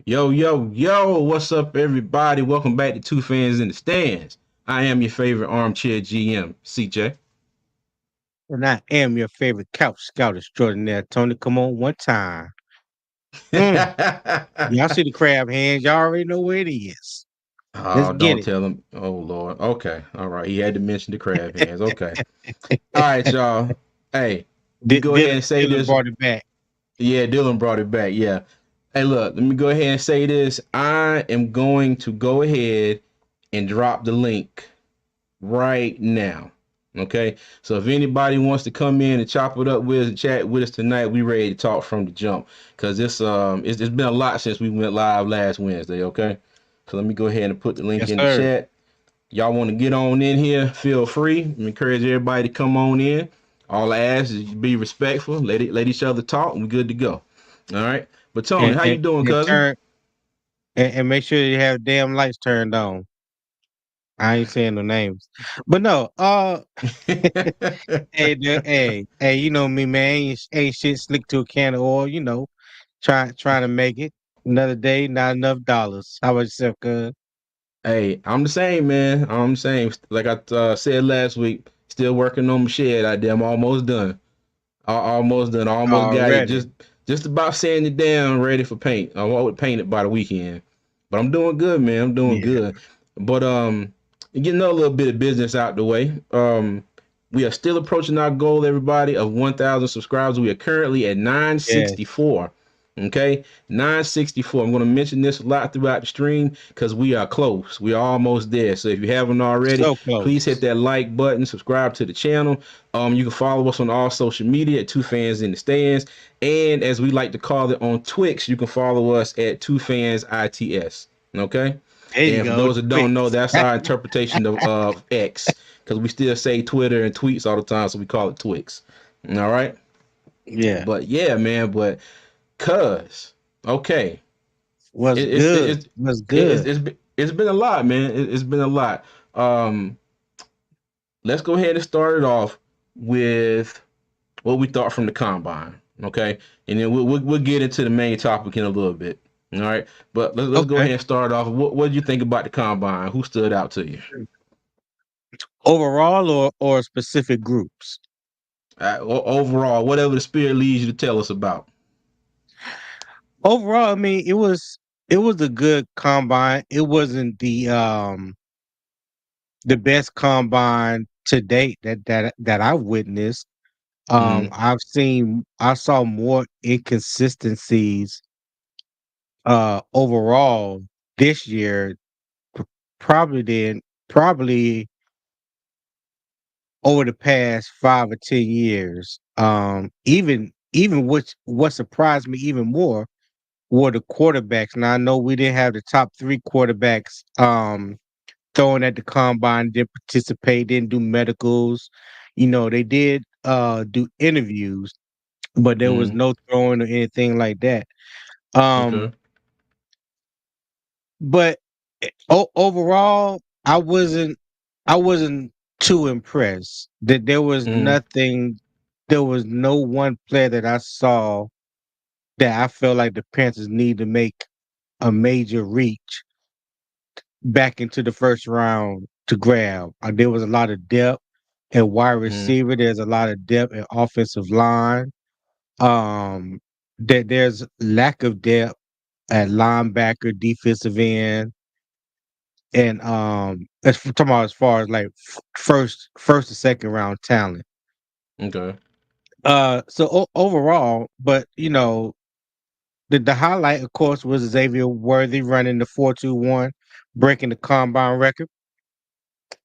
Yo, yo, yo, what's up, everybody? Welcome back to Two Fans in the Stands. I am your favorite armchair GM, CJ. And I am your favorite couch scout extraordinaire, Tony. Come on, one time. Mm. Y'all see the crab hands. Y'all already know where it is. Let's Oh, get don't it. tell him. Oh, Lord. Okay. All right. He had to mention the crab hands. Okay. All right, y'all. Hey, let me go ahead and say Dylan this. brought it back. Yeah, Dylan brought it back. Yeah. Hey, look, let me go ahead and say this. I am going to go ahead and drop the link right now. Okay, so if anybody wants to come in and chop it up with us and chat with us tonight, we ready to talk from the jump because it's been a lot since we went live last Wednesday. Okay, so let me go ahead and put the link Yes, in the sir. chat. Y'all want to get on in here? Feel free. I encourage everybody to come on in. All I ask is you be respectful, let each other talk, and we good to go. All right. But Tony, And how you and, doing, and cousin? turn and make sure you have damn lights turned on. I ain't saying no names. But no, hey, you know me, man. Ain't shit slick to a can of oil, trying to make it. Another day, not enough dollars. How about yourself, cuz? Hey, I'm the same, man. I'm the same. Like I said last week, still working on my shed out there. I'm almost done. Almost done. Almost got it. Already. Just about sanding it down, ready for paint. I would paint it by the weekend. But I'm doing good, man. I'm doing Yeah. good. But getting a little bit of business out the way. We are still approaching our goal, everybody, of 1,000 subscribers. We are currently at Yes. 964. Okay, 964. I'm going to mention this a lot throughout the stream because we are close. We are almost there. So if you haven't already, So please hit close. that like button, subscribe to the channel. You can follow us on all social media at Two Fans in the Stands, and as we like to call it on Twix, you can follow us at Two Fans ITS. Okay, There you and for go. those that don't know, Twix. that's our interpretation of X because we still say Twitter and tweets all the time, so we call it Twix. All right, Yeah. but yeah, man, but cuz okay, Was it, it's good. it's Was it's good. it's been a lot, man. It's been a lot. Um, let's go ahead and start it off with what we thought from the combine, okay, and then we'll get into the main topic in a little bit. All right, but let's go Okay. ahead and start off. What did you think about the combine? Who stood out to you? Overall or specific groups? Overall, whatever the spirit leads you to tell us about. Overall, I mean, it was a good combine. It wasn't the best combine to date that I witnessed. Mm-hmm. I saw more inconsistencies overall this year, p- probably over the past 5 or 10 years. Even what surprised me even more were the quarterbacks. Now I know we didn't have the top three quarterbacks throwing at the combine, didn't participate, didn't do medicals. They did do interviews, but there was Mm-hmm. no throwing or anything like that. Um, Okay. but overall, I wasn't too impressed. That Mm-hmm. there was no one player that I saw that I felt like the Panthers need to make a major reach back into the first round to grab. There was a lot of depth at wide Mm-hmm. receiver. There's a lot of depth at offensive line. That there's lack of depth at linebacker, defensive end, and talking about as far as like first and second round talent. Okay. So overall, but the highlight, of course, was Xavier Worthy running the 4.21, breaking the combine record.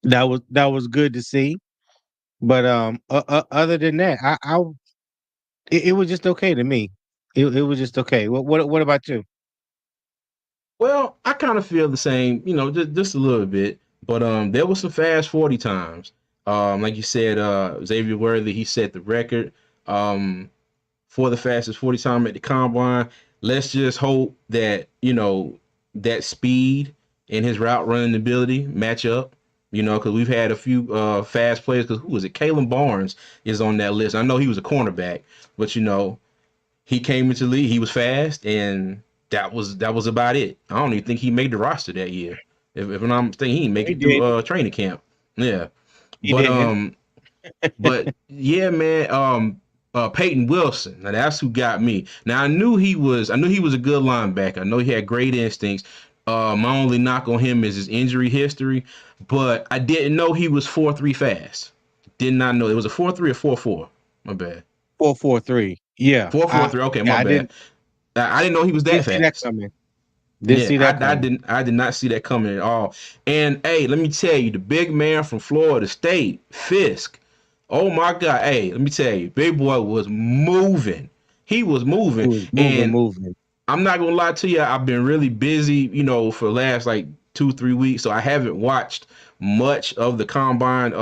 That was good to see. But other than that, it was just okay to me. It was just okay. What about you? Well, I kind of feel the same, just a little bit. But there was some fast 40 times. Like you said, Xavier Worthy, he set the record um for the fastest 40 time at the combine. Let's just hope that, that speed and his route running ability match up. Because we've had a few fast players. Because who was it? Kalen Barnes is on that list. I know he was a cornerback, but he came into the league. He was fast, and that was about it. I don't even think he made the roster that year. If I'm not mistaken, he didn't make He it through didn't. training camp. Yeah, He but didn't. yeah, man. Peyton Wilson. Now that's who got me. Now I knew he was a good linebacker. I know he had great instincts. My only knock on him is his injury history, but I didn't know he was 4.3 fast. Did not know it was a 4.3 or 4.4. My bad. 4-4-3. Yeah. 4.43. Okay, my I bad. didn't I didn't know he was that didn't see that fast. coming. Didn't Yeah, see that I coming. didn't I did not see that coming at all. And hey, let me tell you, the big man from Florida State, Fisk. Oh my God. Hey, let me tell you, big boy was moving. He was He moving. was moving, And moving. I'm not gonna lie to you, I've been really busy, for the last like 2, 3 weeks. So I haven't watched much of the combine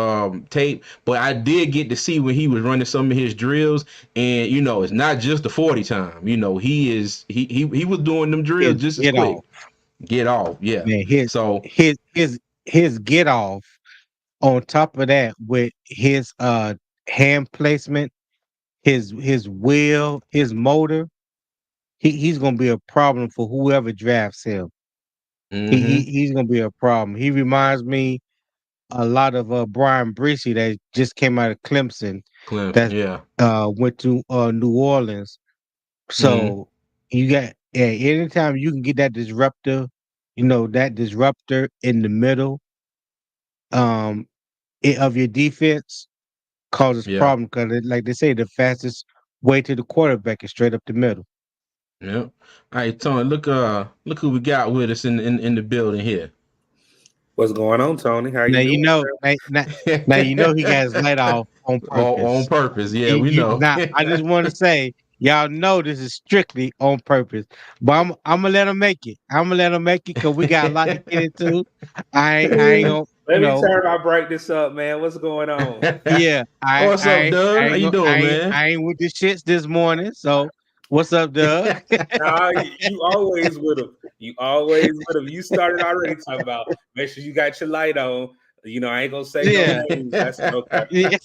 tape, but I did get to see when he was running some of his drills. And it's not just the 40 time. He was doing them drills His just as get quick. off. Get off, yeah. Man, his So, his his his get off on top of that with his hand placement, his will, his motor, he's gonna be a problem for whoever drafts him. mm-hmm, He's gonna be a problem. He reminds me a lot of Brian Breesy that just came out of Clemson Clemson, that yeah, went to New Orleans. mm-hmm, So you got anytime you can get that disruptor, that disruptor in the middle um of your defense causes yeah, problem because like they say the fastest way to the quarterback is straight up the middle. yeah. All right, Tony, look who we got with us in the building here. What's going on, Tony? How Now you you doing, know sir? now you know he got his light off on On purpose. purpose, yeah, we know. Now I just want to say y'all know this is strictly on purpose, but I'm gonna let him make it. I'm gonna let him make it because we got a lot to get into. I ain't gonna Let me turn my brightness up, man. What's going on? yeah, What's up, Doug? How you doing, man? I ain't with the shits this morning. So what's up, Doug? Nah, you always with him. You always with him. You started already talking about make sure you got your light on. I ain't gonna say no Yeah, names. I said okay. yeah,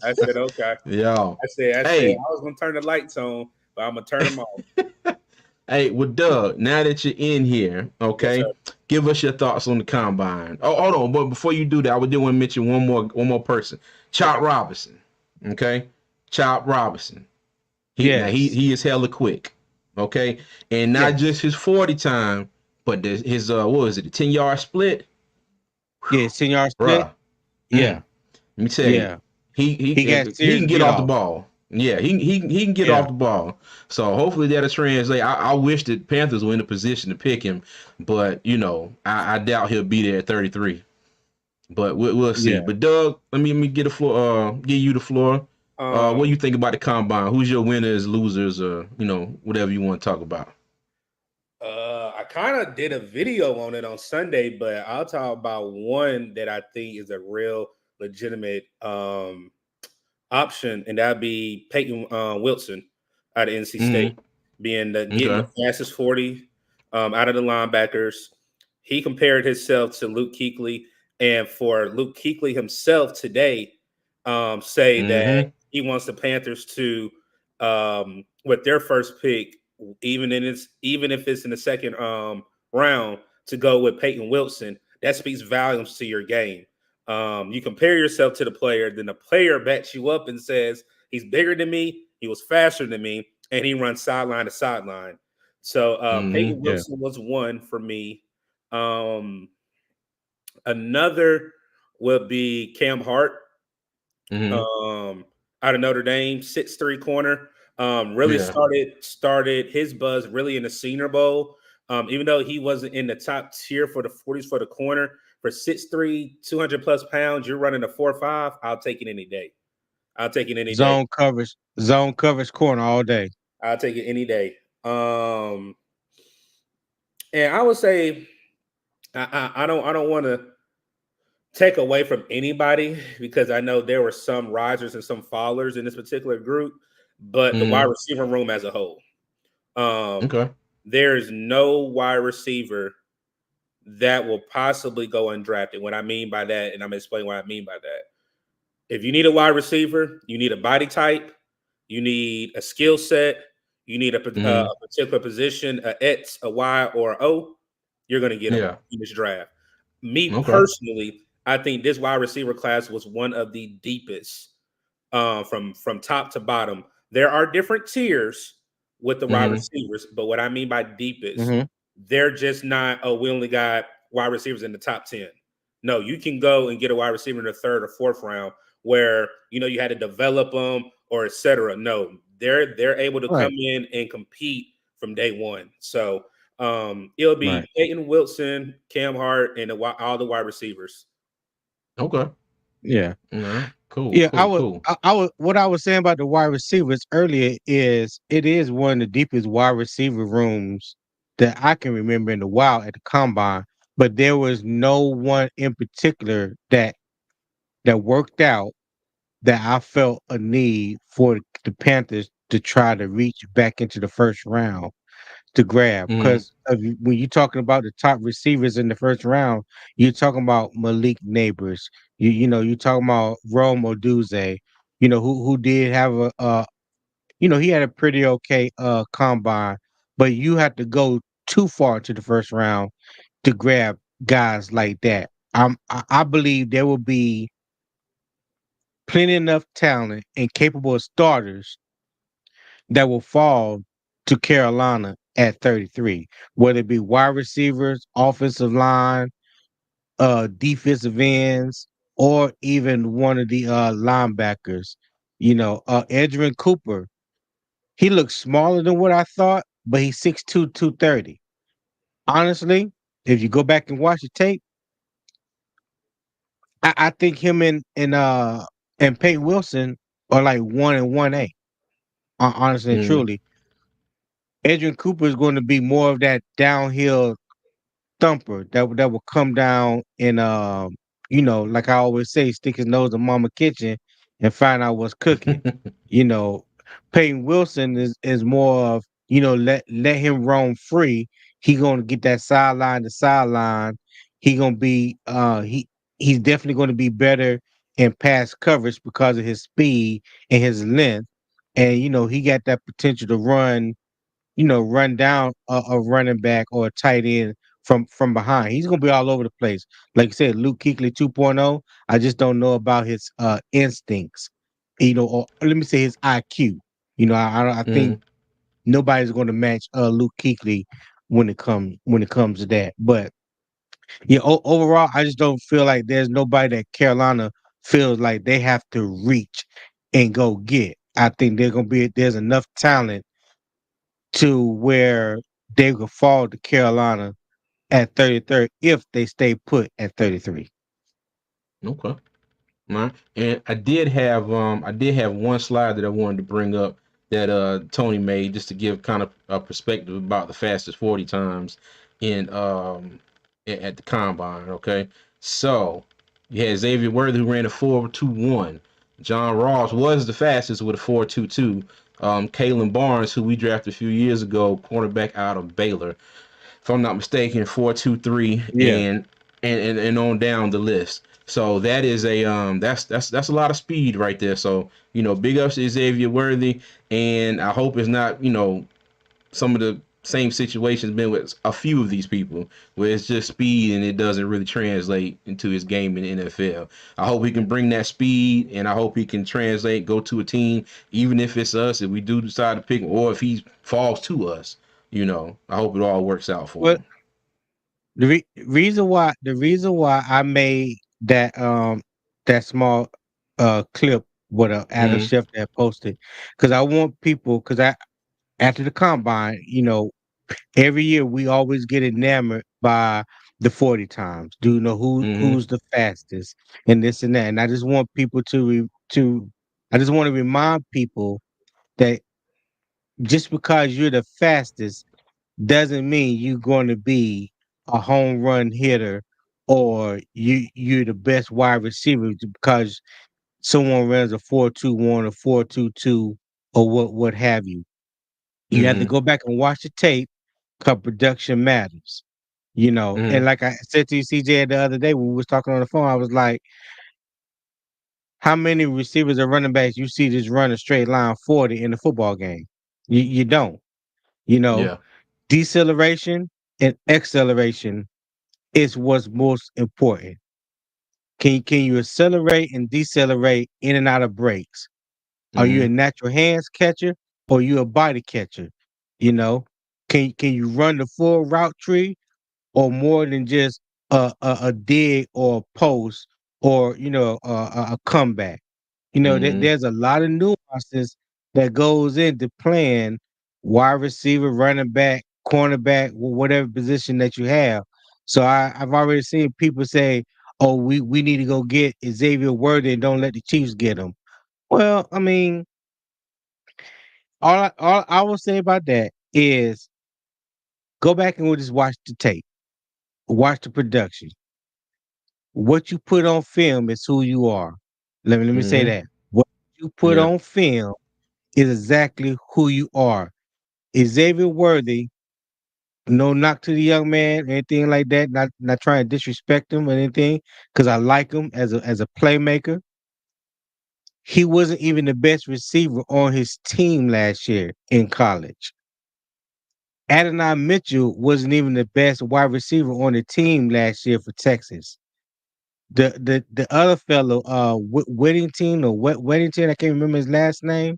I said okay. Yo, I said hey, I was gonna turn the lights on, but I'm gonna turn them off. hey, well, Doug, now that you're in here, Yes, sir. okay, give us your thoughts on the combine. Oh, hold on, but before you do that, I would do want to mention one more person, Chop Robinson. Okay, Chop Robinson. He yes, he is hella quick. Okay, and not yes, just his 40 time, but his what was it, the 10-yard split, yeah. Senior split. bruh. Yeah, Let me tell you, yeah. he he He got he serious can get get off the off. ball. Yeah, he can get Yeah, off the ball. So hopefully that'll translate. I wish that Panthers were in a position to pick him, but I doubt he'll be there at 33. But we'll see. yeah. But Doug, let me get the floor. Give you the floor. What do Um, you think about the combine? Who's your winners, losers, or whatever you want to talk about? I kind of did a video on it on Sunday, but I'll talk about one that I think is a real legitimate option, and that'd be Peyton Wilson out of NC State, Mm-hmm. being getting the Okay. fastest 40 out of the linebackers. He compared himself to Luke Kuechly, and for Luke Kuechly himself today, say that Mm-hmm. he wants the Panthers to, with their first pick, even if it's in the second round, to go with Peyton Wilson. That speaks volumes to your game. You compare yourself to the player, then the player backs you up and says, he's bigger than me, he was faster than me, and he runs sideline to sideline. So Peyton Mm-hmm. Yeah. Wilson was one for me. Um, Another would be Cam Hart, Mm-hmm. um, out of Notre Dame, 6'3" corner. Really Yeah. started his buzz really in the Senior Bowl. Even though he wasn't in the top tier for the 40s for the corner, for 6'3", 200 plus pounds, you're running a 4.5. I'll take it any day. I'll take it any day. Zone coverage corner all day. I'll take it any day. Um, and I would say I don't want to take away from anybody because I know there were some risers and some fallers in this particular group, but the wide Mm-hmm. receiver room as a whole, um, Okay. there is no wide receiver that will possibly go undrafted. What I mean by that, and I'm gonna explain what I mean by that. If you need a wide receiver, you need a body type, you need a skill set, You need Mm-hmm. a particular position, a X, a Y, or a O. You're going to get them Yeah. in this draft. Me Okay. personally, I think this wide receiver class was one of the deepest from top to bottom. There are different tiers with the wide Mm-hmm. receivers, but what I mean by deepest, Hmm. they're just not. Oh, we only got wide receivers in the top 10. No, you can go and get a wide receiver in the third or fourth round, where you had to develop them or etc. No, they're able to come Right, in and compete from day one. So it'll right. be Peyton Wilson, Cam Hart, and all the wide receivers. Okay. Yeah. All right. Cool. Yeah, Cool. Cool. I was what I was saying about the wide receivers earlier is it is one of the deepest wide receiver rooms that I can remember in a while at the combine. But there was no one in particular that worked out that I felt a need for the Panthers to try to reach back into the first round to grab. Mm-hmm. Because when you're talking about the top receivers in the first round, you're talking about Malik Neighbors. You're talking about Rome Oduze. Who did have he had a pretty okay combine, but you have to go too far to the first round to grab guys like that. I believe there will be plenty enough talent and capable starters that will fall to Carolina at 33, whether it be wide receivers, offensive line, defensive ends, or even one of the linebackers. Edrin Cooper, he looks smaller than what I thought, but he's 6'2", 230. Honestly, if you go back and watch the tape, I think him and Peyton Wilson are like 1 and 1A. Honestly and Mm-hmm. truly, Edrin Cooper is going to be more of that downhill thumper that will come down and like I always say, stick his nose in mama kitchen and find out what's cooking. You know, Peyton Wilson is more of, let him roam free. He gonna get that sideline to sideline. He gonna be he's definitely gonna be better in pass coverage because of his speed and his length. And he got that potential to run down a running back or a tight end from behind. He's gonna be all over the place. Like you said, Luke Kuechly 2.0. I just don't know about his instincts, or let me say his IQ. I think Mm-hmm. nobody's going to match Luke Kuechly when it comes to that. But yeah, overall, I just don't feel like there's nobody that Carolina feels like they have to reach and go get. I think there's enough talent to where they could fall to Carolina at 33rd if they stay put at 33. Okay. Right. And I did have one slide that I wanted to bring up that Tony made just to give kind of a perspective about the fastest 40 times in at the combine. Okay. So you had Xavier Worthy who ran a 4.21. John Ross was the fastest with a 4.22. Kalen Barnes, who we drafted a few years ago, cornerback out of Baylor, if I'm not mistaken, 4.23, Yeah. and on down the list. So that is that's a lot of speed right there. So big ups to Xavier Worthy, and I hope it's not some of the same situations been with a few of these people where it's just speed and it doesn't really translate into his game in the NFL. I hope he can bring that speed, and I hope he can translate, go to a team, even if it's us, if we do decide to pick him, or if he falls to us. I hope it all works out for Well, him. the reason why I made that small clip with Adam Mm-hmm. Schefter that posted, because I want people, because I after the combine, every year we always get enamored by the 40 times. Do you know Mm-hmm. who's the fastest and this and that? And I just want people I just want to remind people that just because you're the fastest doesn't mean you're going to be a home run hitter or you're the best wide receiver because someone runs a 4.21 or 4.22 or what have you. You have to Mm-hmm. go back and watch the tape because production matters. And Mm-hmm. like I said to you, CJ, the other day when we was talking on the phone, I was like, how many receivers or running backs you see just run a straight line 40 in the football game? You don't. You know, Yeah. deceleration and acceleration is what's most important. Can you accelerate and decelerate in and out of breaks? Are you a Mm-hmm. natural hands catcher or you a body catcher? You know, can you run the full route tree or more than just a dig or a post or a comeback? Mm-hmm. There's a lot of nuances that goes into playing wide receiver, running back, cornerback, whatever position that you have. So I've already seen people say, "Oh, we need to go get Xavier Worthy and don't let the Chiefs get him." Well, I mean, all I will say about that is go back and we'll just watch the tape, watch the production. What you put on film is who you are. Let me say Mm-hmm. that. What you put Yeah. on film is exactly who you are. Xavier Worthy, no knock to the young man, anything like that. Not trying to disrespect him or anything, because I like him as a playmaker. He wasn't even the best receiver on his team last year in college. Adonai Mitchell wasn't even the best wide receiver on the team last year for Texas. The other fellow, Whittington or Weddington, I can't remember his last name.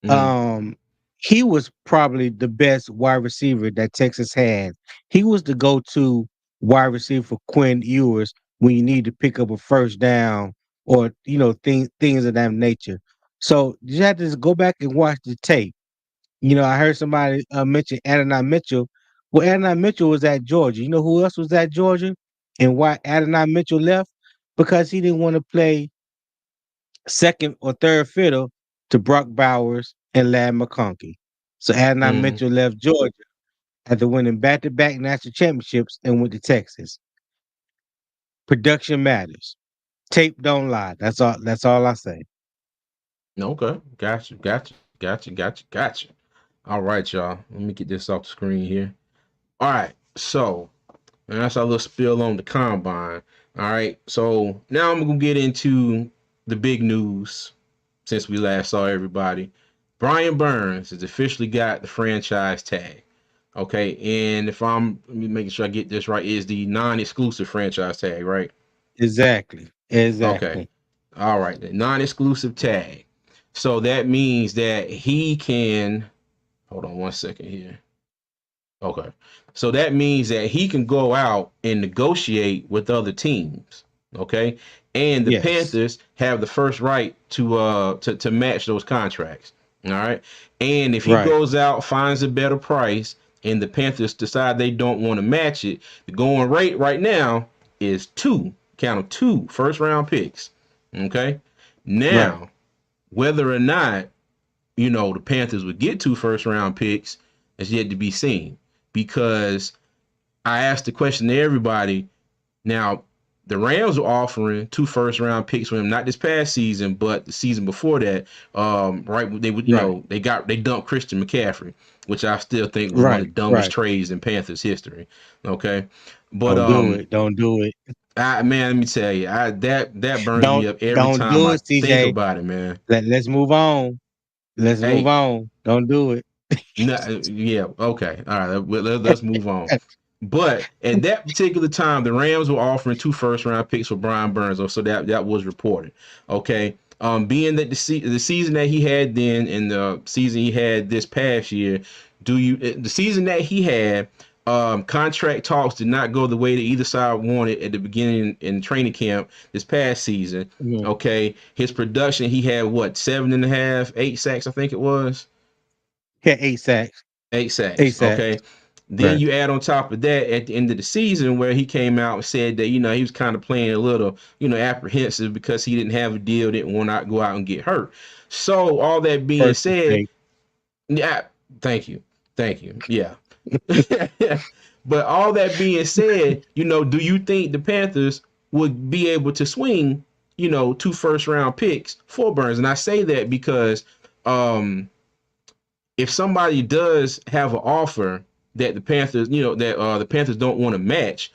Mm-hmm. Um, he was probably the best wide receiver that Texas had. He was the go-to wide receiver for Quinn Ewers when you need to pick up a first down or things of that nature. So you have to just go back and watch the tape. I heard somebody mention Adonai Mitchell. Well, Adonai Mitchell was at Georgia. You know who else was at Georgia and why Adonai Mitchell left? Because he didn't want to play second or third fiddle to Brock Bowers and Lad McConkey. So Adonai Mm-hmm. Mitchell left Georgia after winning back-to-back national championships and went to Texas. Production matters. Tape don't lie. That's all I say. Okay. Gotcha. Gotcha. Gotcha. Gotcha. Gotcha. All right, y'all. Let me get this off the screen here. All right. So, and that's our little spill on the combine. All right. So now I'm gonna get into the big news since we last saw everybody. Brian Burns has officially got the franchise tag. Okay, and if I'm let me making sure I get this right, is the non-exclusive franchise tag, right? Exactly. Okay. Exactly. All right, the non-exclusive tag. So that means that he can hold on one second here. Okay. So that means that he can go out and negotiate with other teams. Okay. And the Yes. Panthers have the first right to match those contracts. All right. And if he Right. goes out, finds a better price, and the Panthers decide they don't want to match it, the going rate right now is count of two first round picks. Okay. Right. Now, whether or not the Panthers would get two first round picks is yet to be seen. Because I asked the question to everybody. Now, the Rams were offering two first round picks for him, not this past season, but the season before that. Right, they would, Right. they dumped Christian McCaffrey, which I still think was one of Right. the dumbest Right. trades in Panthers history. Okay, but Don't do it. Don't do it. man, let me tell you, that burns me Don't up every don't time do I it, think CJ. about it, man. Let's move on. Let's move Hey, on. Don't do it. no, yeah, okay, all right. Let's move on. But at that particular time, the Rams were offering two first round picks for Brian Burns, so that was reported. Okay, being that the season that he had then and the season he had this past year, the season that he had, contract talks did not go the way that either side wanted at the beginning in training camp this past season. Mhm. Okay, his production, he had what, 7.5, 8 sacks, I think it was. Yeah, 8 sacks. Eight Eight sacks. sacks. Okay. Then Right. you add on top of that at the end of the season where he came out and said that, he was kind of playing a little, apprehensive because he didn't have a deal, didn't want to go out and get hurt. So all that being First said, mistake. yeah, thank you. Thank you. Yeah. But all that being said, do you think the Panthers would be able to swing, two first round picks for Burns? And I say that because if somebody does have an offer that the Panthers, the Panthers don't want to match,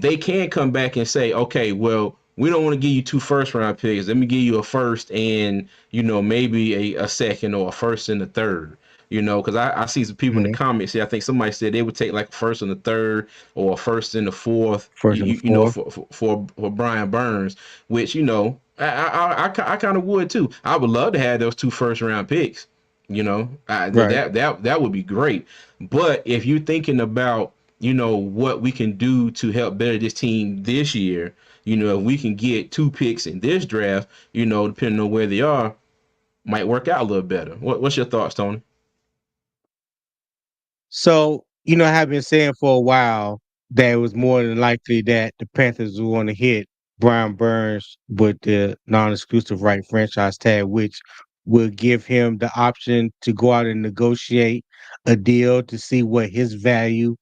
they can come back and say, okay, well, we don't want to give you two first round picks. Let me give you a first and maybe a second or a first and a third. You know, because I see some people in the Mhm. comments here. I think somebody said they would take like a first and the third or a first and the fourth. First and the You know, fourth. for Brian Burns, which you know I kind of would too. I would love to have those two first round picks. You know, Right. that would be great. But if you're thinking about you know what we can do to help better this team this year, you know, if we can get two picks in this draft, you know, depending on where they are, might work out a little better. What's your thoughts, Tony? So, I've been saying for a while that it was more than likely that the Panthers would want to hit Brian Burns with the non-exclusive right franchise tag, which will give him the option to go out and negotiate a deal to see what his value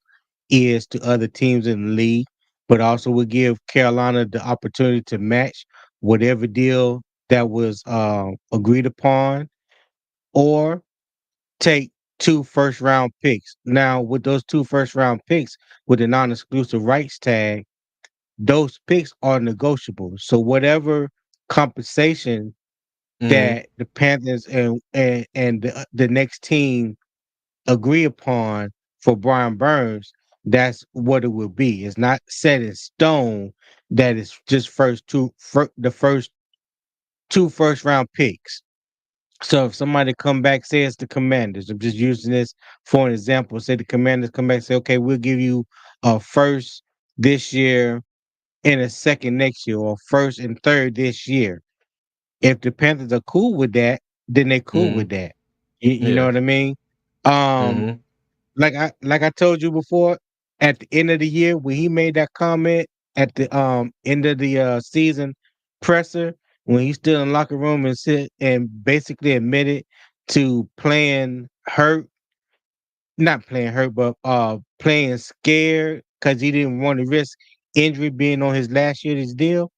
is to other teams in the league, but also will give Carolina the opportunity to match whatever deal that was agreed upon, or take two first round picks. Now, with those two first round picks with the non exclusive rights tag, those picks are negotiable. So whatever compensation Mm-hmm. that the Panthers and the next team agree upon for Brian Burns, that's what it will be. It's not set in stone that it's just the first two first round picks. So if somebody come back, say it's the Commanders, I'm just using this for an example. Say the Commanders come back and say, okay, we'll give you a first this year and a second next year, or first and third this year. If the Panthers are cool with that, then they cool with Mm-hmm. that. You know Yes. what I mean? Um, Mm-hmm. like I told you before, at the end of the year when he made that comment at the end of the season presser, when he stood in the locker room and sit and basically admitted to playing hurt, not playing hurt, but playing scared because he didn't want to risk injury being on his last year of his deal.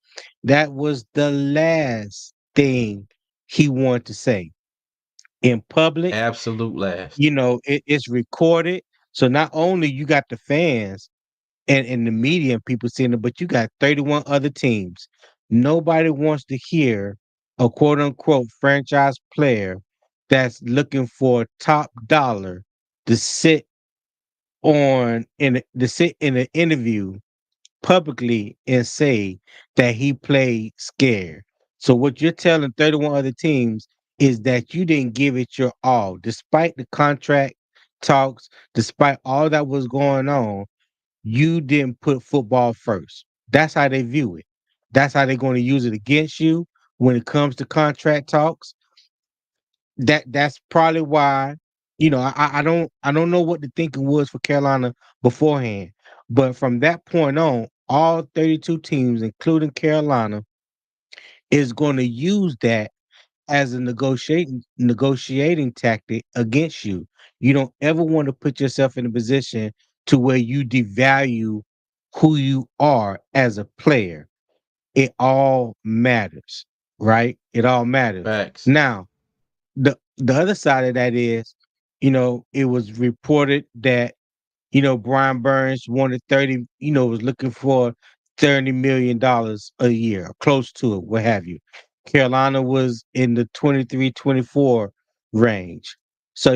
That was the last thing he wanted to say in public. Absolute last. It's recorded. So not only you got the fans and the media and people seeing it, but you got 31 other teams. Nobody wants to hear a quote unquote franchise player that's looking for top dollar to sit in an interview publicly and say that he played scared. So what you're telling 31 other teams is that you didn't give it your all, despite the contract talks, despite all that was going on. You didn't put football first. That's how they view it. That's how they're going to use it against you when it comes to contract talks. That's probably why, I don't know what the thinking was for Carolina beforehand, but from that point on, all 32 teams, including Carolina, is going to use that as a negotiating tactic against you. You don't ever want to put yourself in a position to where you devalue who you are as a player. It all matters, right? It all matters. Facts. Now, the other side of that is, it was reported that Brian Burns wanted 30, was looking for $30 million a year, close to it, what have you. Carolina was in the 23, 24 range. So,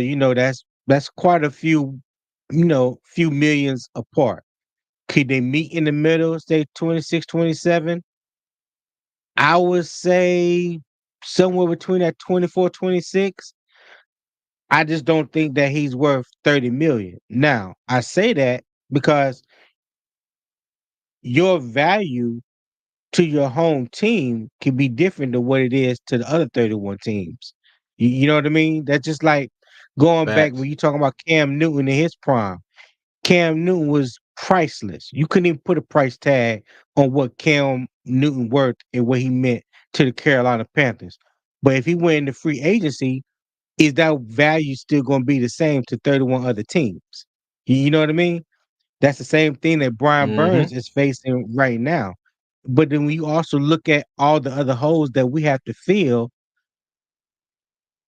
that's quite a few millions apart. Could they meet in the middle, say 26, 27? I would say somewhere between that 24, 26. I just don't think that he's worth 30 million. Now, I say that because your value to your home team can be different than what it is to the other 31 teams. You know what I mean? That's just like going back Facts. when you talking about Cam Newton in his prime. Cam Newton was priceless. You couldn't even put a price tag on what Cam Newton worth and what he meant to the Carolina Panthers. But if he went into free agency, is that value still going to be the same to 31 other teams? You know what I mean? That's the same thing that Brian Mm-hmm. Burns is facing right now. But then when you also look at all the other holes that we have to fill,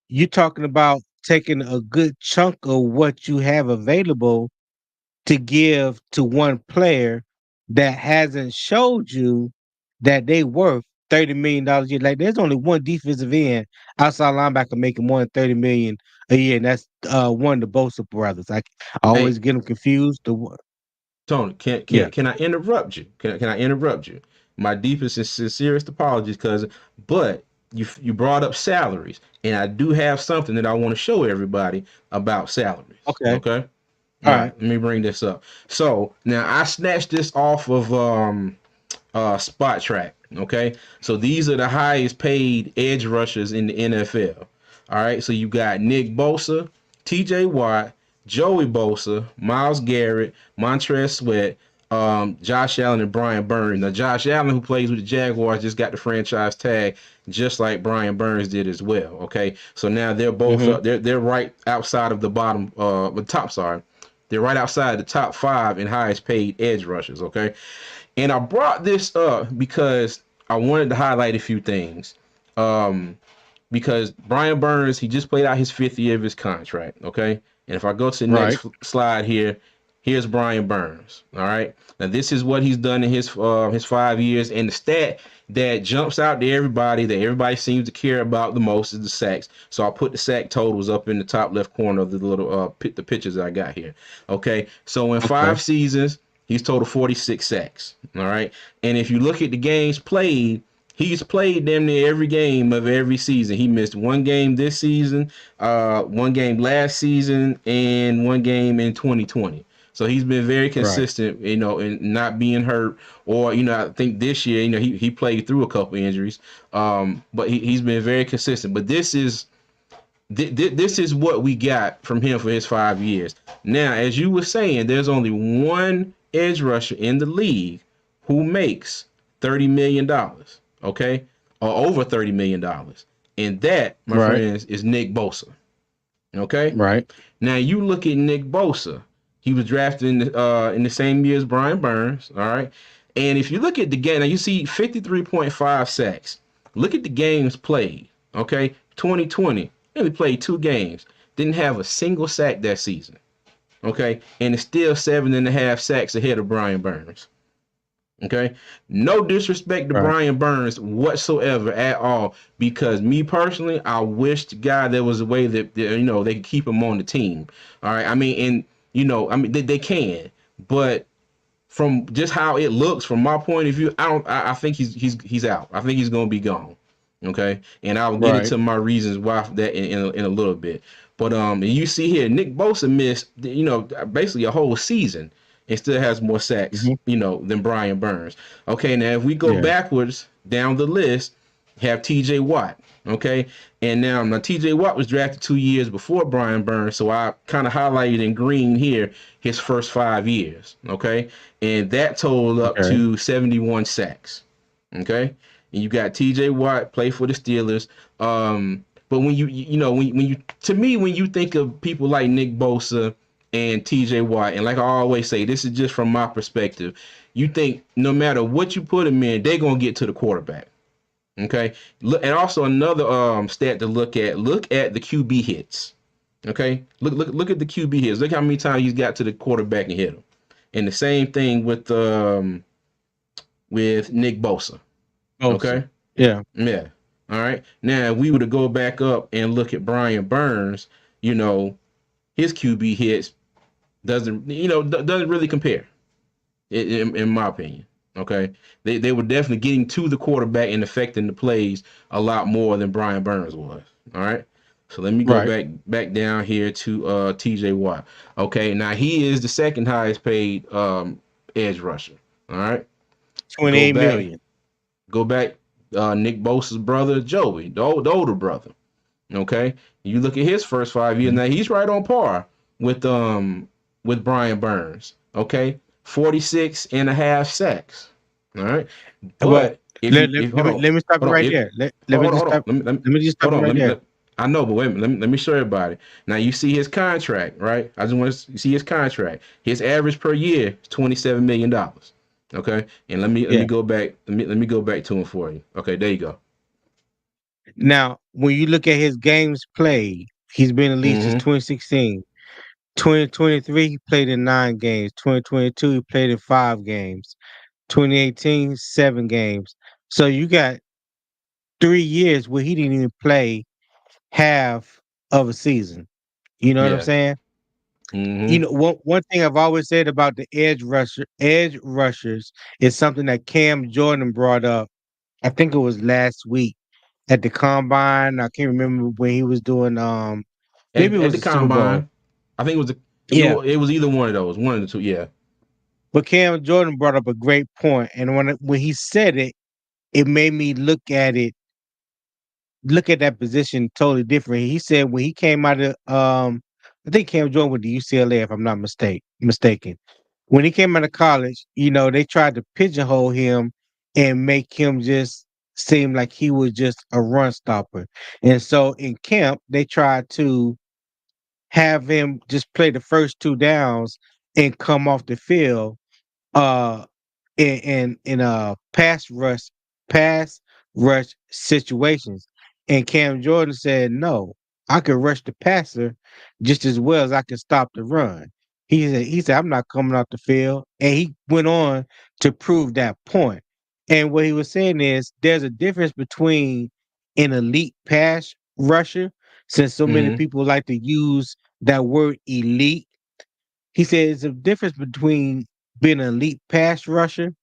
you're talking about taking a good chunk of what you have available to give to one player that hasn't showed you that they worth $30 million a year. Like there's only one defensive end outside linebacker making more than 30 million Yeah, and that's one of the Bosa brothers. I Hey, always get them confused. Tony, Yeah. can I interrupt you? Can I interrupt you? My deepest and sincerest apologies, cousin. But you brought up salaries, and I do have something that I want to show everybody about salaries. Okay. Okay. All All right. right. Let me bring this up. So now I snatched this off of spot track. Okay. So these are the highest paid edge rushers in the NFL. All right. So you got Nick Bosa, TJ Watt, Joey Bosa, Miles Garrett, Montrez Sweat, Josh Allen, and Brian Burns. Now, Josh Allen, who plays with the Jaguars, just got the franchise tag, just like Brian Burns did as well. Okay. So now they're both Mm-hmm. up, they're right outside of the bottom, the top, sorry. They're right outside the top five in highest paid edge rushers. Okay. And I brought this up because I wanted to highlight a few things. Um, because Brian Burns, he just played out his 5th year of his contract. Okay. And if I go to the Right. next slide here, here's Brian Burns. All right. Now this is what he's done in his 5 years, and the stat that jumps out to everybody that everybody seems to care about the most is the sacks. So I'll put the sack totals up in the top left corner of the little the pictures I got here. Okay. So in Okay. 5 seasons, he's total 46 sacks. All right. And if you look at the games played, he's played damn near every game of every season. He missed one game this season, one game last season, and one game in 2020. So he's been very Right. consistent, in not being hurt. Or, I think this year, he played through a couple injuries. But he's been very consistent. But this is what we got from him for his 5 years. Now, as you were saying, there's only one edge rusher in the league who makes $30 million, okay, or over $30 million, and that, my Right. friends, is Nick Bosa. Okay. Right. Now you look at Nick Bosa. He was drafted in the same year as Brian Burns. All right. And if you look at the game, now you see 53.5 sacks. Look at the games played. Okay. 2020. He only played 2 games. Didn't have a single sack that season. Okay. And it's still 7.5 sacks ahead of Brian Burns. Okay. No disrespect to Right. Brian Burns whatsoever at all. Because me personally, I wish to God there was a way that they could keep him on the team. All right. I mean, and they can, but from just how it looks from my point of view, I think he's out. I think he's gonna be gone. Okay. And I'll get Right. into my reasons why for that in a little bit. But you see here, Nick Bosa missed basically a whole season and still has more sacks, Mm-hmm. than Brian Burns. Okay, now if we go Yeah. backwards down the list, have TJ Watt. Okay. And now TJ Watt was drafted 2 years before Brian Burns. So I kind of highlighted in green here his first 5 years. Okay. And that totaled up Okay. to 71 sacks. Okay. And you got TJ Watt play for the Steelers. But when when you to me, when you think of people like Nick Bosa and TJ Watt, and like I always say, this is just from my perspective, you think no matter what you put them in, they're gonna get to the quarterback. Okay. And also another stat to look at. Look at the QB hits. Okay. Look at the QB hits. Look how many times he's got to the quarterback and hit him. And the same thing with Nick Bosa. Bosa. Okay. Yeah. Yeah. All right. Now if we were to go back up and look at Brian Burns, his QB hits doesn't really compare in my opinion. Okay, they were definitely getting to the quarterback and affecting the plays a lot more than Brian Burns was. All right, so let me go Right. back down here to T.J. Watt. Okay, now he is the second highest paid edge rusher. All right, go 28 back, million. go back. Nick Bosa's brother Joey, the older brother. Okay, you look at his first 5 years. Mhm. Now he's right on par with Brian Burns. Okay, 46 and a half sacks. All right, But but if let, you let, if let hold me on, let me stop you hold on, right if there. Let me just hold on, stop. Let me just stop hold you on, right there. I know, but wait a minute, let me show everybody. Now you see his contract, right? I just want to see his contract. His average per year is $27 million. Okay, and let me Yeah. go back. Let me go back to him for you. Okay, there you go. Now, when you look at his games played, he's been in the league since Mm-hmm. 2016. 2023, he played in 9 games. 2022, he played in 5 games. 2018, 7 games. So you got 3 years where he didn't even play half of a season. You know what I'm Yeah. saying? You Mm-hmm. know, one thing I've always said about the edge rushers is something that Cam Jordan brought up. I think it was last week at the combine. I can't remember when he was doing maybe it At was the the Super Bowl. combine, I think Yeah. it was either one of those, one of the two. Yeah. But Cam Jordan brought up a great point, and when he said it, it made me look at that position totally different. He said when he came out of I think Cam Jordan with the UCLA, if I'm not mistaken. When he came out of college, you know, they tried to pigeonhole him and make him just seem like he was just a run stopper. And so in camp, they tried to have him just play the first two downs and come off the field uh in pass rush situations. And Cam Jordan said, "No, I can rush the passer just as well as I can stop the run." He said I'm not coming off the field, and he went on to prove that point. And what he was saying is there's a difference between an elite pass rusher, since so many Mm-hmm. people like to use that word elite. He said it's a difference between being an elite pass rusher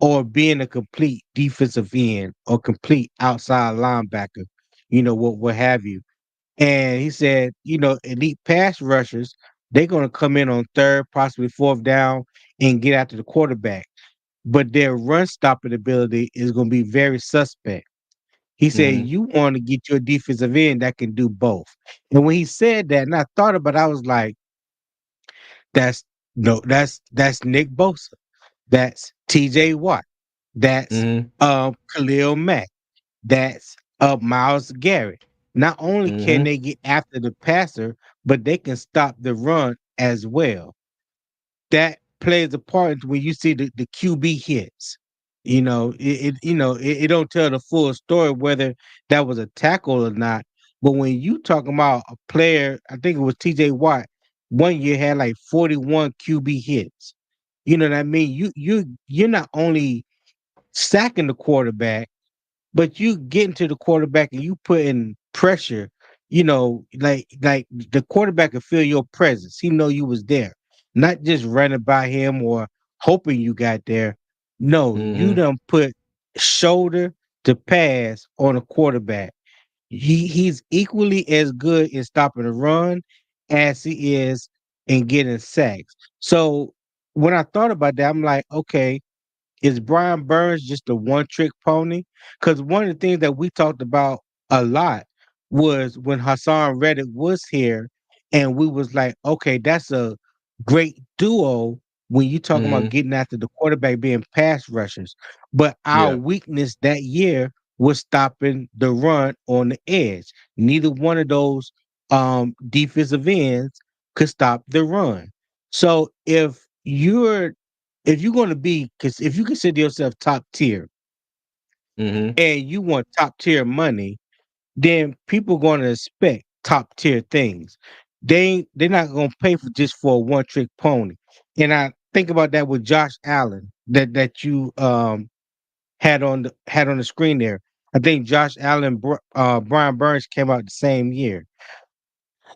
or being a complete defensive end or complete outside linebacker, you know, what have you. And he said, you know, elite pass rushers, they're gonna come in on third, possibly fourth down and get after the quarterback. But their run stopping ability is gonna be very suspect. He said, Mm-hmm. you want to get your defensive end that can do both. And when he said that, and I thought about it, I was like, that's no, that's Nick Bosa. That's TJ Watt. That's Mm-hmm. Khalil Mack. That's Miles Garrett. Not only can Mm-hmm. they get after the passer, but they can stop the run as well. That plays a part when you see the QB hits. You know, it don't tell the full story whether that was a tackle or not. But when you talking about a player, I think it was TJ Watt, one year had like 41 QB hits. You know what I mean? You're not only sacking the quarterback, but you getting to the quarterback and you putting pressure, you know, like the quarterback can feel your presence. He know you was there, not just running by him or hoping you got there. No, you Mm-hmm. done put shoulder to pass on a quarterback. He's equally as good in stopping the run as he is in getting sacks. So when I thought about that, I'm like, okay, is Brian Burns just a one trick pony? Because one of the things that we talked about a lot was when Hassan Reddick was here, and we was like, okay, that's a great duo when you talking about Mm-hmm. getting after the quarterback being pass rushers. But our Yeah. weakness that year was stopping the run on the edge. Neither one of those defensive ends could stop the run. So if you're going to be, because if you consider yourself top tier Mm-hmm. and you want top tier money, then people going to expect top tier things. They're not going to pay for just for a one trick pony. And I think about that with Josh Allen that you had on the screen there. I think Josh Allen, Brian Burns came out the same year.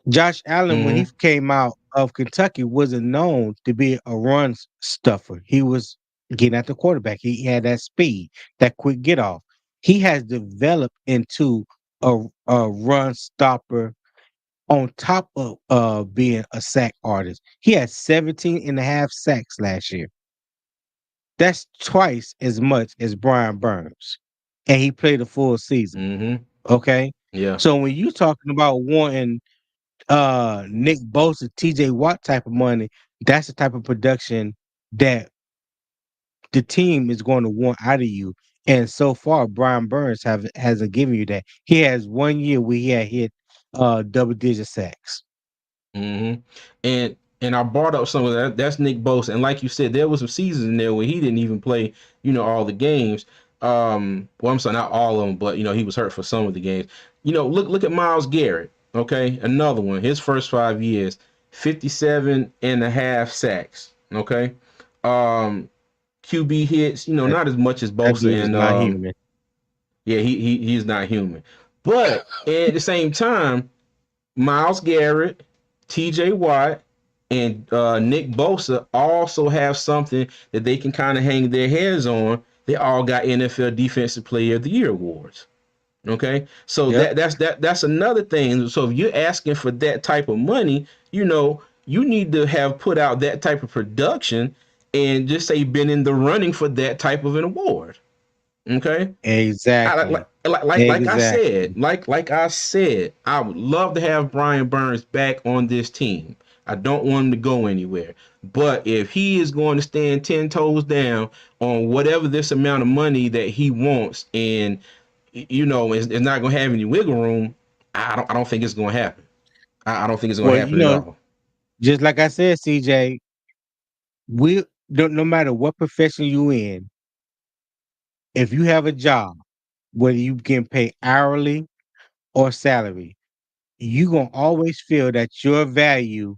Josh Allen, when he Mm-hmm. came out of Kentucky, wasn't known to be a run stuffer. He was getting at the quarterback. He had that speed, that quick get off. He has developed into a run stopper on top of being a sack artist. He had 17 and a half sacks last year. That's twice as much as Brian Burns. And he played a full season. Mm-hmm. Okay. Yeah. So when you're talking about wanting Nick Bosa, TJ Watt type of money, that's the type of production that the team is going to want out of you. And so far, Brian Burns hasn't given you that. He has 1 year where he had hit double digit sacks. Mm-hmm. And I brought up some of that. That's Nick Bosa, and like you said, there was some seasons in there where he didn't even play, all the games. Well, I'm sorry, not all of them, but he was hurt for some of the games. Look at Miles Garrett. Okay, another one. His first 5 years, 57 and a half sacks. Okay, QB hits. That, Not as much as that Bosa, dude is and not human. yeah, he's not human. But at the same time, Miles Garrett. TJ Watt and Nick Bosa also have something that they can kind of hang their heads on. They all got NFL Defensive Player of the Year awards. Okay, so Yep. that's another thing. So if you're asking for that type of money, you need to have put out that type of production and just say been in the running for that type of an award. Okay, I Exactly. like I said, Exactly. I said, I would love to have Brian Burns back on this team. I don't want him to go anywhere. But if he is going to stand 10 toes down on whatever this amount of money that he wants, and it's not going to have any wiggle room, I don't think it's going to happen. I don't think it's going Well, to happen at all. just like I said, CJ, we don't, no matter what profession you in, if you have a job, whether you can pay hourly or salary, you gonna always feel that your value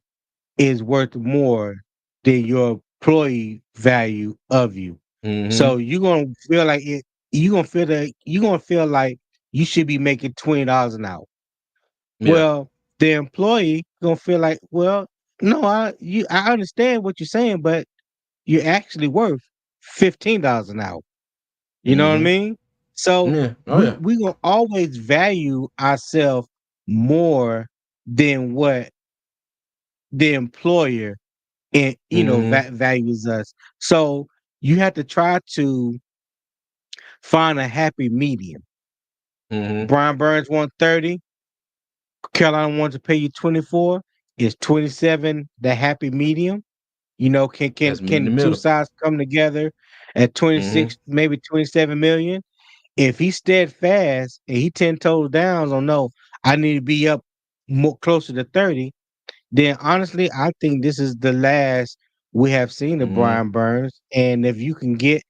is worth more than your employee value of you. Mm-hmm. So you're gonna feel like it. You gonna feel like you should be making $20 an hour. Yeah. Well, the employee gonna feel like, well, no, I understand what you're saying, but you're actually worth $15 an hour. You know what I Mm-hmm. mean? So Yeah. Oh we yeah. we gonna always value ourselves more than what the employer and Mm-hmm. values us. So you have to try to find a happy medium. Mm-hmm. Brian Burns won 30. Carolina wants to pay you 24. Is 27 the happy medium? Can can That's me in can the the two middle. sides come together at Mm-hmm. 26, maybe 27 million? If he's steadfast and he 10 toes down on no, I need to be up more closer to 30, then honestly, I think this is the last we have seen of Mm-hmm. Brian Burns. And if you can get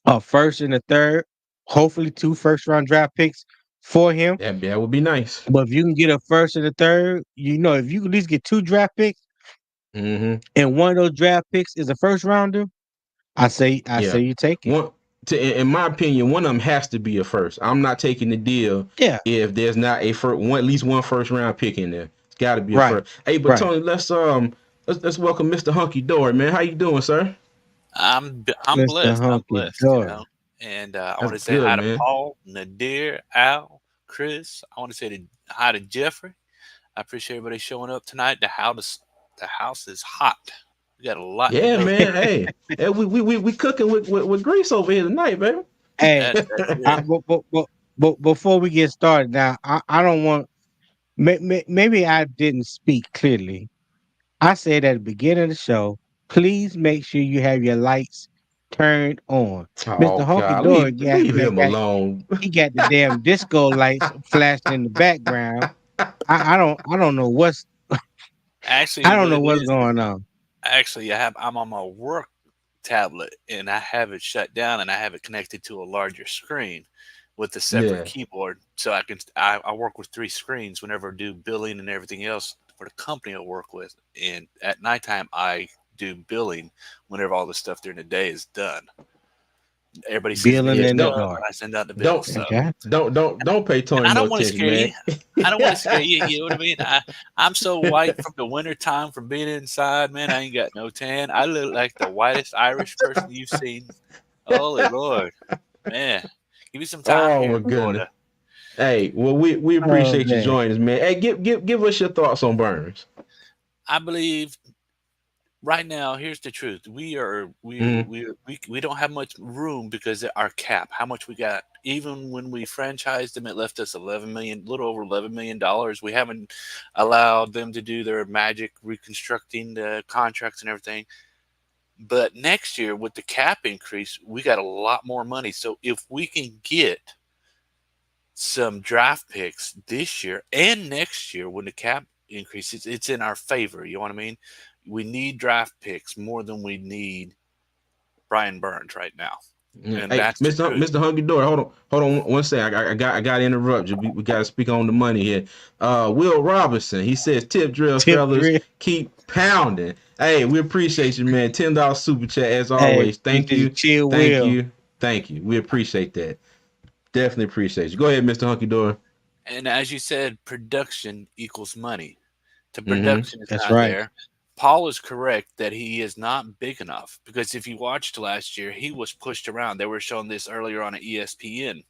a first and a third, hopefully two first round draft picks for him. That would be nice. But if you can get a first and a third, if you can at least get two draft picks Mm-hmm. and one of those draft picks is a first rounder, I say Yeah. you take it. One in my opinion, one of them has to be a first. I'm not taking the deal Yeah, if there's not a first one, at least one first round pick in there. It's got to be a right, first. Hey, but right. Tony, let's welcome Mr. Hunky Dory, man. How you doing, sir? I'm Mr. blessed. I'm Hunky blessed, Dory. And I That's want to say good, hi to man. Paul, Nadir, Al, Chris. I want to say hi to Jeffrey. I appreciate everybody showing up tonight. The house is hot. We got a lot to Yeah, go man. through. Hey, we cooking with grease over here tonight, baby. Hey, That's it. but before we get started, now I don't want. Maybe I didn't speak clearly. I said at the beginning of the show, please make sure you have your lights turned on. Oh Mr. Hunky God, Dory leave him alone. he got the damn disco lights flashing in the background. I don't know Actually, I don't what know it what's is, going on. actually, I'm on my work tablet and I have it shut down and I have it connected to a larger screen with a separate Yeah. keyboard. So I work with three screens whenever I do billing and everything else for the company I work with. And at nighttime, I do billing whenever all the stuff during the day is done. Everybody sees me Billing Yeah. age in the up Don't dark. when I send out the bill. don't So, Okay. don't pay and Tony I no don't want to attention, scare you. man. I don't want to scare you. You know what I mean? I'm so white from the winter time from being inside, man. I ain't got no tan. I look like the whitest Irish person you've seen. Holy Lord, man. Give me some time Oh here my in goodness. Florida. Hey, well, we Oh appreciate you man. joining us, man. Hey, give us your thoughts on Burns. I believe right now, here's the truth. Mm-hmm. We don't have much room because of our cap, how much we got. Even when we franchised them, it left us 11 million, little over $11 million. We haven't allowed them to do their magic reconstructing the contracts and everything. But next year, with the cap increase, we got a lot more money. So if we can get some draft picks this year and next year when the cap increases, it's in our favor. You know what I mean? We need draft picks more than we need Brian Burns right now. Yeah. And Hey, that's the truth. Mr. Hunky Dory, hold on one second. I got to interrupt you. We got to speak on the money here. Will Robinson, he says, "Tip drill, Tip fellas, drill. keep pounding." Hey, we appreciate you, man. $10 super chat as Hey, always. Thank appreciate you, you, chill thank will. you, thank you. We appreciate that. Definitely appreciate you. Go ahead, Mr. Hunky Dory. And as you said, production equals money. The Mm-hmm. production is That's not right. there. Paul is correct that he is not big enough because if you watched last year, he was pushed around. They were showing this earlier on at ESPN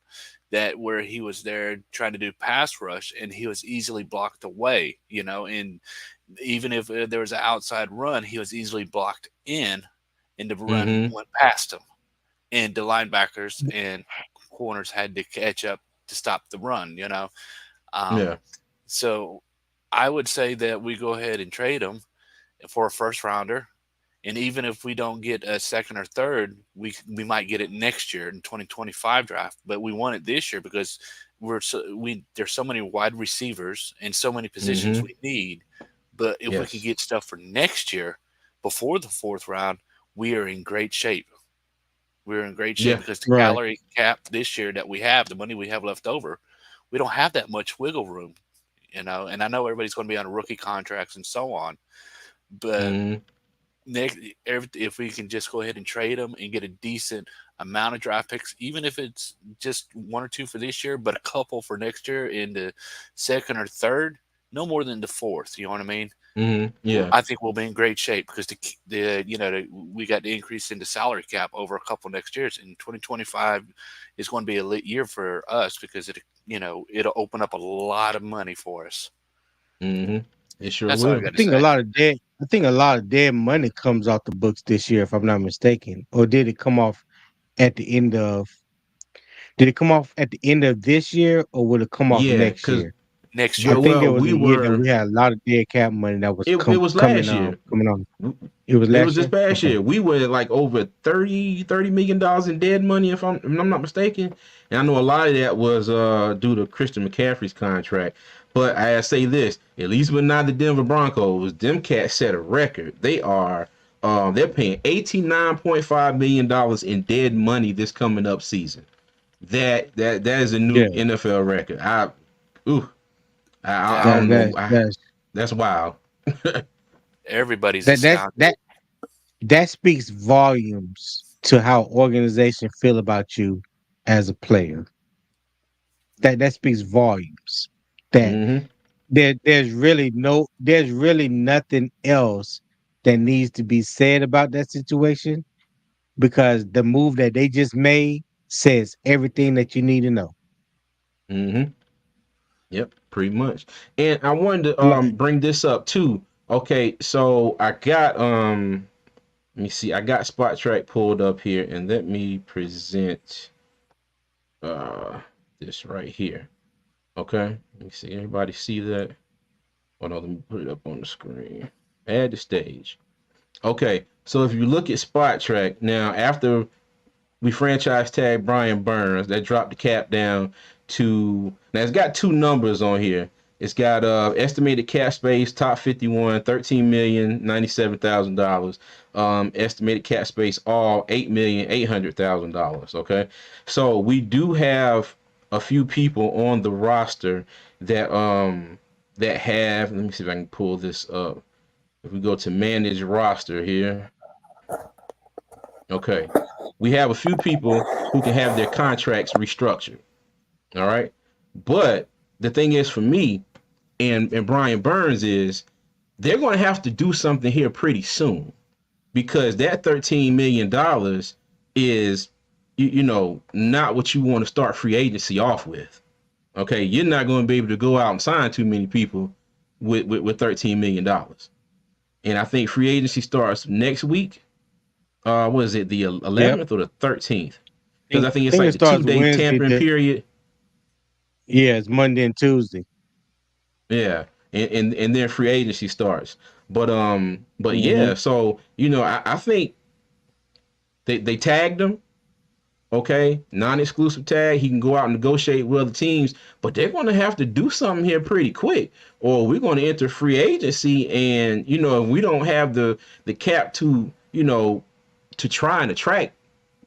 that where he was there trying to do pass rush and he was easily blocked away, and even if there was an outside run, he was easily blocked in and the run Mm-hmm. went past him. And the linebackers and corners had to catch up to stop the run. Yeah. Um, so I would say that we go ahead and trade him for a first rounder. And even if we don't get a second or third, we might get it next year in 2025 draft. But we want it this year because there's so many wide receivers and so many positions Mm-hmm. we need. But if we could Yes. get stuff for next year before the fourth round, we are in great shape. We're in great shape Yeah. because the Right. salary cap this year that we have, the money we have left over, we don't have that much wiggle room. And I know everybody's going to be on rookie contracts and so on, but Mm-hmm. if we can just go ahead and trade them and get a decent amount of draft picks, even if it's just one or two for this year, but a couple for next year in the second or third, no more than the fourth. You know what I mean? Mm-hmm. Yeah. I think we'll be in great shape because we got the increase in the salary cap over a couple next years. And 2025 is going to be a lit year for us because it'll open up a lot of money for us. Mm-hmm. It sure That's all I will. I got to think a say. lot of dead. I think a lot of dead money comes off the books this year, if I'm not mistaken. Or did it come off at the end of? Did it come off at the end of this year, or will it come off Yeah. next Cause year? Next I year, think well, there was we a year that were. we had a lot of dead cap money that was It was last year. coming on. It was It was last this year. past Okay. year. We were like over $30 million in dead money, if I'm not mistaken. And I know a lot of that was due to Christian McCaffrey's contract. But I say this, at least with not the Denver Broncos, them cats set a record. They're paying $89.5 million in dead money this coming up season. That is a new Yeah. NFL record. Ooh, I yeah, don't know. That's That's wild. everybody's that that astounded. that that speaks volumes to how organization feel about you as a player. That speaks volumes. That Mm-hmm. there's really nothing else that needs to be said about that situation because the move that they just made says everything that you need to know. Mm-hmm. Yep, pretty much. And I wanted to Like, bring this up too. Okay, so I got let me see, I got Spot Track pulled up here and let me present uh this right here. Okay. Let me see. Everybody see that? Hold on, let me put it up on the screen. Add the stage. Okay, so if you look at Spot Track now, after we franchise tag Brian Burns. That dropped the cap down to now it's got two numbers on here. It's got estimated cap space top 51, $13,097,000. Estimated cap space all $8,800,000. Okay. So we do have a few people on the roster that have, let me see if I can pull this up. If we go to manage roster here, okay. We have a few people who can have their contracts restructured. All right. But the thing is for me and Brian Burns is they're going to have to do something here pretty soon because that $13 million is, not what you want to start free agency off with. Okay. You're not going to be able to go out and sign too many people with $13 million. And I think free agency starts next week. What is it, the yep. 11th or the 13th? Because I I think it's think like it the starts 2 day Wednesday. tampering period. Yeah, it's Monday and Tuesday. Yeah, and then free agency starts. But Hmm. yeah, so I think they tagged him. Okay, non-exclusive tag. He can go out and negotiate with other teams, but they're going to have to do something here pretty quick, or we're going to enter free agency. And if we don't have the cap to to try and attract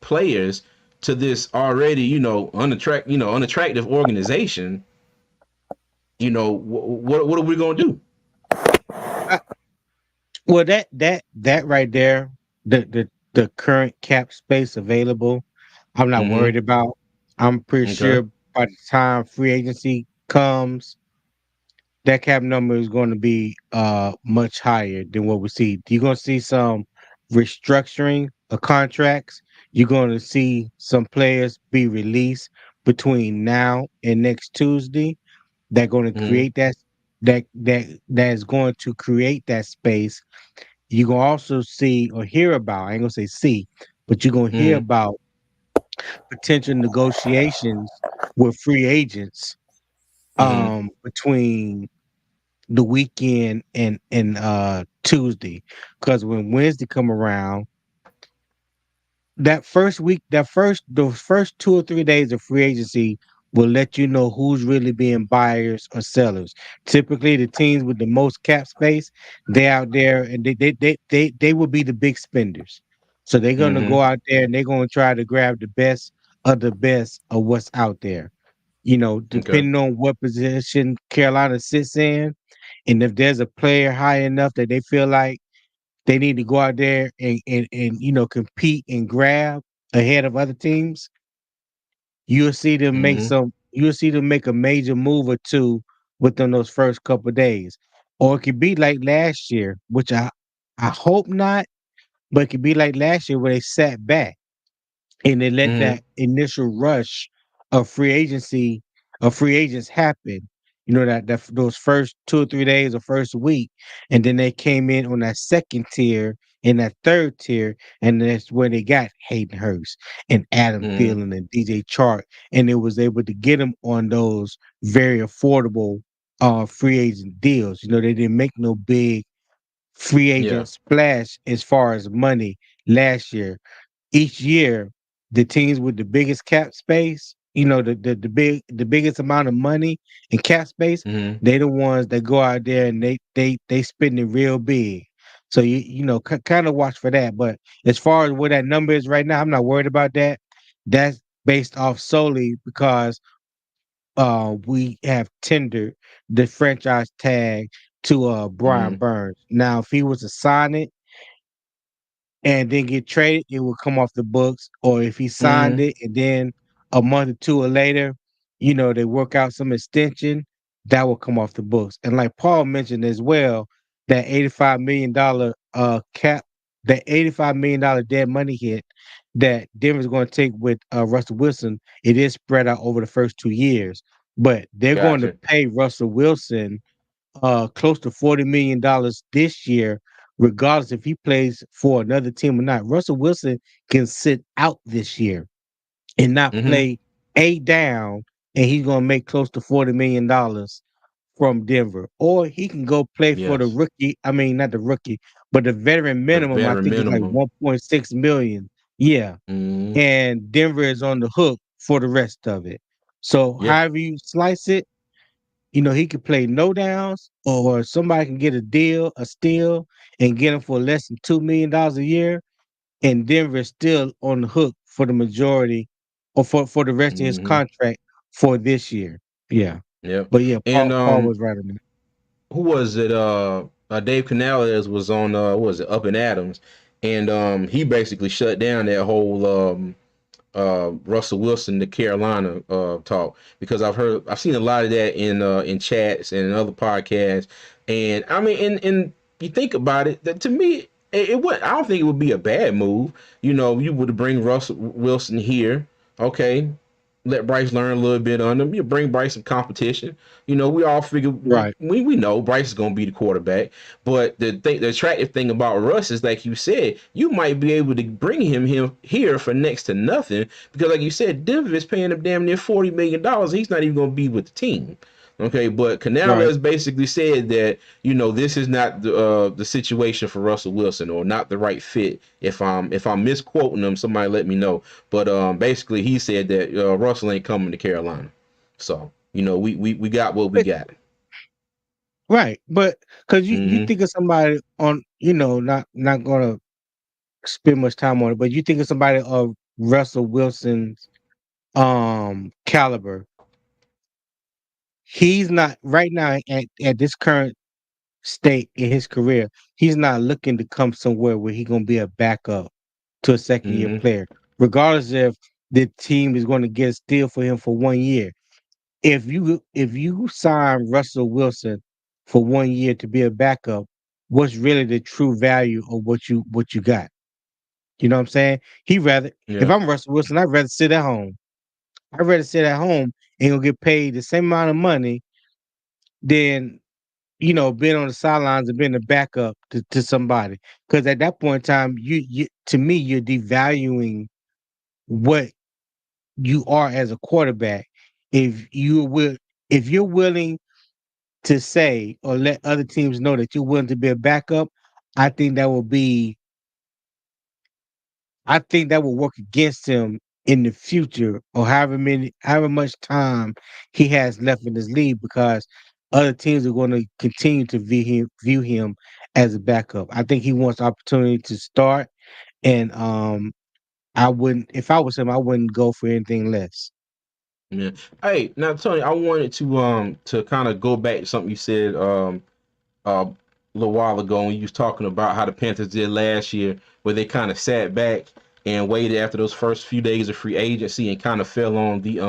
players to this already unattractive organization, what are we gonna do? Well, that right there, the current cap space available, I'm not Mm-hmm. worried about. I'm pretty Okay. sure by the time free agency comes, that cap number is going to be much higher than what we see. You're going to see some restructuring of contracts. You're going to see some players be released between now and next Tuesday. They're going to Mm-hmm. create that is going to create that space. You're going to also see or hear about, I ain't going to say see, but you're going to hear Mm-hmm. about potential negotiations with free agents Mm-hmm. between the weekend and Tuesday, because when Wednesday come around, that first week, the first 2 or 3 days of free agency will let you know who's really being buyers or sellers. Typically, the teams with the most cap space, they out there and they will be the big spenders. So they're gonna Mm-hmm. go out there and they're gonna try to grab the best of what's out there. You know, Okay. depending on what position Carolina sits in, and if there's a player high enough that they feel like they need to go out there and compete and grab ahead of other teams, Mm-hmm. you'll see them make a major move or two within those first couple of days. Or it could be like last year, which I hope not, but it could be like last year where they sat back and they let Mm-hmm. that initial rush of free agents happen. You know that those first 2 or 3 days or first week, and then they came in on that second tier and that third tier, and that's where they got Hayden Hurst and Adam Mm-hmm. Thielen and DJ Chark, and it was able to get them on those very affordable free agent deals. You know, they didn't make no big free Yeah. agent splash as far as money last year. Each year, the teams with the biggest cap space, the biggest amount of money and cap space, Mm-hmm. they the ones that go out there and they spend it real big. So kind of watch for that. But as far as what that number is right now, I'm not worried about that. That's based off solely because we have tendered the franchise tag to Brian Mm-hmm. Burns. Now, if he was to sign it and then get traded, it will come off the books. Or if he signed Mm-hmm. it and then a month or two or later, they work out some extension, that will come off the books. And like Paul mentioned as well, that $85 million cap, that $85 million dead money hit that Denver's going to take with Russell Wilson, it is spread out over the first 2 years. But they're going to Gotcha. pay Russell Wilson close to $40 million this year, regardless if he plays for another team or not. Russell Wilson can sit out this year and not Mm-hmm. play a down, and he's gonna make close to $40 million from Denver. Or he can go play for the Yes. rookie. I mean, not the rookie, but the veteran The minimum. I veteran think is like minimum. 1.6 million. Yeah, Mm-hmm. and Denver is on the hook for the rest of it. So Yeah. however you slice it, he could play no downs, or somebody can get a steal, and get him for less than $2 million a year, and Denver is still on the hook for the majority, or for the rest of his Mm-hmm. contract for this year. Yeah, Yep. but yeah, And Paul was right on that. who was it? Dave Canales was on what was it, Up and Adams, and he basically shut down that whole Russell Wilson to Carolina talk, because I've seen a lot of that in chats and in other podcasts, and I mean, and you think about it, that to me it would, I don't think it would be a bad move. You would bring Russell Wilson here, okay, let Bryce learn a little bit on him. You bring Bryce some competition. We all figure Right, we know Bryce is gonna be the quarterback. But the attractive thing about Russ is, like you said, you might be able to bring him here for next to nothing, because like you said, Denver is paying him damn near $40 million. He's not even gonna be with the team. Okay, but right. Canales basically said that this is not the situation for Russell Wilson, or not the right fit. If I'm misquoting him, somebody let me know. But basically, he said that Russell ain't coming to Carolina. So we got what we But got. right, but because you Mm-hmm. think of somebody on, not gonna spend much time on it, but you think of somebody of Russell Wilson's caliber. He's not right now at this current state in his career. He's not looking to come somewhere where he's gonna be a backup to a second year Mm-hmm. player, regardless if the team is going to get a steal for him for 1 year. If you sign Russell Wilson for 1 year to be a backup, what's really the true value of what you got? You know what I'm saying? He rather if Yeah. I'm Russell Wilson, I'd rather sit at home. I'd rather sit at home and gonna get paid the same amount of money than being on the sidelines and being a backup to somebody. Because at that point in time, you to me, you're devaluing what you are as a quarterback. If you will, if you're willing to say or let other teams know that you're willing to be a backup, I think that will be I think that will work against him in the future or however much time he has left in this league because other teams are going to continue to view him as a backup. I think he wants opportunity to start, and I wouldn't if I was him, I wouldn't go for anything less. Yeah. Hey, now Tony, I wanted to kind of go back to something you said a little while ago when you was talking about how the Panthers did last year, where they kind of sat back and waited after those first few days of free agency and kind of fell on the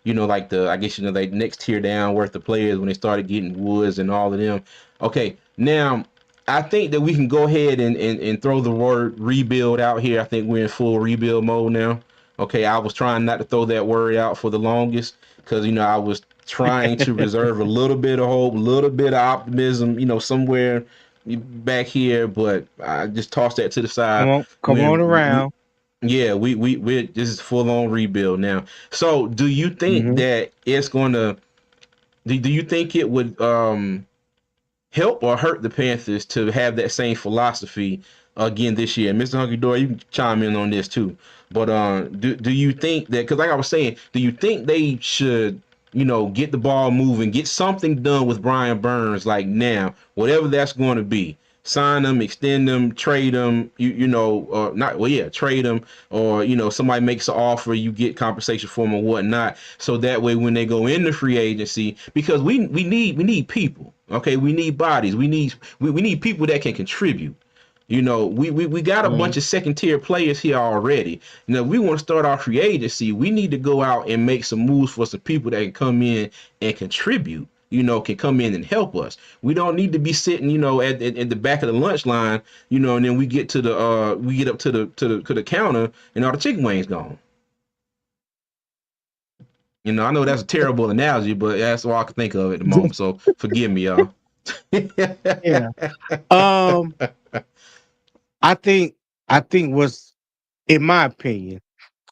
like the I guess like next tier down worth of players when they started getting Woods and all of them. Okay, now I think that we can go ahead and throw the word rebuild out here. I think we're in full rebuild mode now. Okay, I was trying not to throw that word out for the longest because I was trying to reserve a little bit of hope, a little bit of optimism, somewhere back here, but I just tossed that to the Come side. on, come on When around. yeah, we this is full on rebuild now. So, do you think Hmm. that it's going to? Do you think it would help or hurt the Panthers to have that same philosophy again this year? Mr. Hunky Dory, you can chime in on this too. But do you think that because like I was saying, do you think they should get the ball moving, get something done with Brian Burns like now, whatever that's going to be? Sign them, extend them, trade them. Not well, yeah, trade them, or somebody makes an offer, you get compensation for them or whatnot. So that way, when they go into free agency, because we need people. Okay, we need bodies. We need people that can contribute. We got a Hmm. bunch of second tier players here already. We want to start our free agency. We need to go out and make some moves for some people that can come in and contribute. Can come in and help us. We don't need to be sitting, at the back of the lunch line, and then we get up to the counter and all the chicken wings gone. I know that's a terrible analogy, but that's all I can think of at the moment. So forgive me, y'all. Yeah. Um, I think I think what's in my opinion,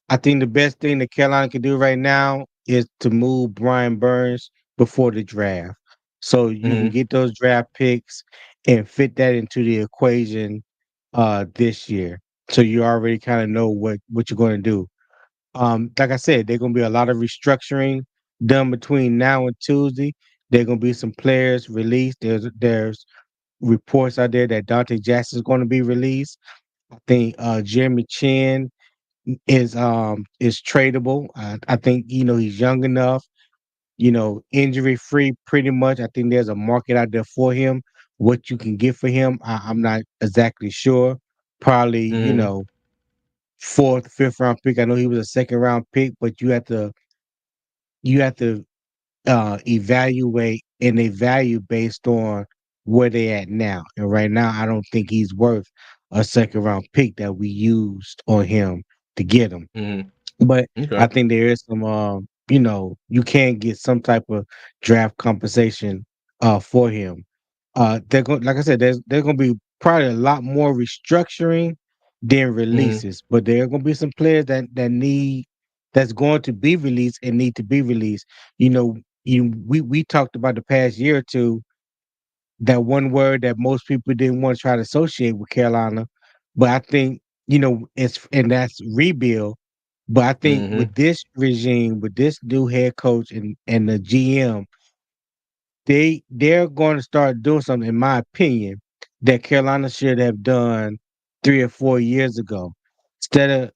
I think the best thing that Carolina can do right now is to move Brian Burns before the draft. So you can Hmm. get those draft picks and fit that into the equation this year. So you already kind of know what you're going to do. Like I said, there's gonna be a lot of restructuring done between now and Tuesday. There's gonna be some players released. There's reports out there that Dante Jackson is going to be released. I think Jeremy Chin is tradable. I think he's young enough, injury free pretty much. I think there's a market out there for him. What you can get for him, I'm not exactly sure. Probably Hmm. fourth, fifth round pick. I know he was a second round pick, but you have to evaluate and they value based on where they at now. And right now, I don't think he's worth a second round pick that we used on him to get him. Hmm. But I Okay. think there is some, you can get some type of draft compensation for him. They're going, like I said, there's going to be probably a lot more restructuring than Hmm. releases, but there are going to be some players that's going to be released and need to be released. You know, we talked about the past year or two that one word that most people didn't want to try to associate with Carolina, but I think and that's rebuild. But I think Hmm. with this regime, with this new head coach and the GM, they're going to start doing something, in my opinion, that Carolina should have done 3 or 4 years ago. Instead of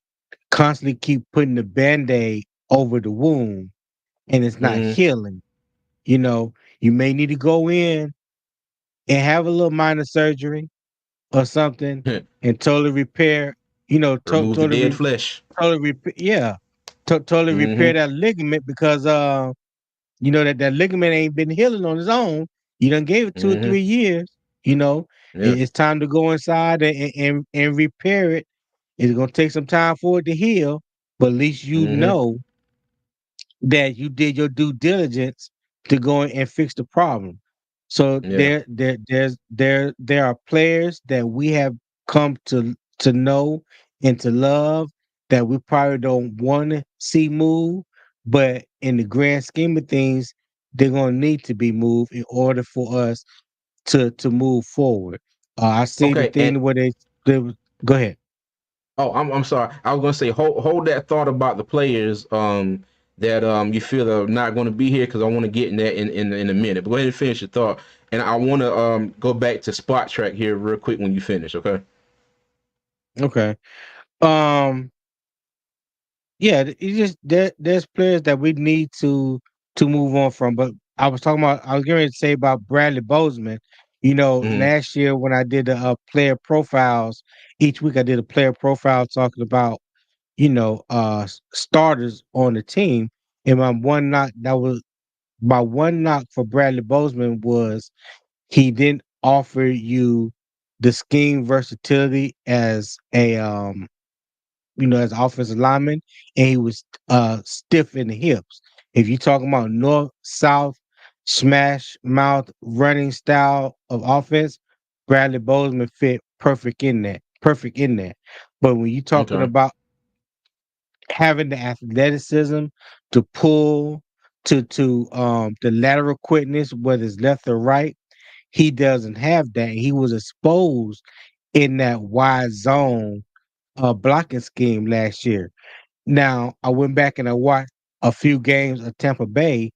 constantly keep putting the band-aid over the wound and it's not Hmm. healing, you know, you may need to go in and have a little minor surgery or something and totally repair, Remove the dead flesh. totally repair, yeah, totally repair Hmm. that ligament because that ligament ain't been healing on its own. You done gave it 2 or 3 years. You know, Yeah. it's time to go inside and repair it. It's gonna take some time for it to heal, but at least you Mm-hmm. know that you did your due diligence to go in and fix the problem. So Yeah. there are players that we have come to know and to love that we probably don't want to see move, but in the grand scheme of things, they're gonna need to be moved in order for us to move forward. I see the Okay. And thing where they go ahead. oh, I'm sorry. I was gonna say hold that thought about the players that you feel are not going to be here because I want to get in that in a minute. But go ahead and finish your thought, and I want to go back to spot track here real quick when you finish. Okay. Okay. Um. Yeah, it's just there's players that we need to move on from. But I was going to say about Bradley Bozeman. You know, Mm-hmm. last year when I did the player profiles, each week I did a player profile talking about starters on the team. And my one knock for Bradley Bozeman was he didn't offer you the scheme versatility as as offensive lineman, and he was stiff in the hips. If you're talking about north south smash mouth running style of offense, Bradley Bozeman fit perfect in that. Perfect in that. But when you're talking Okay. about having the athleticism to pull to the lateral quickness, whether it's left or right, he doesn't have that. He was exposed in that wide zone blocking scheme last year. Now, I went back and I watched a few games of Tampa Bay.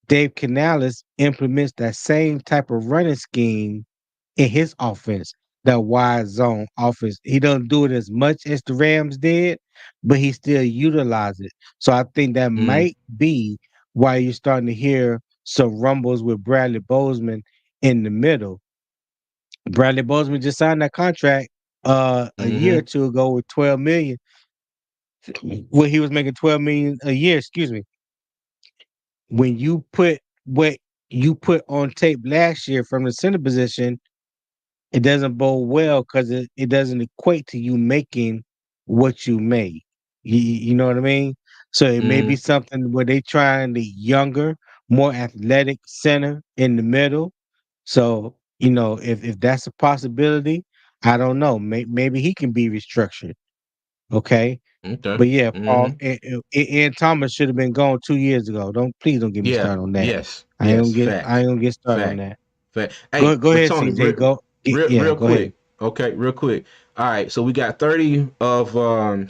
Dave Canales implements that same type of running scheme in his offense, that wide zone offense. He doesn't do it as much as the Rams did, but he still utilizes it. So I think that Mm-hmm. might be why you're starting to hear some rumbles with Bradley Bozeman in the middle. Bradley Bozeman just signed that contract a year or Mm-hmm. two ago with 12 million. Well, he was making 12 million a year, excuse me. When you put what you put on tape last year from the center position, it doesn't bode well because it doesn't equate to you making what you made. You know what I mean? So it may be Mm-hmm. something where they trying the younger, more athletic center in the middle. So, if that's a possibility, I don't know. Maybe he can be restructured. Okay. Okay. But yeah, Paul Mm-hmm. and Thomas should have been gone 2 years ago. Don't get me Yeah. started on that. Yes. I ain't gonna Yes. get I Facts. ain't gonna get started on Fact. that. Fact. Go Hey, go but ahead, Tony, CJ. real Go ahead. quick. Okay, real quick. All right, so we got 30 of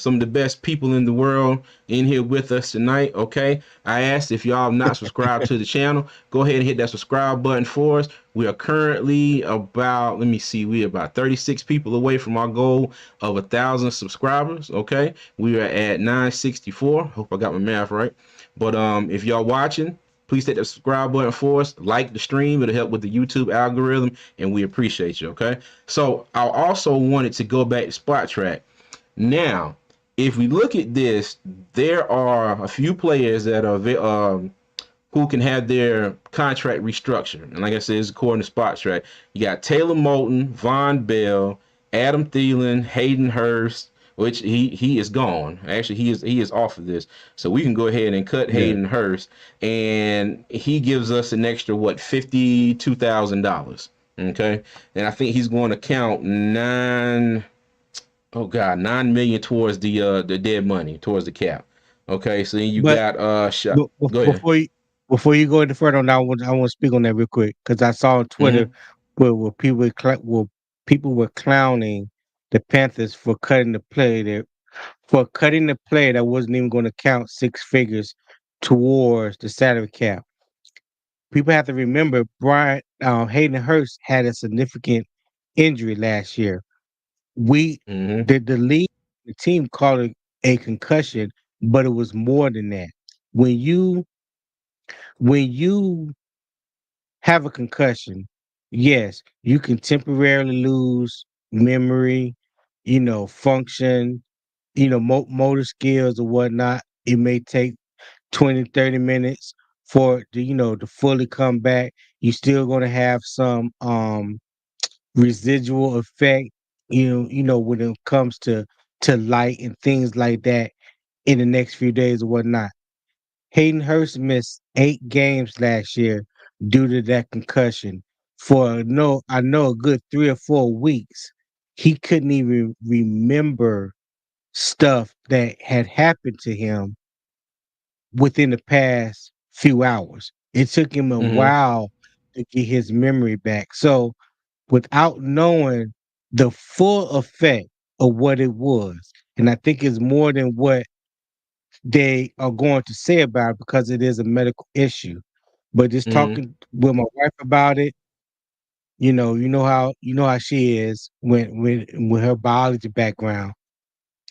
some of the best people in the world in here with us tonight. Okay, I asked if y'all have not subscribed to the channel, go ahead and hit that subscribe button for us. We are currently about, let me see, we are about 36 people away from our goal of 1,000 subscribers. Okay, we are at 964. Hope I got my math right. But if y'all watching, please hit the subscribe button for us. Like the stream. It'll help with the YouTube algorithm, and we appreciate you, okay? So I also wanted to go back to Spot Track. Now, if we look at this, there are a few players that are who can have their contract restructured. And like I said, it's according to Spot Track. You got Taylor Moton, Von Bell, Adam Thielen, Hayden Hurst, which he is gone. Actually, he is off of this. So we can go ahead and cut Yeah. Hayden Hurst, and he gives us an extra $52,000. Okay, and I think he's going to count nine. Oh God, 9 million towards the dead money towards the cap. Okay, so then you But got shot. Be- Go ahead. before you go any further on that, I want to speak on that real quick because I saw on Twitter Mm-hmm. where people were clowning the Panthers for cutting the play that wasn't even going to count six figures towards the salary cap. People have to remember Brian Hayden Hurst had a significant injury last year. We Mm-hmm. the league, the team called it a concussion, but it was more than that. When you when you have a concussion, yes, you can temporarily lose memory, function, motor skills or whatnot. It may take 20, 30 minutes for it to fully come back. You still going to have some residual effect, when it comes to light and things like that in the next few days or whatnot. Hayden Hurst missed 8 games last year due to that concussion. For no, I know a good 3 or 4 weeks, he couldn't even remember stuff that had happened to him within the past few hours. It took him a Mm-hmm. while to get his memory back. So, without knowing the full effect of what it was, and I think it's more than what they are going to say about it because it is a medical issue. But just Mm-hmm. talking with my wife about it, you know how she is when her biology background.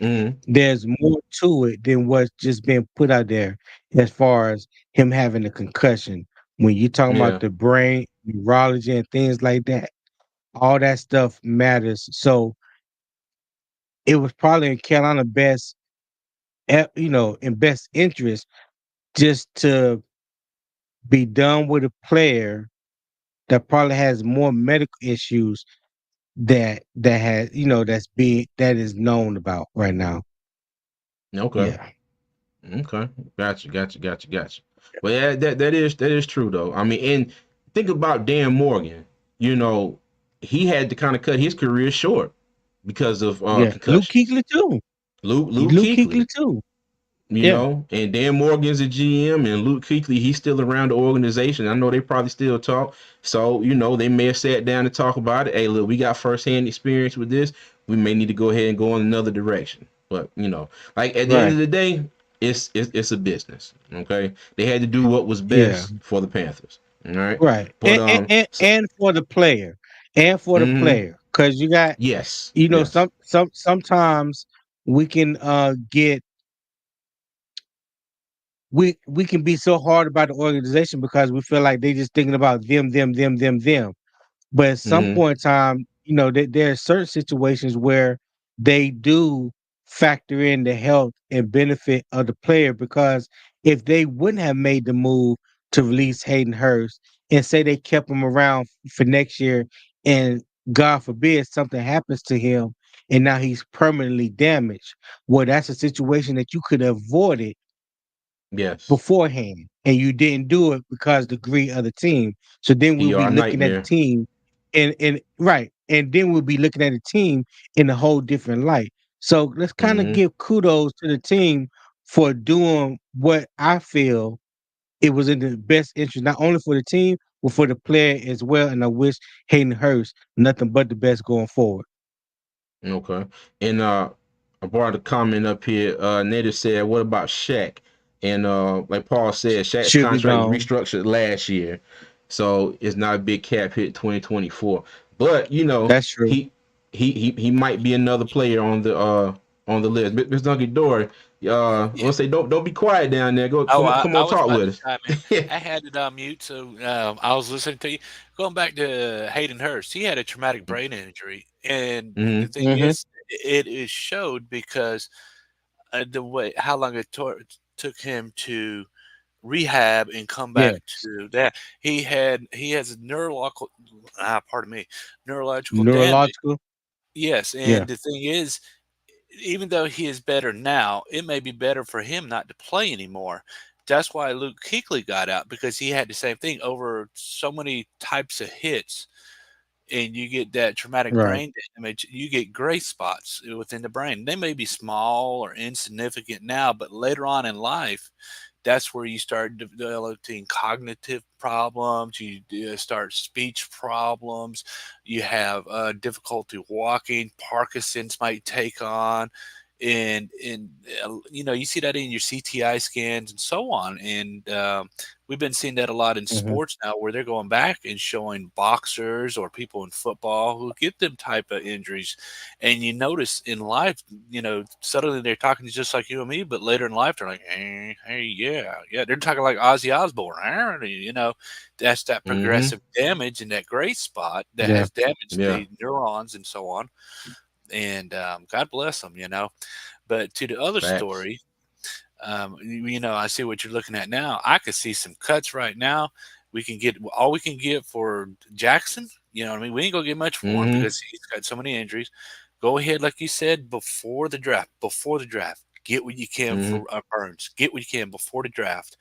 Mm-hmm. There's more to it than what's just been put out there as far as him having a concussion. When you're talking about Yeah. the brain, neurology, and things like that, all that stuff matters. So it was probably in Carolina in best interest just to be done with a player that probably has more medical issues that is known about right now. Okay. Yeah. Okay. Gotcha. Gotcha. Gotcha. Gotcha. But yeah, that is true though. I mean, and think about Dan Morgan. You know, he had to kind of cut his career short because of Yeah. Luke concussions. Kuechly too. Luke Luke Kuechly Kuechly. too. You Yeah. know, and Dan Morgan's a GM, and Luke Kuechly, he's still around the organization. I know they probably still talk. So, they may have sat down and talk about it. Hey, look, we got firsthand experience with this. We may need to go ahead and go in another direction. But, like at the end of Right. the day, it's a business. Okay. They had to do what was Yeah. best for the Panthers. All right. Right. But so, And for the player. And for the mm-hmm, player. Because you got, yes, yes. sometimes we can get we can be so hard about the organization because we feel like they just thinking about them. But at some Mm-hmm. point in time, there are certain situations where they do factor in the health and benefit of the player because if they wouldn't have made the move to release Hayden Hurst and say they kept him around for next year and God forbid something happens to him and now he's permanently damaged, well, that's a situation that you could have avoided Yes. beforehand, and you didn't do it because the greed of the team. So then we'll be PR looking at the nightmare. team and right, and then we'll be looking at the team in a whole different light. So let's kind of Mm-hmm. give kudos to the team for doing what I feel it was in the best interest, not only for the team, but for the player as well. And I wish Hayden Hurst nothing but the best going forward. Okay. And I brought a comment up here. Native said, what about Shaq? And like Paul said, Shaq's Should be contract gone. restructured last year. So it's not a big cap hit 2024. But That's true. he might be another player on the list. Mr. Duncan Dory, I Yeah. want to say don't be quiet down there. Go Oh, come I on, was talk about with to us. chime in. I had it on mute, so I was listening to you. Going back to Hayden Hurst, he had a traumatic brain injury, and the Mm-hmm. thing Mm-hmm. is, it is showed because the way how long it took him to rehab and come back Yes. to that. He has neurological, pardon me, neurological damage. Neurological. Yes, Yeah. and the thing is, even though he is better now, it may be better for him not to play anymore. That's why Luke Kuechly got out because he had the same thing over so many types of hits, and you get that traumatic Right. brain damage. You get gray spots within the brain. They may be small or insignificant now, but later on in life, that's where you start developing cognitive problems. You start speech problems. You have difficulty walking. Parkinson's might take on, and you see that in your CTI scans and so on. And we've been seeing that a lot in Mhm. sports now, where they're going back and showing boxers or people in football who get them type of injuries. And you notice in life, suddenly they're talking just like you and me, but later in life they're like, hey, yeah, yeah. They're talking like Ozzy Osbourne. That's that Mm-hmm. progressive damage in that gray spot that Yeah. has damaged Yeah. the neurons and so on. And God bless them. But to the other Facts. story, I see what you're looking at now. I could see some cuts right now. We can get all we can get for Jackson. You know what I mean? We ain't gonna get much for him Mm-hmm. because he's got so many injuries. Go ahead, like you said, before the draft. Before the draft, get what you can Mm-hmm. for Burns. Get what you can before the draft.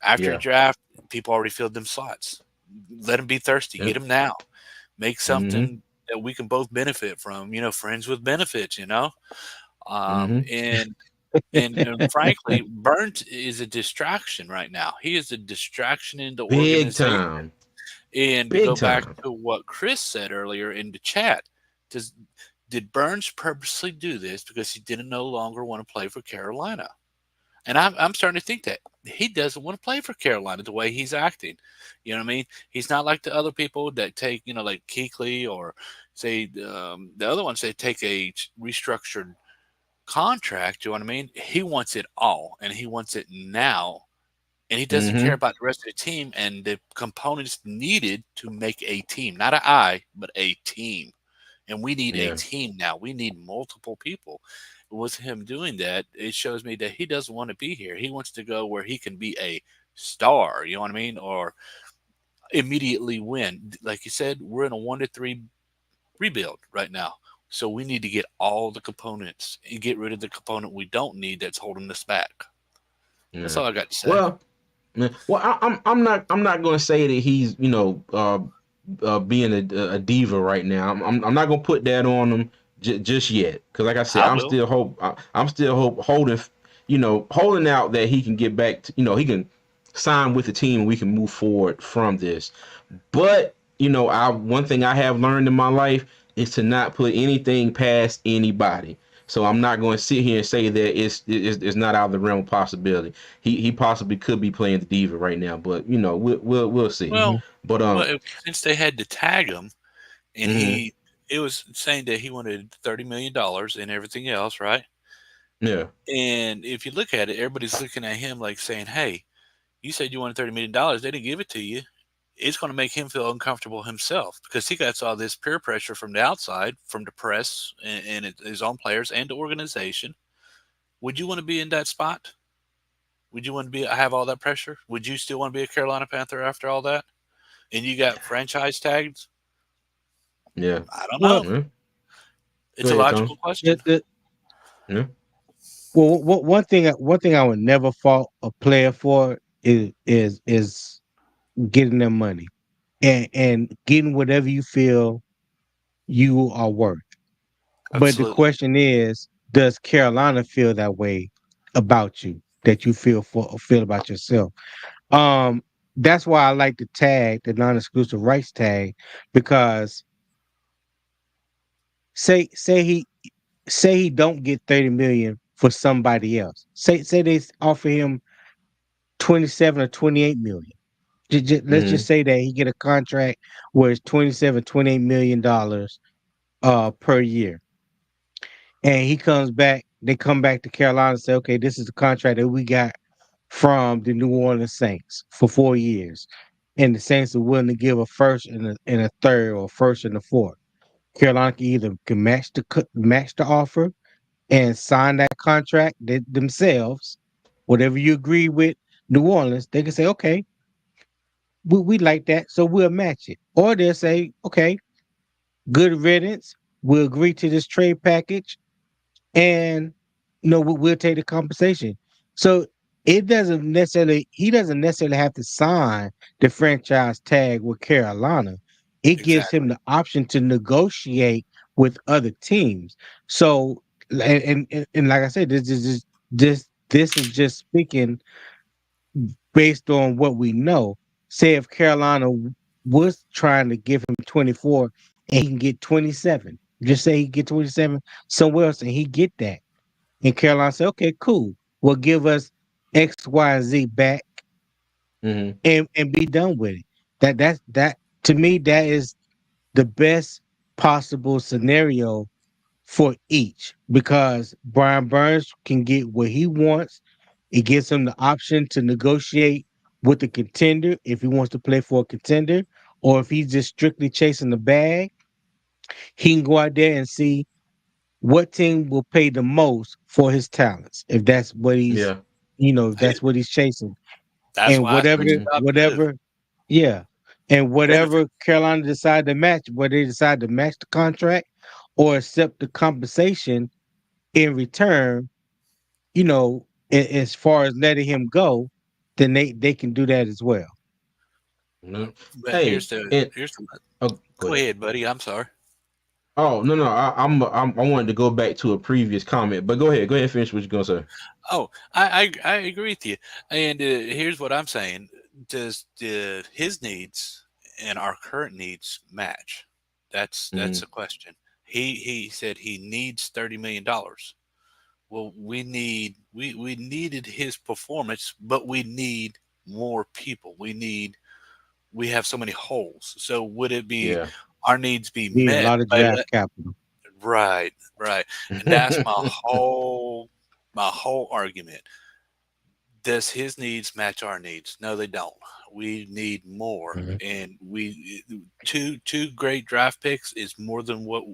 After the Yeah. draft, people already filled them slots. Let them be thirsty. Yeah. Get them now. Make Mm-hmm. something that we can both benefit from. You know, friends with benefits. You know, um, Mm-hmm. and and frankly, Burnt is a distraction right now. He is a distraction in the Big organization. time. And to Big go back time. to what Chris said earlier in the chat, does did Burns purposely do this because he didn't no longer want to play for Carolina? And I'm starting to think that he doesn't want to play for Carolina the way he's acting. You know what I mean? He's not like the other people that take, you know, like Keekly or say the other ones. They take a restructured contract. You know what I mean? He wants it all, and he wants it now, and he doesn't care Mm-hmm. about the rest of the team and the components needed to make a team, not an I, but a team. And we need a Yeah. team now. We need multiple people. With him doing that, it shows me that he doesn't want to be here. He wants to go where he can be a star, you know what I mean? Or immediately win. Like you said, we're in a 1-3 rebuild right now. So we need to get all the components and get rid of the component we don't need that's holding us back. That's Yeah. all I got to say. Well, yeah. Well, I'm not going to say that he's being a diva right now. I'm not going to put that on him just yet because like I said, I will. I'm still holding holding out that he can get back to he can sign with the team and we can move forward from this. But I one thing I have learned in my life is to not put anything past anybody. So I'm not going to sit here and say that it's not out of the realm of possibility. He possibly could be playing the diva right now, but we'll see. Well, But since they had to tag him, and hmm it was saying that he wanted $30 million and everything else, right? yeah, And if you look at it, everybody's looking at him like saying, "Hey, you said you wanted $30 million. They didn't give it to you." It's going to make him feel uncomfortable himself because he gets all this peer pressure from the outside, from the press and his own players and the organization. Would you want to be in that spot? Would you want to be have all that pressure? Would you still want to be a Carolina Panther after all that? And you got franchise tagged? yeah. I don't Well, know. Yeah. Go It's a ahead, Tom. logical question. the, the, Yeah. one thing I would never fault a player for is getting their money and getting whatever you feel you are worth. But the Absolutely. question is, does Carolina feel that way about you? That you feel about yourself? Um, that's why I like the tag, the non-exclusive rights tag, because say he don't get 30 million for somebody else. Say they offer him 27 or 28 million. Let's hmm just say that he get a contract where it's 27, 28 million dollars per year. And he comes back, they come back to Carolina and say, okay, this is the contract that we got from the New Orleans Saints for 4 years. And the Saints are willing to give a first and a third, or a first and a fourth. Carolina can match the offer and sign that contract themselves. Whatever you agree with New Orleans, they can say, okay, we like that, so we'll match it. Or they'll say, okay, good riddance. We'll agree to this trade package, and we'll take the compensation. So he doesn't necessarily have to sign the franchise tag with Carolina. It gives him Exactly. the option to negotiate with other teams. So and like I said, this is just speaking based on what we know. Say if Carolina was trying to give him 24 and he can get 27. Just say he get 27 somewhere else and he get that. And Carolina said, okay, cool. Well, give us X, Y, and Z back hmm and be done with it. That to me, that is the best possible scenario for each, because Brian Burns can get what he wants. It gives him the option to negotiate with the contender if he wants to play for a contender, or if he's just strictly chasing the bag, he can go out there and see what team will pay the most for his talents, if that's what Yeah. if that's what he's chasing. That's And why I said whatever hmm stop the move. whatever Yeah. And benefit. whatever Carolina decide to match, whether they decide to match the contract or accept the compensation in return, as far as letting him go, then they can do that as well. No. But Hey, and here's the oh, go go ahead. ahead, buddy. I'm sorry. Oh no, no, I wanted to go back to a previous comment, but go ahead, go ahead, and finish what you're gonna say. Oh, I agree with you. And here's what I'm saying: does his needs and our current needs match? That's Hmm. a question. He said he needs $30 million. Well, we needed his performance, but we need more people. We have so many holes. So would it be Yeah. our needs be Need a met lot of by draft capital. right, right. And that's my whole argument. Does his needs match our needs? No, they don't. We need more, Mhm. and we two great draft picks is more than what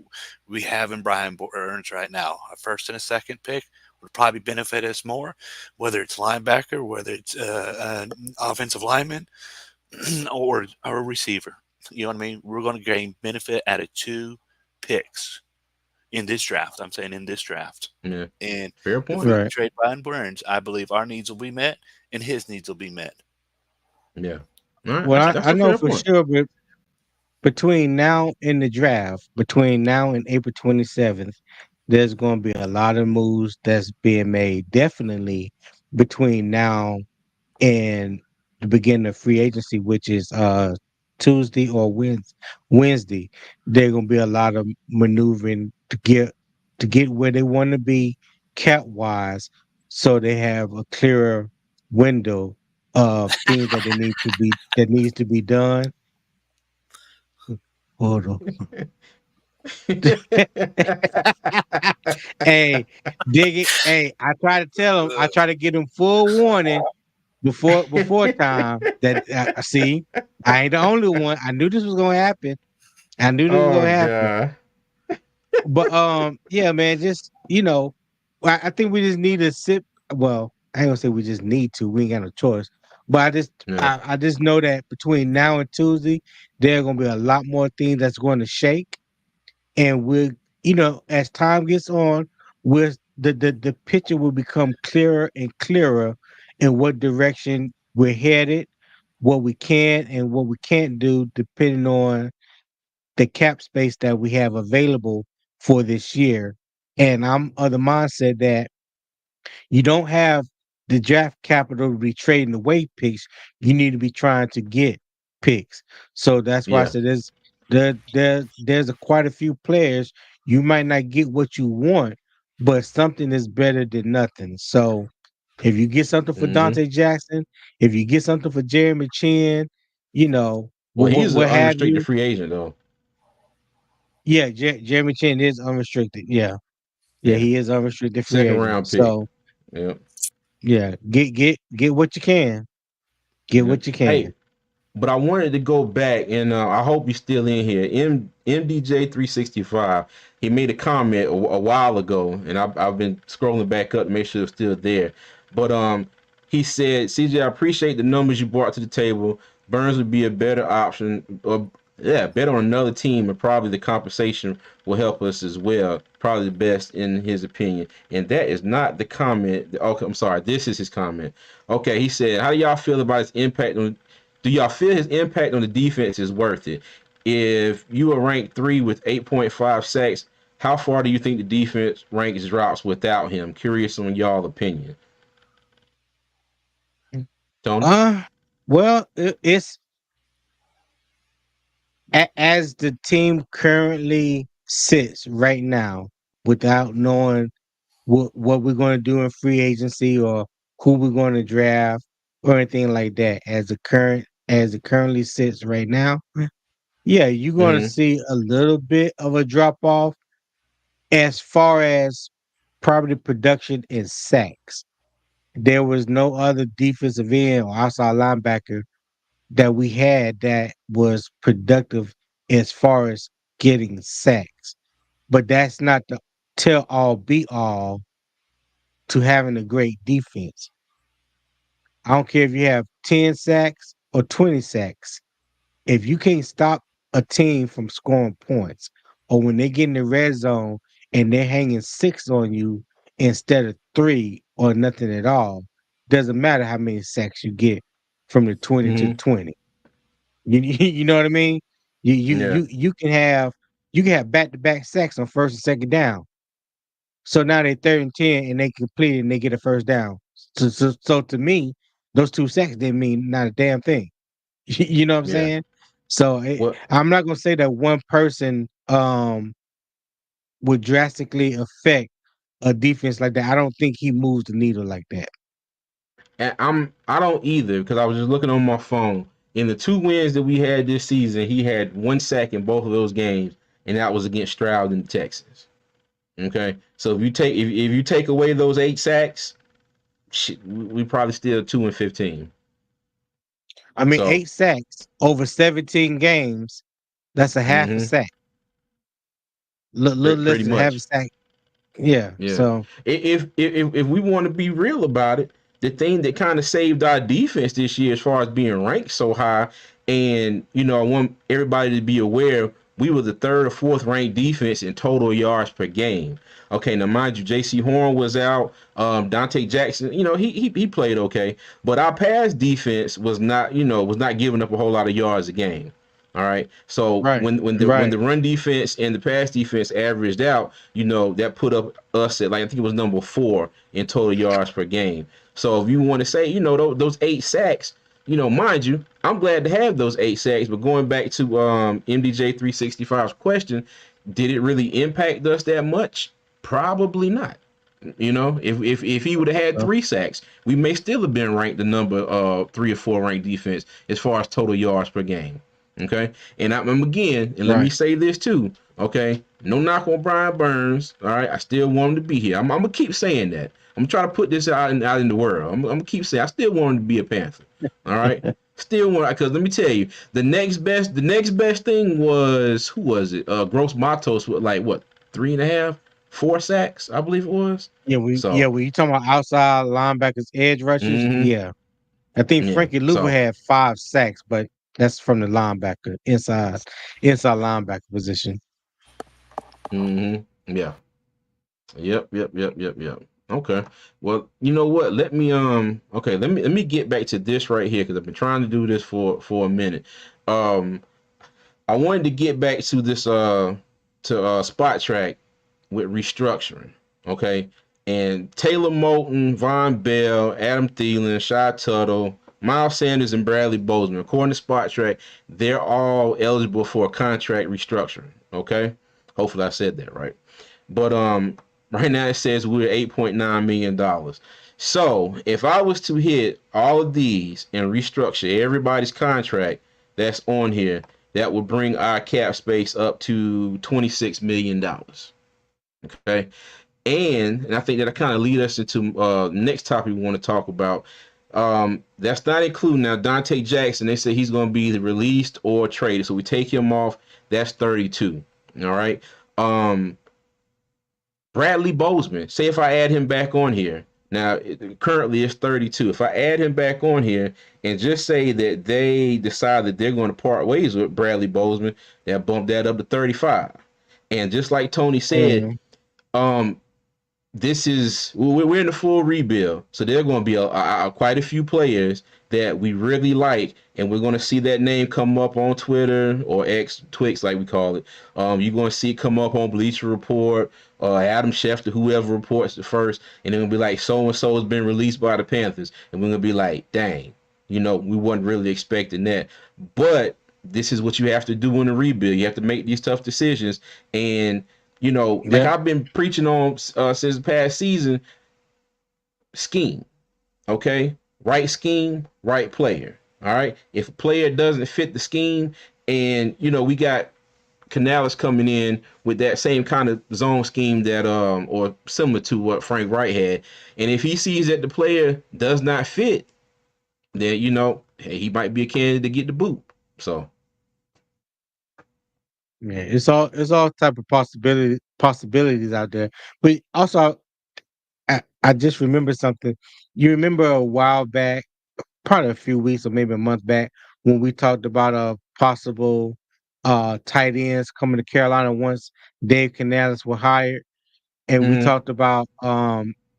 we have in Brian Burns right now. A first and a second pick would probably benefit us more, whether it's linebacker, whether it's an offensive lineman, or a receiver. You know what I mean? We're going to gain benefit out of two picks in this draft. I'm saying in this draft. Yeah. And Fair if point. we can Right. trade Brian Burns, I believe our needs will be met and his needs will be met. Yeah. All right. Well, That's I a know fair for point. sure, but between now and the draft, between now and April 27th, there's going to be a lot of moves that's being made. Definitely between now and the beginning of free agency, which is Tuesday or Wednesday, there's gonna be a lot of maneuvering to get where they want to be cap wise, so they have a clearer window of things that needs to be done. Hold on. Hey, dig it. Hey, I try to tell them. I try to get them full warning before time that see, I ain't the only one. I knew this was gonna happen. I knew this was Oh gonna happen. God. But yeah, man, just I think we just need to sit. Well, I ain't gonna say we just need to. We ain't got no choice. But Yeah. I just know that between now and Tuesday, there are gonna be a lot more things that's going to shake, and as time gets on, with the picture will become clearer and clearer in what direction we're headed, what we can and what we can't do, depending on the cap space that we have available for this year. And I'm of the mindset that you don't have the draft capital to be trading away picks. You need to be trying to get picks. So that's why I Yeah. said there's quite a few players. You might not get what you want, but something is better than nothing. So if you get something for Hmm. Dante Jackson, if you get something for Jeremy Chin, Well, he's an what have unrestricted you? free agent though. Yeah, Jeremy Chin is unrestricted. Yeah, yeah, Yeah. he is unrestricted free Second agent. round pick. So Yeah. yeah, get what you can. Get Yeah. what you can. Hey, but I wanted to go back, and I hope he's still in here. MDJ365, he made a comment a while ago, and I've been scrolling back up to make sure it's still there. But he said, CJ, I appreciate the numbers you brought to the table. Burns would be a better option, or yeah, better on another team, and probably the compensation will help us as well. Probably the best in his opinion. And that is not the comment. Okay, I'm sorry. This is his comment. Okay, he said, how do y'all feel about his impact on do y'all feel his impact on the defense is worth it? If you are ranked 3 with 8.5 sacks, how far do you think the defense ranks drops without him? Curious on y'all opinion. Tony? Uh, well, it's as the team currently sits right now, without knowing what we're going to do in free agency or who we're going to draft or anything like that. As it currently sits right now, yeah, you're going to Mm-hmm. see a little bit of a drop off as far as probably production in sacks. There was no other defensive end or outside linebacker that we had that was productive as far as getting sacks. But that's not the tell all be all to having a great defense. I don't care if you have 10 sacks or 20 sacks, if you can't stop a team from scoring points, or when they get in the red zone and they're hanging six on you instead of three or nothing at all, doesn't matter how many sacks you get from the 20 to Hmm. 20. You know what I mean? You you Yeah. you you can have you can have back to back sacks on first and second down. So now they 3rd and 10 and they complete it and they get a first down. So to me, those 2 sacks didn't mean not a damn thing. You know what I'm Yeah. saying? So Well, I'm not gonna say that one person would drastically affect a defense like that. I don't think he moves the needle like that. and I don't either because I was just looking on my phone. In the 2 wins that we had this season, he had 1 sack in both of those games, and that was against Stroud and the Texans. Okay, so if you take away those 8 sacks, shit, we probably still 2-15. I mean, So, 8 sacks over 17 games, that's a half a hmm, sack. Little less pretty than half a much. sack. Yeah. Yeah. So If we want to be real about it, the thing that kind of saved our defense this year, as far as being ranked so high, and I want everybody to be aware, we were the third or fourth ranked defense in total yards per game. Okay, now mind you, J.C. Horn was out. Dante Jackson, he played okay, but our pass defense was not giving up a whole lot of yards a game. All right. So right, when the right. run defense and the pass defense averaged out, that put up us at, like, I think it was number 4 in total yards per game. So if you want to say, those 8 sacks, mind you, I'm glad to have those 8 sacks. But going back to MDJ 365's question, did it really impact us that much? Probably not. If he would have had So, 3 sacks, we may still have been ranked the number 3 or 4 ranked defense as far as total yards per game. Okay, and I'm again, and let me right. say this too. Okay, no knock on Brian Burns. All right, I still want him to be here. I'm gonna keep saying that. I'm trying to put this out in the world. I'm gonna keep saying I still want him to be a Panther. All right, still want, because let me tell you, the next best thing was, who was it? Gross Matos with, like, what, 3.5, 4 sacks, I believe it was. Yeah, So, we you talking about outside linebackers, edge rushers? mm-hmm, Yeah. I think yeah. Frankie Luvu So, had 5 sacks, but that's from the linebacker, inside linebacker position. mm-hmm, yeah. Yep, yep, yep, yep, yep. Okay. Well, you know what? Let me get back to this right here because I've been trying to do this for a minute. Um, I wanted to get back to this to spot track with restructuring. Okay. And Taylor Moton, Von Bell, Adam Thielen, Shy Tuttle, Miles Sanders, and Bradley Bozeman, according to Spot Track, they're all eligible for a contract restructuring. Okay. Hopefully I said that right. But right now it says we're $8.9 million. So if I was to hit all of these and restructure everybody's contract that's on here, that would bring our cap space up to $26 million. Okay. And I think that'll kind of lead us into next topic we want to talk about. That's not including now Dante Jackson. They say he's going to be either released or traded. So we take him off. That's 32. All right. Um, Bradley Bozeman. Say if I add him back on here. Now, currently it's 32. If I add him back on here and just say that they decide that they're going to part ways with Bradley Bozeman, they'll bump that up to 35. And just like Tony said, Mm, um, we're in the full rebuild, so there are going to be quite a few players that we really like, and we're going to see that name come up on Twitter or X, Twix, like we call it. You're going to see it come up on Bleacher Report, Adam Schefter, whoever reports it first, and they're going to be like, so and so has been released by the Panthers, and we're going to be like, dang, we wasn't really expecting that. But this is what you have to do in a rebuild. You have to make these tough decisions, and like yeah, I've been preaching on since the past season, scheme. Okay, right scheme, right player. All right. If a player doesn't fit the scheme, and we got Canales coming in with that same kind of zone scheme that or similar to what Frank Wright had, and if he sees that the player does not fit, then hey, he might be a candidate to get the boot. So yeah. It's all type of possibilities out there. But also, I just remember something. You remember a while back? probably a few weeks or maybe a month back when we talked about a possible tight ends coming to Carolina once Dave Canales was hired, and we Mm-hmm. talked about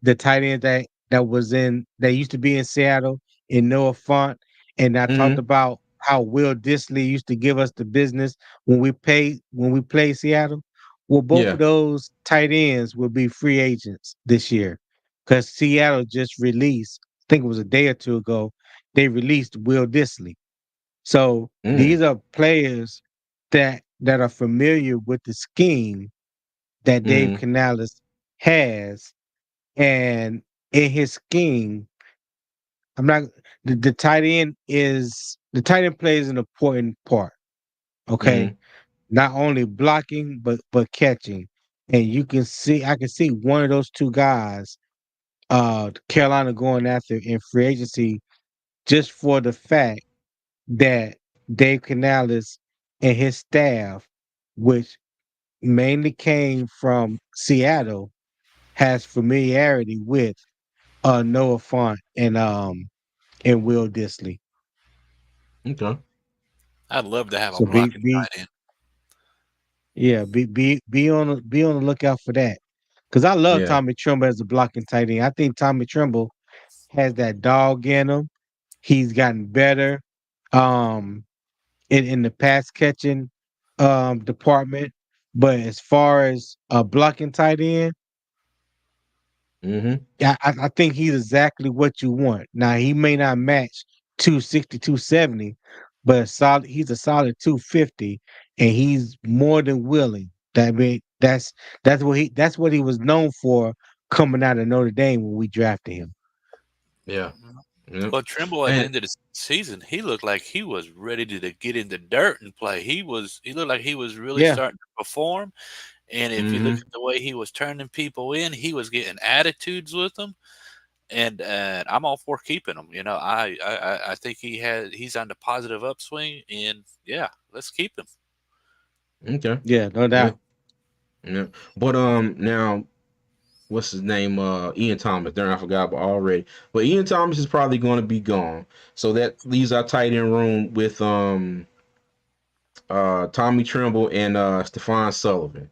the tight end that used to be in Seattle in Noah Font, and I talked Mm-hmm. about how Will Disley used to give us the business when we played Seattle. Well, both Yeah. of those tight ends will be free agents this year because Seattle just released, I think it was a day or two ago, they released Will Disley. So Mm. these are players that are familiar with the scheme that Dave Mm-hmm. Canales has, and in his scheme, I'm not the tight end plays an important part. Okay, Mm-hmm. not only blocking but catching, and I can see one of those two guys, Carolina going after in free agency just for the fact that Dave Canales and his staff, which mainly came from Seattle, has familiarity with Noah Font and Will Disley. Okay. I'd love to have a So blocking tight end. be on the lookout for that. Cause I love Yeah. Tommy Tremble as a blocking tight end. I think Tommy Tremble has that dog in him. He's gotten better um in the pass catching department. But as far as a blocking tight end, Mm-hmm. yeah, I think he's exactly what you want. Now he may not match 260, 270, but he's a solid 250, and he's more than willing. That's what he was known for coming out of Notre Dame when we drafted him. Yeah. Yeah. Well, Trimble at the And end of the season, he looked like he was ready to get in the dirt and play. He looked like he was really Yeah. starting to perform. And if you look mm-hmm. at the way he was turning people in, he was getting attitudes with them. And I'm all for keeping him. You know, I think he's on the positive upswing, and yeah, let's keep him. Okay. Yeah, no Yeah. doubt. Yeah. But now what's his name? Ian Thomas. Darn, I forgot about already. But Ian Thomas is probably going to be gone. So that leaves our tight end room with Tommy Tremble and Stephon Sullivan.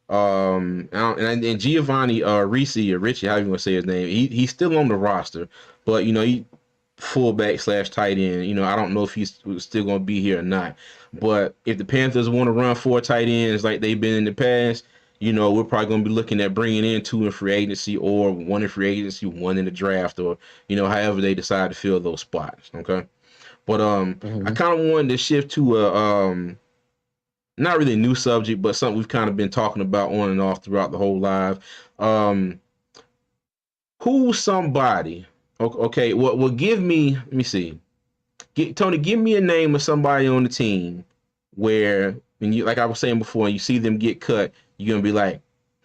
And Giovanni Ricci or Richie, how you gonna say his name? He's still on the roster, but he fullback slash tight end. I don't know if he's still gonna be here or not. But if the Panthers want to run four tight ends like they've been in the past, we're probably gonna be looking at bringing in two in free agency or one in free agency, one in the draft, or however they decide to fill those spots. Okay, but I Mhm. kind of wanted to shift to a not really a new subject, but something we've kind of been talking about on and off throughout the whole live. Um, who's somebody? Okay, well, give me. Let me see. Tony, give me a name of somebody on the team where, when you, like I was saying before, you see them get cut, you're gonna be like,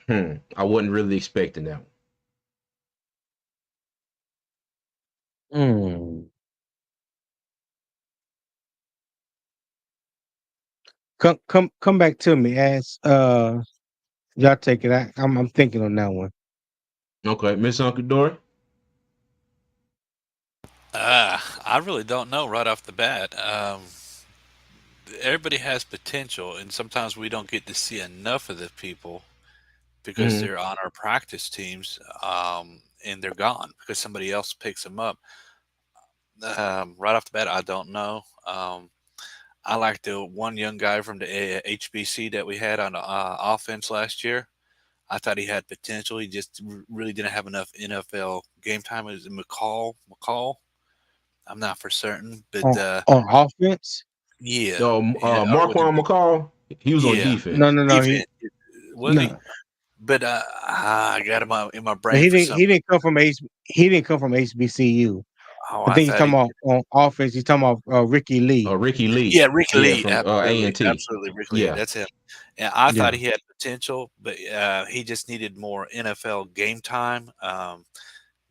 I wasn't really expecting that one. Mm. Come back to me as y'all take it. I'm thinking on that one. Okay, Miss Uncle Dory. I really don't know right off the bat. Everybody has potential, and sometimes we don't get to see enough of the people because Mm-hmm. they're on our practice teams, and they're gone because somebody else picks them up. Right off the bat, I don't know. I like the one young guy from the HBC that we had on the offense last year. I thought he had potential. He just really didn't have enough NFL game time. Is it McCall? McCall? I'm not for certain, but On offense? yeah, yeah, or was it? Marquand McCall. He was on Yeah, No, defense. no, no. defense. Was he? No, But I got him in my no, brain for some. he didn't come from he didn't come from HBCU. Oh, I I think he's thought talking he. about on offense. He's talking about Ricky Lee. Ricky Lee. Yeah, Rick Yeah, Lee, from A absolutely, and T. absolutely, Rick Lee, Yeah. that's him. And I thought Yeah, he had potential, but he just needed more NFL game time.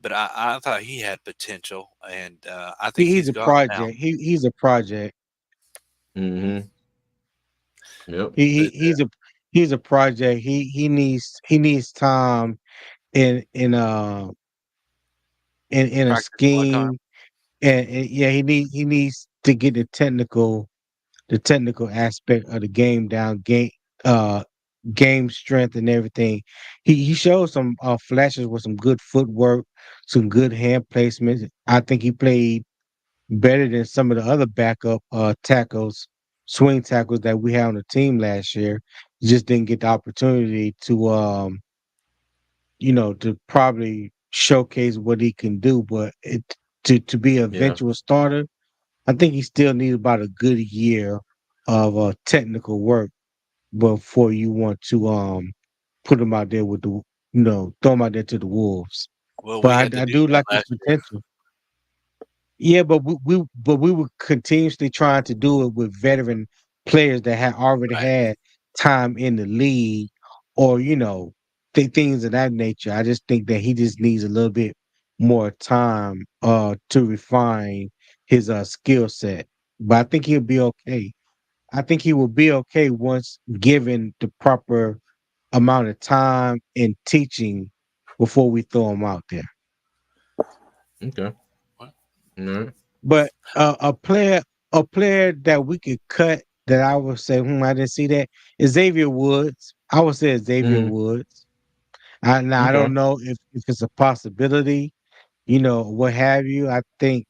But I thought he had potential, and I think he's he's a gone now. project. He's a project. Mm-hmm. Yep. He But he's a project. He needs time in in a practice more time. scheme and yeah, he needs to get the technical aspect of the game down, uh game strength and everything. He showed some flashes with some good footwork, some good hand placements. I think he played better than some of the other backup tackles, swing tackles that we had on the team last year. He just didn't get the opportunity to probably showcase what he can do. But to be a Yeah. eventual starter, I think he still needs about a good year of technical work before you want to put him out there with throw him out there to the wolves. Well, we had But to I do do that like his last year. potential. Yeah, but we were continuously trying to do it with veteran players that had already Right. had time in the league, or things of that nature. I just think that he just needs a little bit more time to refine his skill set. But I think he'll be okay. I think he will be okay once given the proper amount of time and teaching before we throw him out there. Okay. Well, All right. But a player that we could cut that I would say, I didn't see that is Xavier Woods. I would say Xavier Mm, Woods. Now I okay. don't know if it's a possibility, what have you. I think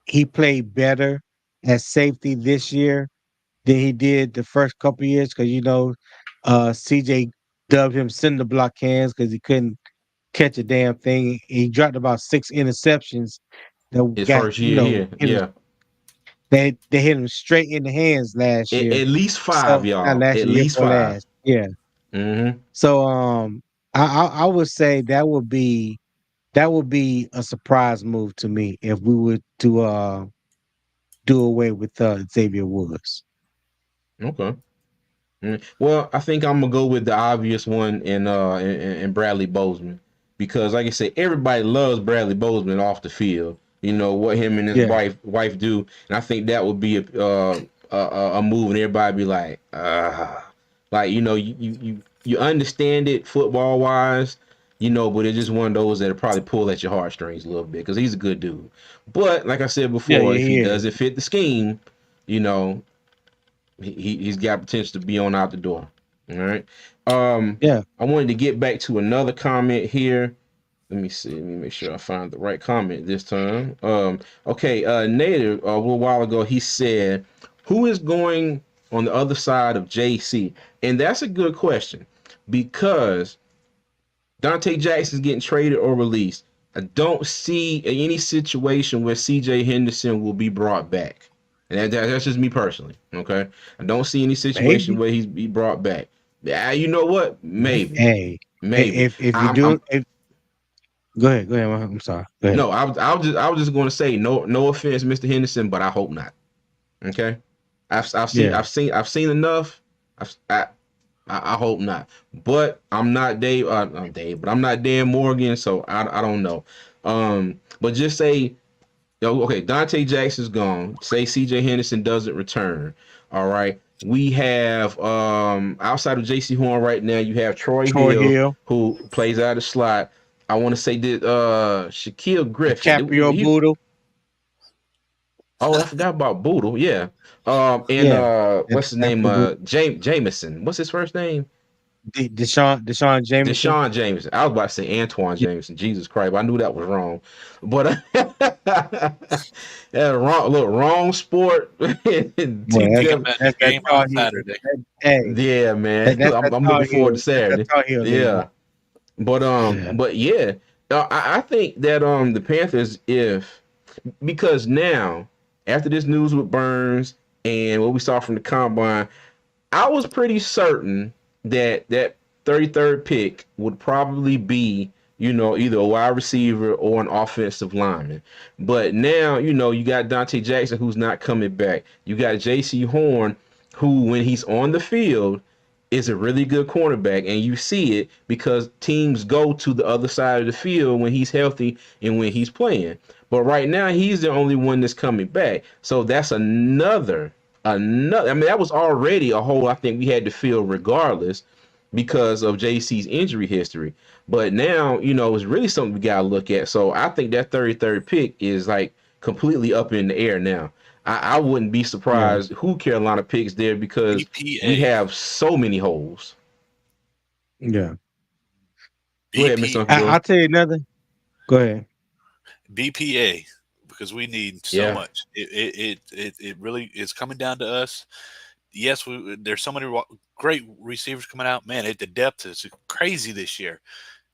he played better at safety this year than he did the first couple years because CJ dubbed him cinder block hands because he couldn't catch a damn thing. He dropped about 6 interceptions that His got first year here. hit him. Yeah. They hit him straight in the hands last year. At least five, So not y'all. last At year, year least before five. last. Yeah. Mm-hmm. So I would say that would be a surprise move to me if we would do away with Xavier Woods. Okay. Well, I think I'm gonna go with the obvious one in Bradley Bozeman because, like I said, everybody loves Bradley Bozeman off the field. You know what him and his Yeah. wife do, and I think that would be a move, and everybody be like, like you understand it football wise, but it's just one of those that probably pull at your heartstrings a little bit because he's a good dude. But like I said Yeah, before, yeah, if he he is. doesn't fit the scheme, you know, he's got potential to be on out the door. All right. Yeah. I wanted to get back to another comment here. Let me see. Let me make sure I find the right comment this time. Okay. Native a little while ago he said, "Who is going on the other side of JC?" And that's a good question because Dante Jackson's getting traded or released. I don't see any situation where CJ Henderson will be brought back. And that's just me personally. Okay. I don't see any situation Maybe. where he's be brought back. Yeah, you know what? Maybe. Hey, Maybe. if you I'm do I'm it, go ahead. Go ahead. I'm sorry. Go ahead. no, I was just gonna say no offense, Mr. Henderson, but I hope not. Okay. Yeah. I've seen enough. I've, I hope not. But I'm Dave, but I'm not Dan Morgan, so I don't know. But just say, okay, Dante Jackson's gone. Say CJ Henderson doesn't return. All right. We have outside of JC Horn right now, you have Troy Troy Hill Hill, who plays out of the slot. I want to say that Shaquille Griffin. DiCaprio He Boodle. Oh, I forgot about Boodle. Yeah. And Yeah. what's his That's name? the Boodle. Jameson. What's his first name? Deshaun Jameson. Deshaun Jameson. I was about to say Antoine Yeah. Jameson. Jesus Christ, I knew that was wrong. But yeah, wrong sport. Boy, Too Pick deaf. up at the that's game all on he. Saturday. Hey, Yeah, man. I'm, that's I'm all looking he. forward to That's Saturday. all he'll need. Yeah. But yeah, I think that the Panthers, if because now after this news with Burns and what we saw from the combine, I was pretty certain that that 33rd pick would probably be, either a wide receiver or an offensive lineman. But now, you got Dante Jackson who's not coming back. You got JC Horn who, when he's on the field, is a really good cornerback, and you see it because teams go to the other side of the field when he's healthy and when he's playing. But right now, he's the only one that's coming back. So that's another. I mean, that was already a hole I think we had to fill regardless because of JC's injury history. But now, it's really something we gotta look at. So I think that 33rd pick is like completely up in the air now. I wouldn't be Yeah. surprised who Carolina picks there because we BPA. have so many holes. Yeah. Go ahead, Mr. BP Uncle Joe. I'll tell you another. Go ahead. BPA, because we need so Yeah. much. It really is coming down to us. Yes, there's so many great receivers coming out. Man, the depth is crazy this year.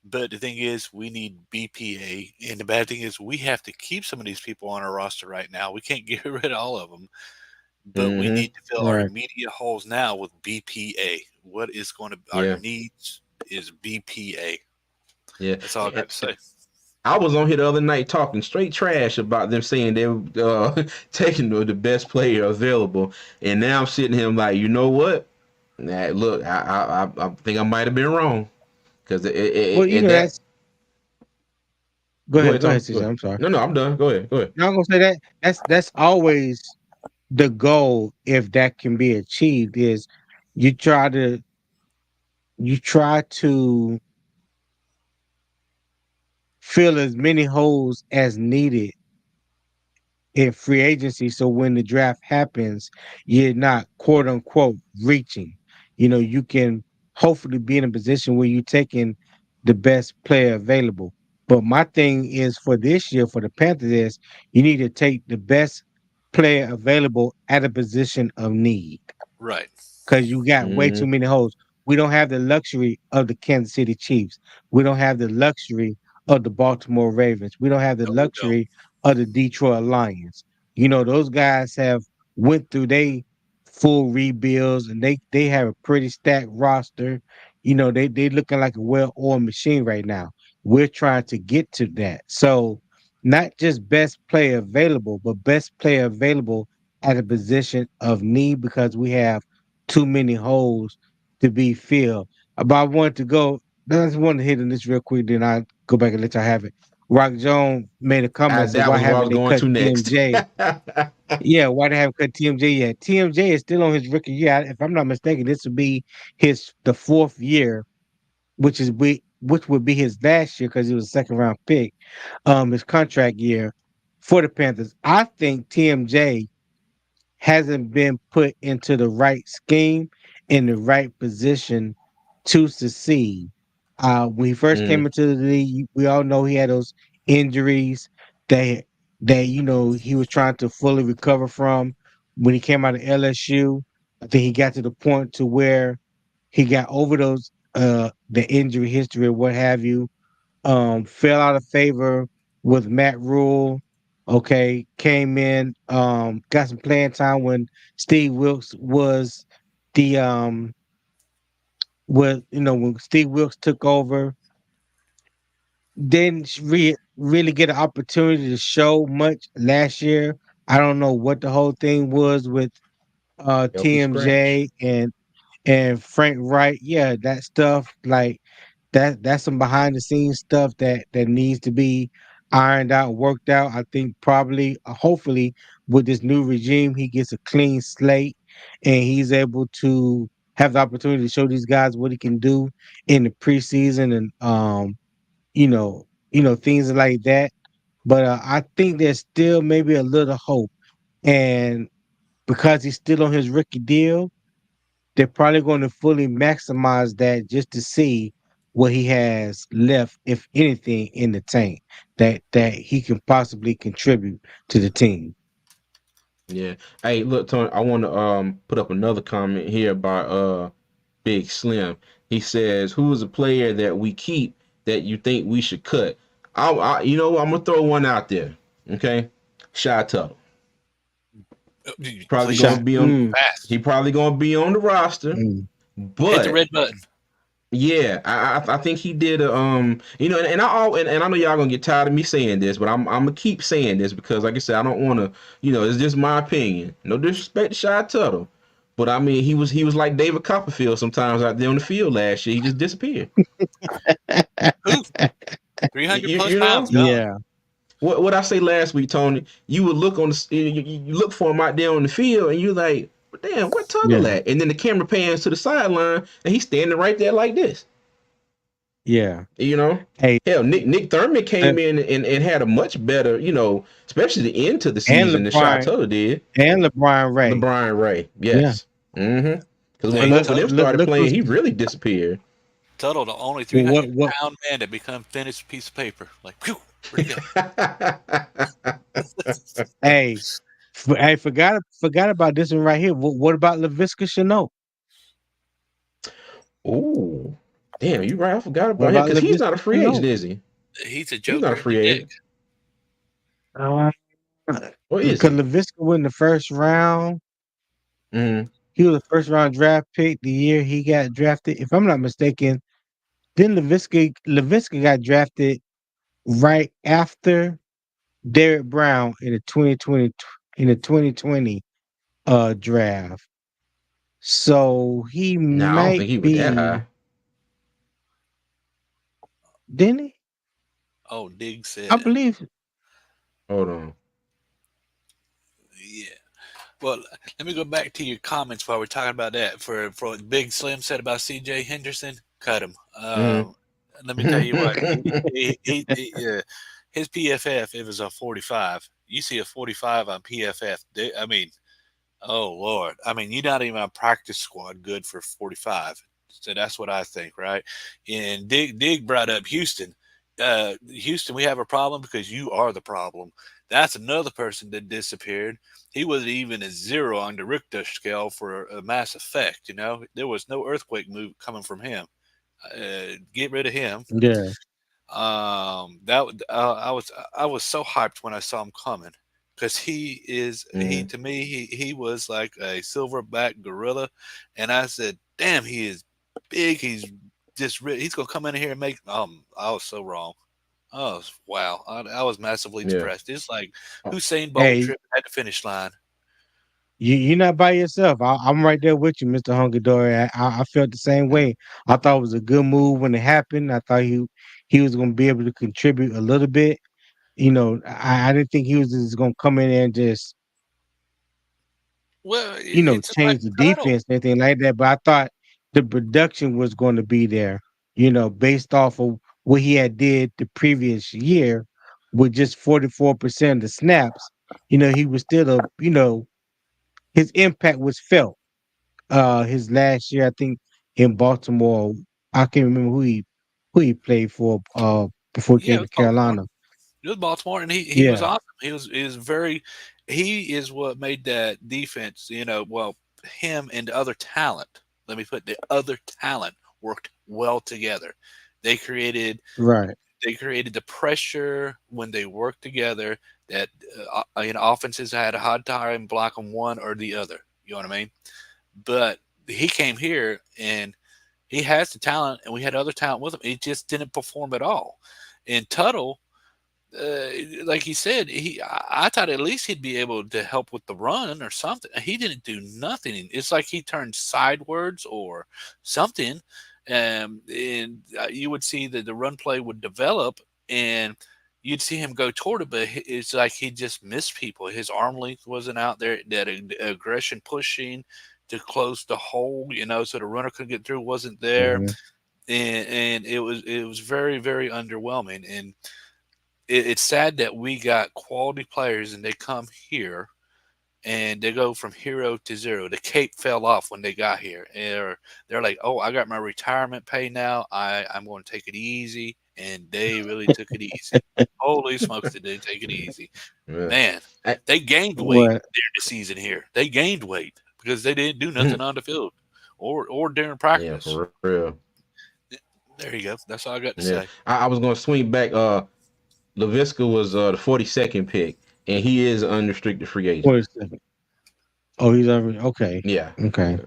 But the thing is, we need BPA, and the bad thing is, we have to keep some of these people on our roster right now. We can't get rid of all of them, but we Mm-hmm. need to fill our Right. immediate holes now with BPA. What is going to our Yeah. needs is BPA. Yeah. That's all I got to say. I was on here the other night talking straight trash about them saying they were taking the best player available, and now I'm sitting here like, you know what? Nah, look, I think I might have been wrong because Well, that. that's Go ahead, go ahead, Tom. Go CJ. ahead. I'm sorry. No, I'm done. Go ahead. Go ahead. No, I'm gonna say that that's always the goal if that can be achieved is you try to you try to fill as many holes as needed in free agency. So when the draft happens, you're not quote unquote reaching. You can hopefully be in a position where you're taking the best player available. But my thing is for this year for the Panthers is you need to take the best player available at a position of need Right. because you got way too Mm-hmm. many holes. We don't have the luxury of the Kansas City Chiefs. We don't have the luxury of the Baltimore Ravens. We don't have the No, we don't. luxury of the Detroit Lions. Those guys have went through they full rebuilds and they have a pretty stacked roster. They looking like a well-oiled machine right now. We're trying to get to that. So not just best player available, but best player available at a position of need because we have too many holes to be filled. But I wanted to go. I just wanted to hit on this real quick, then I go back and let y'all have it. Rock Jones made a comment said, That "Why was where I was haven't they going cut to next. TMJ?" Yeah, why they haven't cut TMJ yet? TMJ is still on his rookie year. If I'm not mistaken, this would be the fourth year, which would be his last year because he was a second round pick. His contract year for the Panthers. I think TMJ hasn't been put into the right scheme in the right position to succeed. When he first came Mm, into the league, we all know he had those injuries that he was trying to fully recover from. When he came out of LSU, I think he got to the point to where he got over the injury history or what have you, fell out of favor with Matt Rule. Okay, came in, got some playing time when Steve Wilkes was the when Steve Wilkes took over. Didn't really get an opportunity to show much last year. I don't know what the whole thing was with healthy scratch. TMJ and Frank Wright. Yeah, that stuff like that's some behind the scenes stuff that needs to be ironed out, worked out. I think probably, hopefully, with this new regime, he gets a clean slate and he's able to have the opportunity to show these guys what he can do in the preseason and things like that. But I think there's still maybe a little hope, and because he's still on his rookie deal, they're probably going to fully maximize that just to see what he has left, if anything, in the tank that he can possibly contribute to the team. Yeah. Hey, look, Tony. I want to put up another comment here by Big Slim. He says, "Who is a player that we keep that you think we should cut?" I'm gonna throw one out there. Okay, Shy Tuttle. Probably Please, gonna Shot. be on. fast. He probably gonna be on the roster, Mm. Hit the but red button. yeah, I think he did and I know y'all gonna get tired of me saying this, but I'm gonna keep saying this because like I said, I don't want to, it's just my opinion. No disrespect to Shy Tuttle, but I mean he was like David Copperfield sometimes out there on the field last year. He just disappeared. Who? 300 You, plus you pounds know gone. Yeah, what I say last week, Tony? You would look on the you look for him out there on the field, and you're like, but damn, what Tuttle yeah, at? And then the camera pans to the sideline, and he's standing right there like this. Yeah. You know, Hey, hell, Nick Thurman and, came in and had a much better, especially the end to the and season than Shy LeBron Tuttle did. and LeBron Ray. LeBron Ray, Yeah. yes, mm-hmm. Because when Hey, both of them started Look playing, who's he really disappeared. Tuttle, the only what 300-pound man that become thin as a piece of paper. Like, whew, where'd he go? hey, hey, forgot about this one right here. What about Laviska Shenault? Ooh, damn, you right. I forgot What about him about because he's not a Laviska free agent, Shenault? is he? He's a He's not a joker in the free deck. agent. Uh, Or is because he? Laviska went in the first round. Mm-hmm. He was a first round draft pick the year he got drafted. If I'm not mistaken, then Laviska got drafted right after Derek Brown in the 2020 draft. So he No, I don't might think he was that be, high. didn't he? Oh, Dig I said, believe. Hold on. yeah. Well, let me go back to your comments while we're talking about that. For what Big Slim said about C.J. Henderson, cut him. Let me tell you what, Mm-hmm. his PFF, it was a 45. You see a 45 on PFF. I mean, oh Lord, I mean, you're not even a practice squad good for 45. So that's what I think, right? And Dig brought up Houston. Houston, we have a problem because you are the problem. That's another person that disappeared. He wasn't even a zero on the Richter scale for a mass effect. There was no earthquake move coming from him. Get rid of him. Yeah. I was so hyped when I saw him coming because he to me he was like a silverback gorilla, and I said, damn, he is big. He's gonna come in here and make. I was so wrong. Oh wow, I was massively Yeah. depressed. It's like Hussein Bolt Hey, tripping at the finish line. you're not by yourself. I'm right there with you, Mr. Hungadori. I felt the same way. I thought it was a good move when it happened. I thought he was going to be able to contribute a little bit. I didn't think he was just going to come in there and just Well, it's like change the Tuttle. defense and anything like that. But I thought the production was going to be there. Based off of what he had did the previous year with just 44% of the snaps. He was still his impact was felt. His last year, I think in Baltimore, I can't remember who he played for. Before he Yeah, it came was to Baltimore. Carolina. It was Baltimore, and he was Yeah, awesome. He was very. He is what made that defense. Well, him and the other talent. Let me put the other talent worked well together. They created right. they created the pressure when they worked together that offenses had a hard time blocking one or the other. You know what I mean? But he came here and he has the talent, and we had other talent with him. He just didn't perform at all. And Tuttle, like he said, I thought at least he'd be able to help with the run or something. He didn't do nothing. It's like he turned sidewards or something, and you would see that the run play would develop, and you'd see him go toward it, but it's like he just missed people. His arm length wasn't out there. That aggression pushing to close the hole, so the runner could get through wasn't there, Mhm. and it was very very underwhelming. And it's sad that we got quality players and they come here and they go from hero to zero. The cape fell off when they got here. And they're like, oh, I got my retirement pay now. I'm going to take it easy. And they really took it easy. Holy smokes, did they take it easy. Yeah. Man, I- they gained weight What? during the season here. They gained weight because they didn't do nothing Mhm. on the field or during Yeah, practice. for real. There you go. That's all I got to Yeah, say. I was gonna swing back. Laviska was the 42nd pick, and he is an unrestricted free agent. What is that? Oh, he's already okay. Yeah, Okay.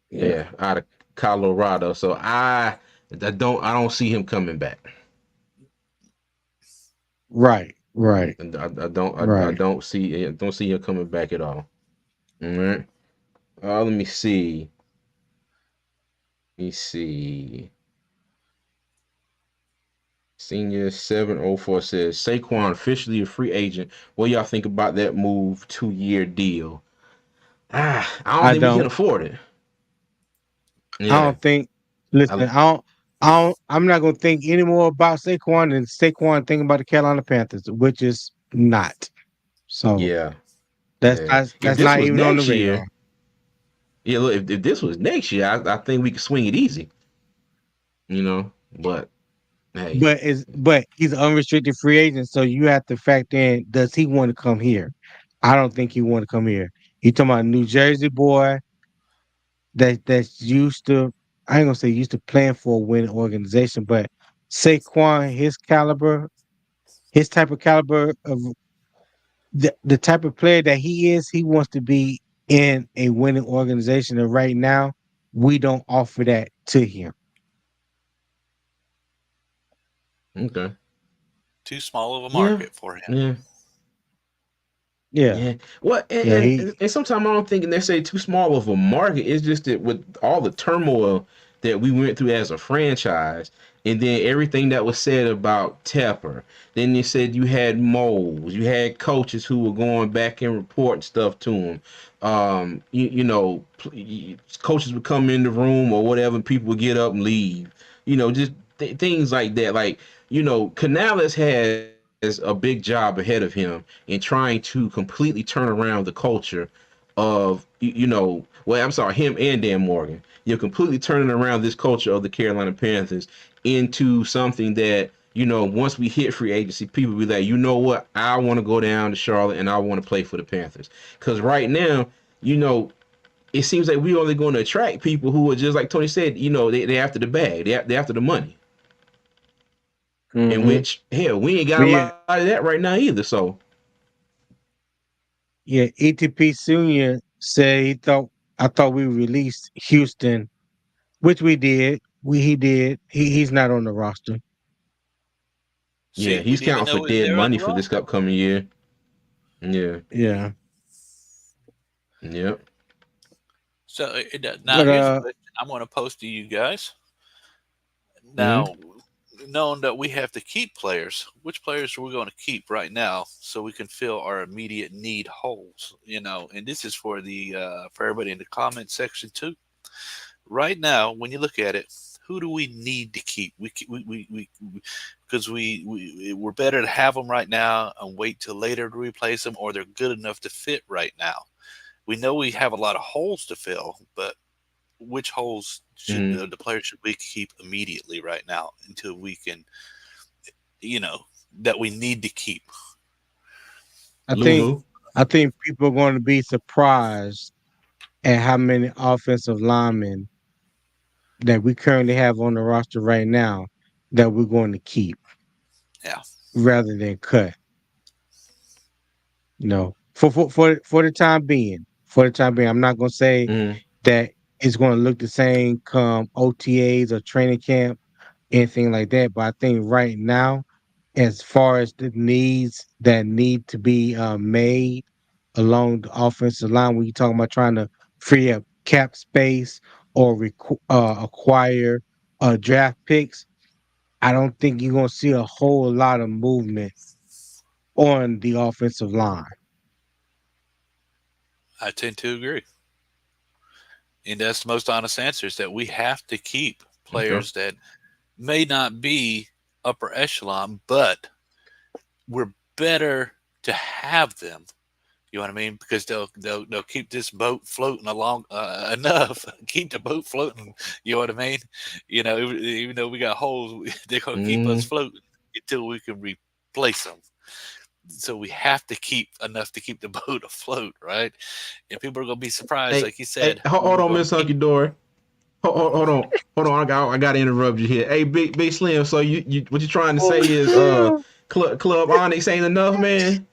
Yeah. yeah, out of Colorado. So I don't see him coming back. Right. Right. And I Right. don't see him coming back at all. All right. Let me see. Let me see. Senior 704 says Saquon officially a free agent. What y'all think about that move? 2-year deal. I don't I think we can don't. afford it. I Yeah. don't think. Listen, I, I'm not gonna think any more about Saquon than Saquon thinking about the Carolina Panthers, which is not. So Yeah, that's yeah. not, If that's this not was even on the next radar. year, yeah. Look, if this was next year, I think we could swing it easy. But hey, But he's an unrestricted free agent, so you have to factor in, does he want to come here? I don't think he want to come here. You talking about a New Jersey boy that's used to, I ain't gonna say used to playing for a winning organization, but Saquon, his caliber, his type of caliber of the type of player that he is, he wants to be in a winning organization. And right now, we don't offer that to him. okay, Too small of a yeah, market for him. yeah. Yeah. Yeah. Well, and, Yeah, and, he and and sometimes I don't think necessarily too small of a market. It's just that with all the turmoil that we went through as a franchise, and then everything that was said about Tepper, then they said you had moles, you had coaches who were going back and reporting stuff to him. Coaches would come in the room or whatever, and people would get up and leave. Just things like that. Like, Canales has a big job ahead of him in trying to completely turn around the culture of well, I'm sorry, him and Dan Morgan. You're completely turning around this culture of the Carolina Panthers into something that once we hit free agency, people be like, what, I want to go down to Charlotte and I want to play for the Panthers. Because right now, it seems like we only going to attract people who are just like Tony said. They after the bag, they after the money. In hmm which, hell, we ain't got but a yeah, lot of that right now either. So yeah, ETP Senior said I thought we released Houston, which we did. He did. He's not on the roster. yeah, See, we he's didn't even counting for know he was dead there on money the for this roster. upcoming year. Yeah, Yeah. yep. So now But here's a question I'm going to pose to you guys. Mm-hmm. Now, knowing that we have to keep players, which players are we going to keep right now so we can fill our immediate need holes? And this is for everybody in the comment section too. Right now, when you look at it, who do we need to keep? Because we're better to have them right now and wait till later to replace them, or they're good enough to fit right now. We know we have a lot of holes to fill, but which holes should Mm-hmm. the players should we keep immediately right now until we can, you know, that we need to keep? I think Lulu. I think people are going to be surprised at how many offensive linemen that we currently have on the roster right now that we're going to keep Yeah, rather than cut. For the time being. For the time being, I'm not going to say Mm-hmm. that it's going to look the same come OTAs or training camp, anything like that. But I think right now, as far as the needs that need to be made along the offensive line, when you're talking about trying to free up cap space or acquire draft picks, I don't think you're going to see a whole lot of movement on the offensive line. I tend to agree. And that's the most honest answer is that we have to keep Okay. players that may not be upper echelon, but we're better to have them. You know what I mean? Because they'll keep this boat floating along enough, keep the boat floating. You know what I mean? Even though we got holes, they're gonna keep us Mm-hmm. floating until we can replace them. So we have to keep enough to keep the boat afloat, right? And people are gonna be surprised, Hey, like you hey, said, hold, who hold we're on, gonna Miss Hunky keep. Dory. Hold on. I got to interrupt you here. Hey, Big Slim. So what you trying to say is Club Onyx ain't enough, man.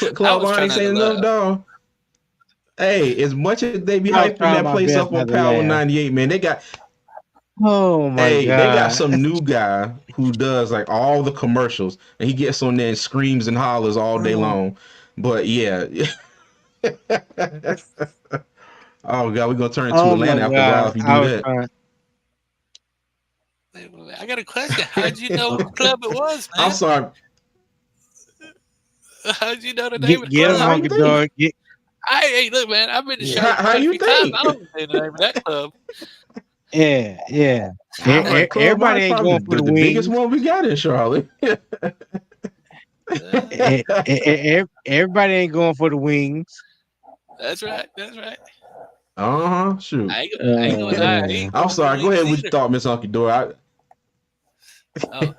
I Club was trying Onyx not to ain't enough, laugh. dog. Hey, as much as they be I was hyping trying that my place best up on not to Power laugh. 98, man, Oh my they got god. some new guy who does like all the commercials, and he gets on there and screams and hollers all day Oh, long. But yeah, oh god, we're gonna turn into oh my Atlanta after a while god. if you I do was that. trying. I got a question. How'd you know what club it was, I'm man? sorry. How'd you know the name of the Get him, How club? you hunky think? dog. Get Hey, look, man, I've been to Yeah, Charlotte how quite a you few times. I think? don't know the name of that club. Yeah, yeah. I like Club Everybody Mike's ain't probably going for the the biggest wings. one we got in Charlotte. Uh, Everybody ain't going for the wings. that's right. That's right. Shoot. I ain't gonna lie. I Man. ain't I'm going for the sorry. Go wings ahead with your either. thought, Miss Uncle Door. Oh,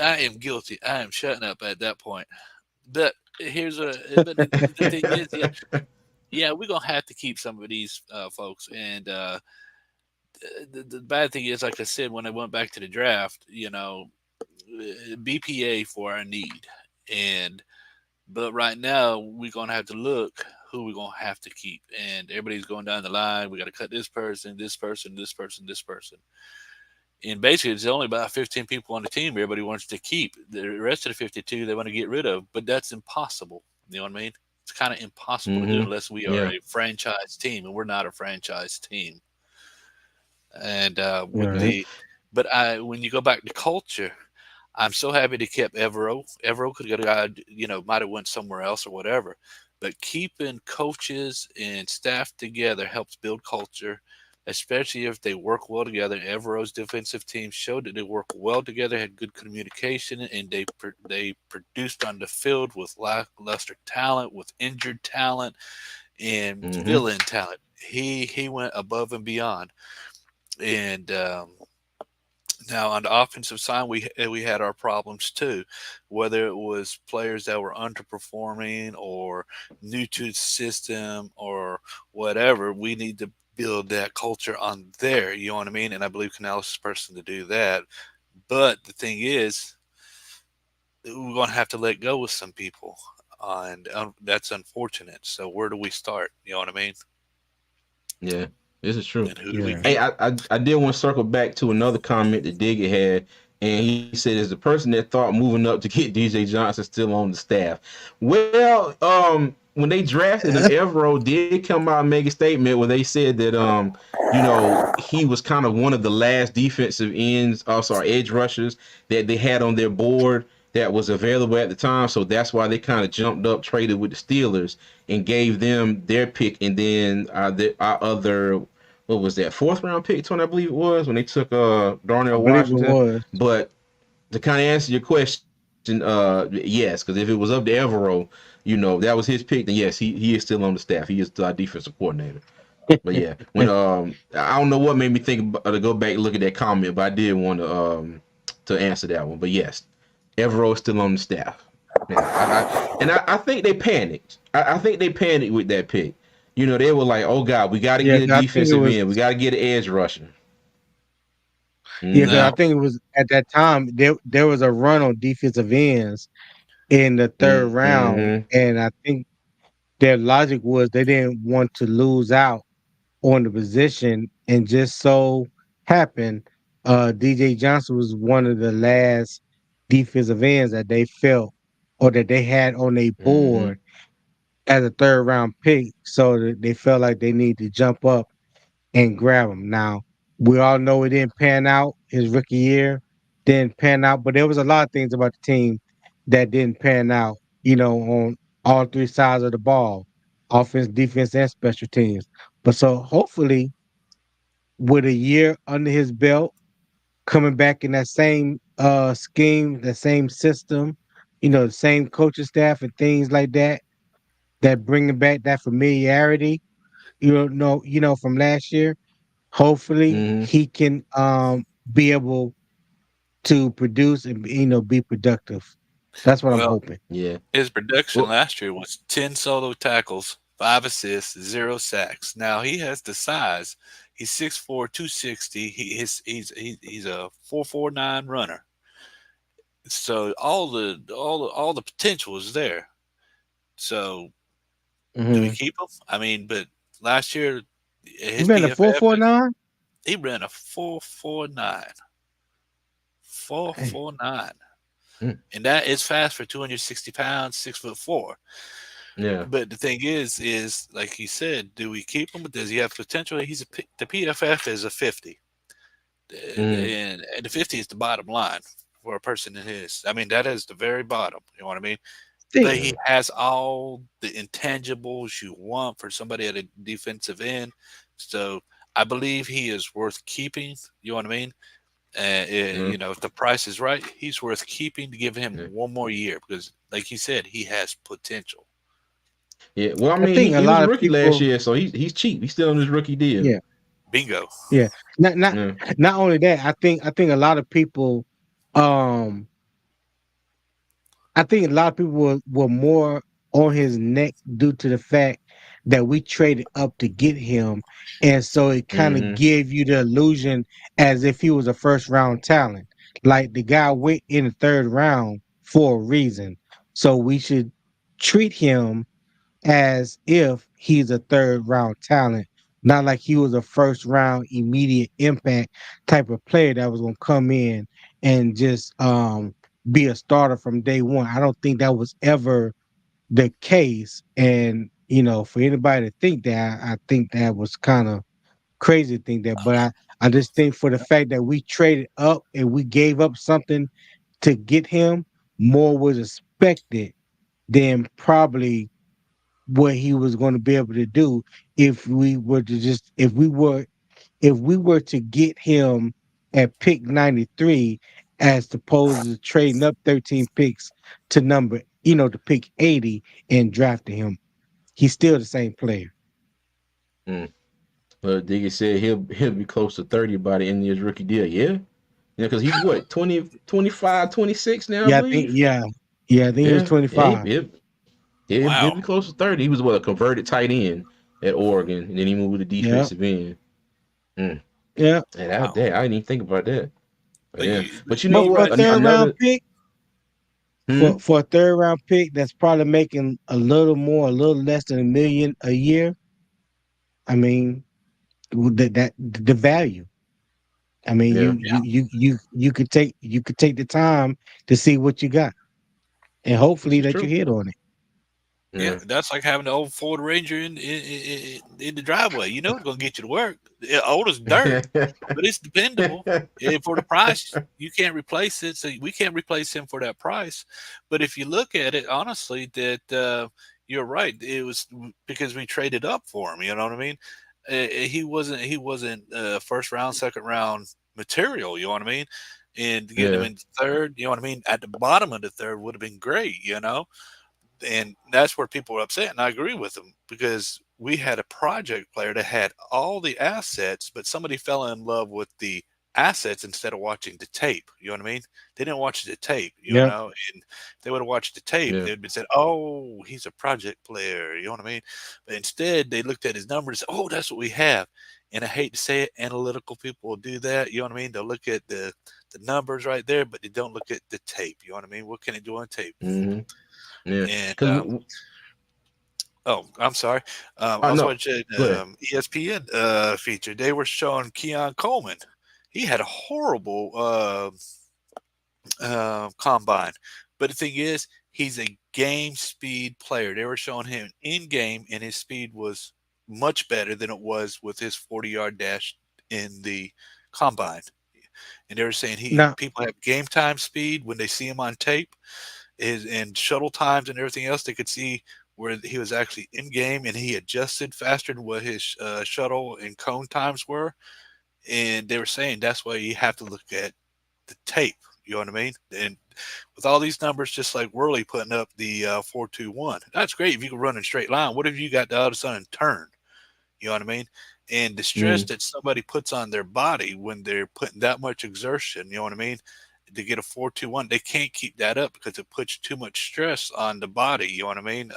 I am guilty. I am shutting up at that point. But but the thing is, yeah, yeah, we're gonna have to keep some of these folks. And the bad thing is, like I said, when I went back to the draft, BPA for our need, and but right now we're gonna have to look who we're gonna have to keep, and everybody's going down the line. We got to cut this person, this person, this person, this person. And basically, there's only about 15 people on the team everybody wants to keep. The rest of the 52 they want to get rid of, but that's impossible. You know what I mean? It's kind of impossible to do Mm-hmm. unless we are Yeah. a franchise team, and we're not a franchise team. And with Right. Yeah. the, but when you go back to culture, I'm so happy they kept Evero. Evero could have got, might have went somewhere else or whatever. But keeping coaches and staff together helps build culture, especially if they work well together. Evero's defensive team showed that they work well together, had good communication, and they produced on the field with lackluster talent, with injured talent, and Mm-hmm. fill-in talent. He went above and beyond, and now on the offensive side, we had our problems too, whether it was players that were underperforming or new to the system or whatever. We need to build that culture on there. You know what I mean? And I believe Canales is the person to do that. But the thing is, we're going to have to let go with some people, and that's unfortunate. So where do we start? You know what I mean? Yeah. This is true. And who do we Yeah. Hey, keep? I did want to circle back to another comment that Digger had, and he said, "As the person that thought moving up to get DJ Johnson still on the staff." Well, when they drafted him, Evero did come out and make a statement where they said that he was kind of one of the last defensive ends, sorry, edge rushers that they had on their board that was available at the time. So that's why they kind of jumped up, traded with the Steelers, and gave them their pick, and then our other what was that, fourth round pick, Tony, I believe it was, when they took I Darnell believe it Washington. was. But to kind of answer your question, yes, because if it was up to Evero, that was his pick, then yes, he is still on the staff. He is still our defensive coordinator. But yeah, when I don't know what made me think to go back and look at that comment, but I did want to answer that one. But yes, Evero is still on the staff. Yeah, I think they panicked. I think they panicked with that pick. They were like, "Oh God, we got to Yeah, get a 'cause I think it defensive was. end. We got to get an edge rusher." Yeah, because Mm-hmm. I Now, think it was at that time there was a run on defensive ends in the third round, Mm-hmm. and I think their logic was they didn't want to lose out on the position, and just so happened, DJ Johnson was one of the last defensive ends that they felt or that they had on a Mm-hmm. board as a third round pick, so that they felt like they need to jump up and grab him. Now, we all know it didn't pan out. His rookie year didn't pan out, but there was a lot of things about the team that didn't pan out, on all three sides of the ball, offense, defense, and special teams. But so hopefully, with a year under his belt, coming back in that same scheme, the same system, the same coaching staff and things like that, that bringing back that familiarity, from last year. Hopefully, Mm-hmm. he can be able to produce and be productive. That's what I'm well, hoping. Yeah. his production Well. last year was 10 solo tackles, 5 assists, 0 sacks. Now he has the size. He's 6'4", 260. He's a 4.49 runner. So all the potential is there. So do we Hmm. keep him? I mean, but last year He his ran a four PFF four nine. he ran a 4.49, Hey, 4.49, Mm. and that is fast for 260 pounds, 6'4". Yeah. But the thing is like you said, do we keep him? Does he have potential? The PFF is a 50, Mm-hmm. and the 50 is the bottom line for a person in his. I mean, that is the very bottom. You know what I mean? think but he Mm, has all the intangibles you want for somebody at a defensive end. So I believe he is worth keeping. You know what I mean? mm, If the price is right, he's worth keeping to give him yeah. one more year because, like he said, he has potential. Yeah. Well, I I mean, think a he was lot a of rookie last people, year, so he's cheap. He's still on his rookie deal. yeah, Bingo. yeah. Not Yeah. not only that, I think a lot of people, um, I think a lot of people were more on his neck due to the fact that we traded up to get him, and so it kind of Mm-hmm. gave you the illusion as if he was a first round talent. Like the guy went in the third round for a reason, so we should treat him as if he's a third round talent, not like he was a first round immediate impact type of player that was gonna come in and just be a starter from day one. I don't think that was ever the case. And for anybody to think that, I think that was kind of crazy to think that. But I just think for the fact that we traded up and we gave up something to get him, more was expected than probably what he was going to be able to do if we were to get him at pick 93 as opposed to trading up 13 picks to to pick 80 and drafting him. He's still the same player. Mm. Diggy said he'll be close to 30 by the end of his rookie deal. Yeah. Yeah, because he's what, 20, 25, 26 now, I Yeah, I think believe. yeah. Yeah, I think he was Yeah. Yeah, 25. he'll Wow. be close to 30. He was what, a converted tight end at Oregon, and then he moved to Yeah. defensive end. Mm. Yeah. And Wow. I didn't even think about that. But But yeah. you, But you know But you for a what? third mentioned round Another pick, hmm? for a third round pick that's probably making a little more, a little less than a million a year, I mean, that the value. I mean, Yeah. you could take the time to see what you got, and This hopefully is that you true. hit on it. Yeah, Yeah. that's like having the old Ford Ranger in the driveway. You know it's gonna get you to work. Old as dirt, but it's dependable. And for the price, you can't replace it. So we can't replace him for that price. But if you look at it honestly, that you're right. It was because we traded up for him. You know what I mean? He wasn't first round, second round material. You know what I mean? And getting him Yeah. in third, you know what I mean, at the bottom of the third would have been great. And that's where people are upset. And I agree with them because we had a project player that had all the assets, but somebody fell in love with the assets instead of watching the tape. You know what I mean? They didn't watch the tape, Yeah. and if they would have watched the tape, Yeah. they'd been said, "Oh, he's a project player." You know what I mean? But instead, they looked at his numbers. Oh, that's what we have. And I hate to say it, analytical people will do that. You know what I mean? They'll look at the numbers right there, but they don't look at the tape. You know what I mean? What can it do on tape? Hmm. Yeah. And Because oh, I'm sorry. I I was know. watching Go ahead. ESPN feature. They were showing Keon Coleman. He had a horrible combine, but the thing is, he's a game speed player. They were showing him in game, and his speed was much better than it was with his 40-yard dash in the combine. And they were saying he Now, people have game time speed when they see him on tape his and shuttle times and everything else, they could see where he was actually in game and he adjusted faster than what his shuttle and cone times were. And they were saying that's why you have to look at the tape. You know what I mean? And with all these numbers, just like Worley putting up the 4.21, that's great if you can run in a straight line. What if you got the other side and turn? You know what I mean? And the stress Mm-hmm. that somebody puts on their body when they're putting that much exertion, you know what I mean? To get a 4.21, they can't keep that up because it puts too much stress on the body. You know what I mean?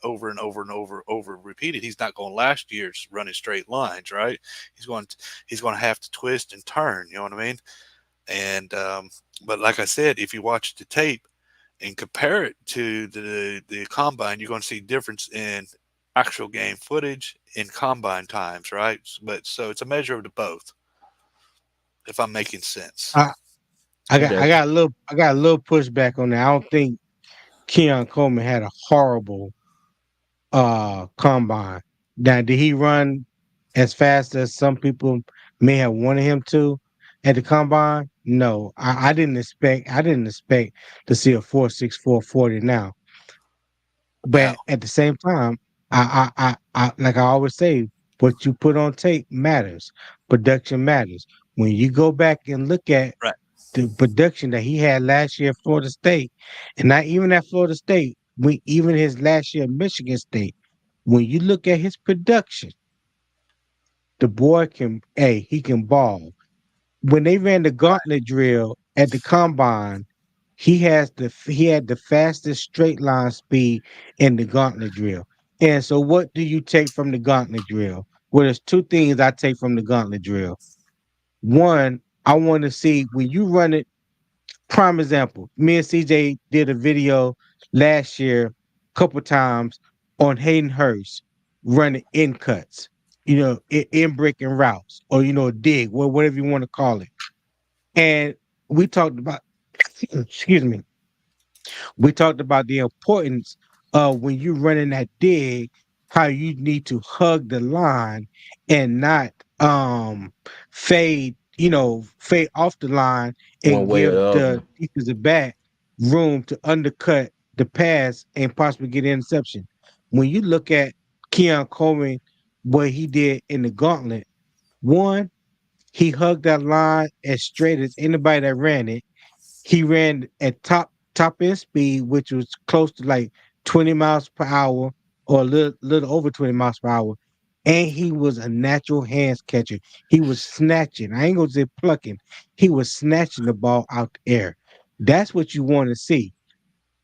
Over and over and over repeated. He's not going last year's running straight lines, right? He's going to, he's going to have to twist and turn. You know what I mean? And but like I said, if you watch the tape and compare it to the combine, you're going to see difference in actual game footage in combine times, right? But so it's a measure of the both. If I'm making sense. I I I got got you. I got a little pushback on that. I don't think Keon Coleman had a horrible combine. Now, did he run as fast as some people may have wanted him to at the combine? No. I didn't expect to see a 4.64 40 now. Yeah. But at the same time, like I always say, what you put on tape matters. Production matters. When you go back and look at Right. the production that he had last year at Florida State, and not even at Florida State, when even his last year at Michigan State, when you look at his production, the boy can, hey, he can ball. When they ran the Right. gauntlet drill at the combine, he had the fastest straight line speed in the gauntlet drill. And so what do you take from the gauntlet drill? Well, there's two things I take from the gauntlet drill. One, I want to see when you run it. Prime example, me and CJ did a video last year, couple times on Hayden Hurst running in cuts, in breaking routes or dig, whatever you want to call it. And we talked about, excuse me, we talked about the importance of when you're running that dig, how you need to hug the line and not fade, fade off the line one and way or give the the other. defensive back room to undercut the pass and possibly get an interception. When you look at Keon Coleman, what he did in the gauntlet, one, he hugged that line as straight as anybody that ran it. He ran at top end speed, which was close to like 20 miles per hour or a little over 20 miles per hour. And he was a natural hands catcher. He was snatching. I ain't gonna say plucking. He was snatching the ball out the air. That's what you want to see.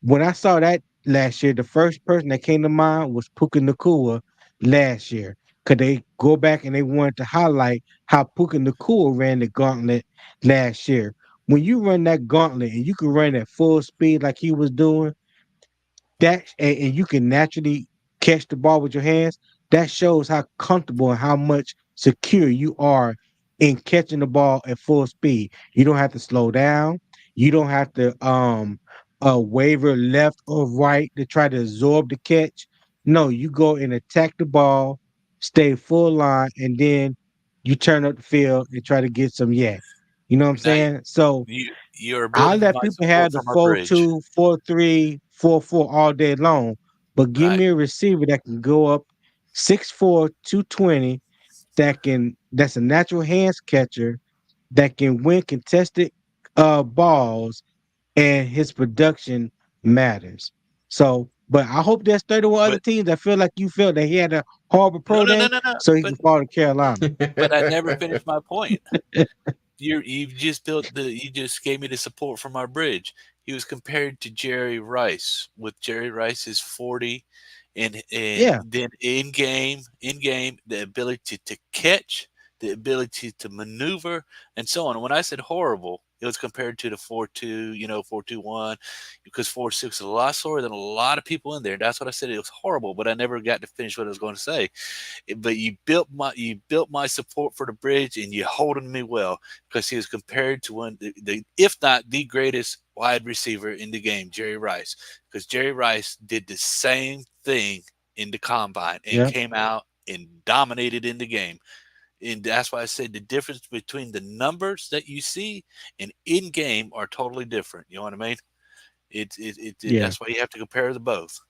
When I saw that last year, the first person that came to mind was Puka Nakua last year. Cause they go back and they wanted to highlight how Puka Nakua ran the gauntlet last year. When you run that gauntlet and you can run at full speed like he was doing, and you can naturally catch the ball with your hands, that shows how comfortable and how much secure you are in catching the ball at full speed. You don't have to slow down. You don't have to waver left or right to try to absorb the catch. No, you go and attack the ball, stay full line, and then you turn up the field and try to get some yak. You know what I'm Now saying? So you're I building let my people have support the from our bridge. 4-2, 4-3, 4-4 all day long, but give Right. me a receiver that can go up 6'4", 220, that's a natural hands catcher that can win contested balls, and his production matters. So, but I hope there's 31 other But teams that feel like you felt that he had a horrible no, pro no, no, day no, no. so he can fall to Carolina. But I never finished my point. You just gave me the support from our bridge. He was compared to Jerry Rice with Jerry Rice's 40 and Yeah, then in game the ability to catch, the ability to maneuver and so on. And when I said horrible, it was compared to the 4-2, 4-2-1, because 4-6 is a lot slower than a lot of people in there. That's what I said. It was horrible, but I never got to finish what I was going to say. But you built my support for the bridge, and you holding me well because he was compared to one the if not the greatest wide receiver in the game, Jerry Rice. Because Jerry Rice did the same thing in the combine and yeah, came out and dominated in the game. And that's why I said the difference between the numbers that you see and in game are totally different. You know what I mean? yeah. That's why you have to compare the both.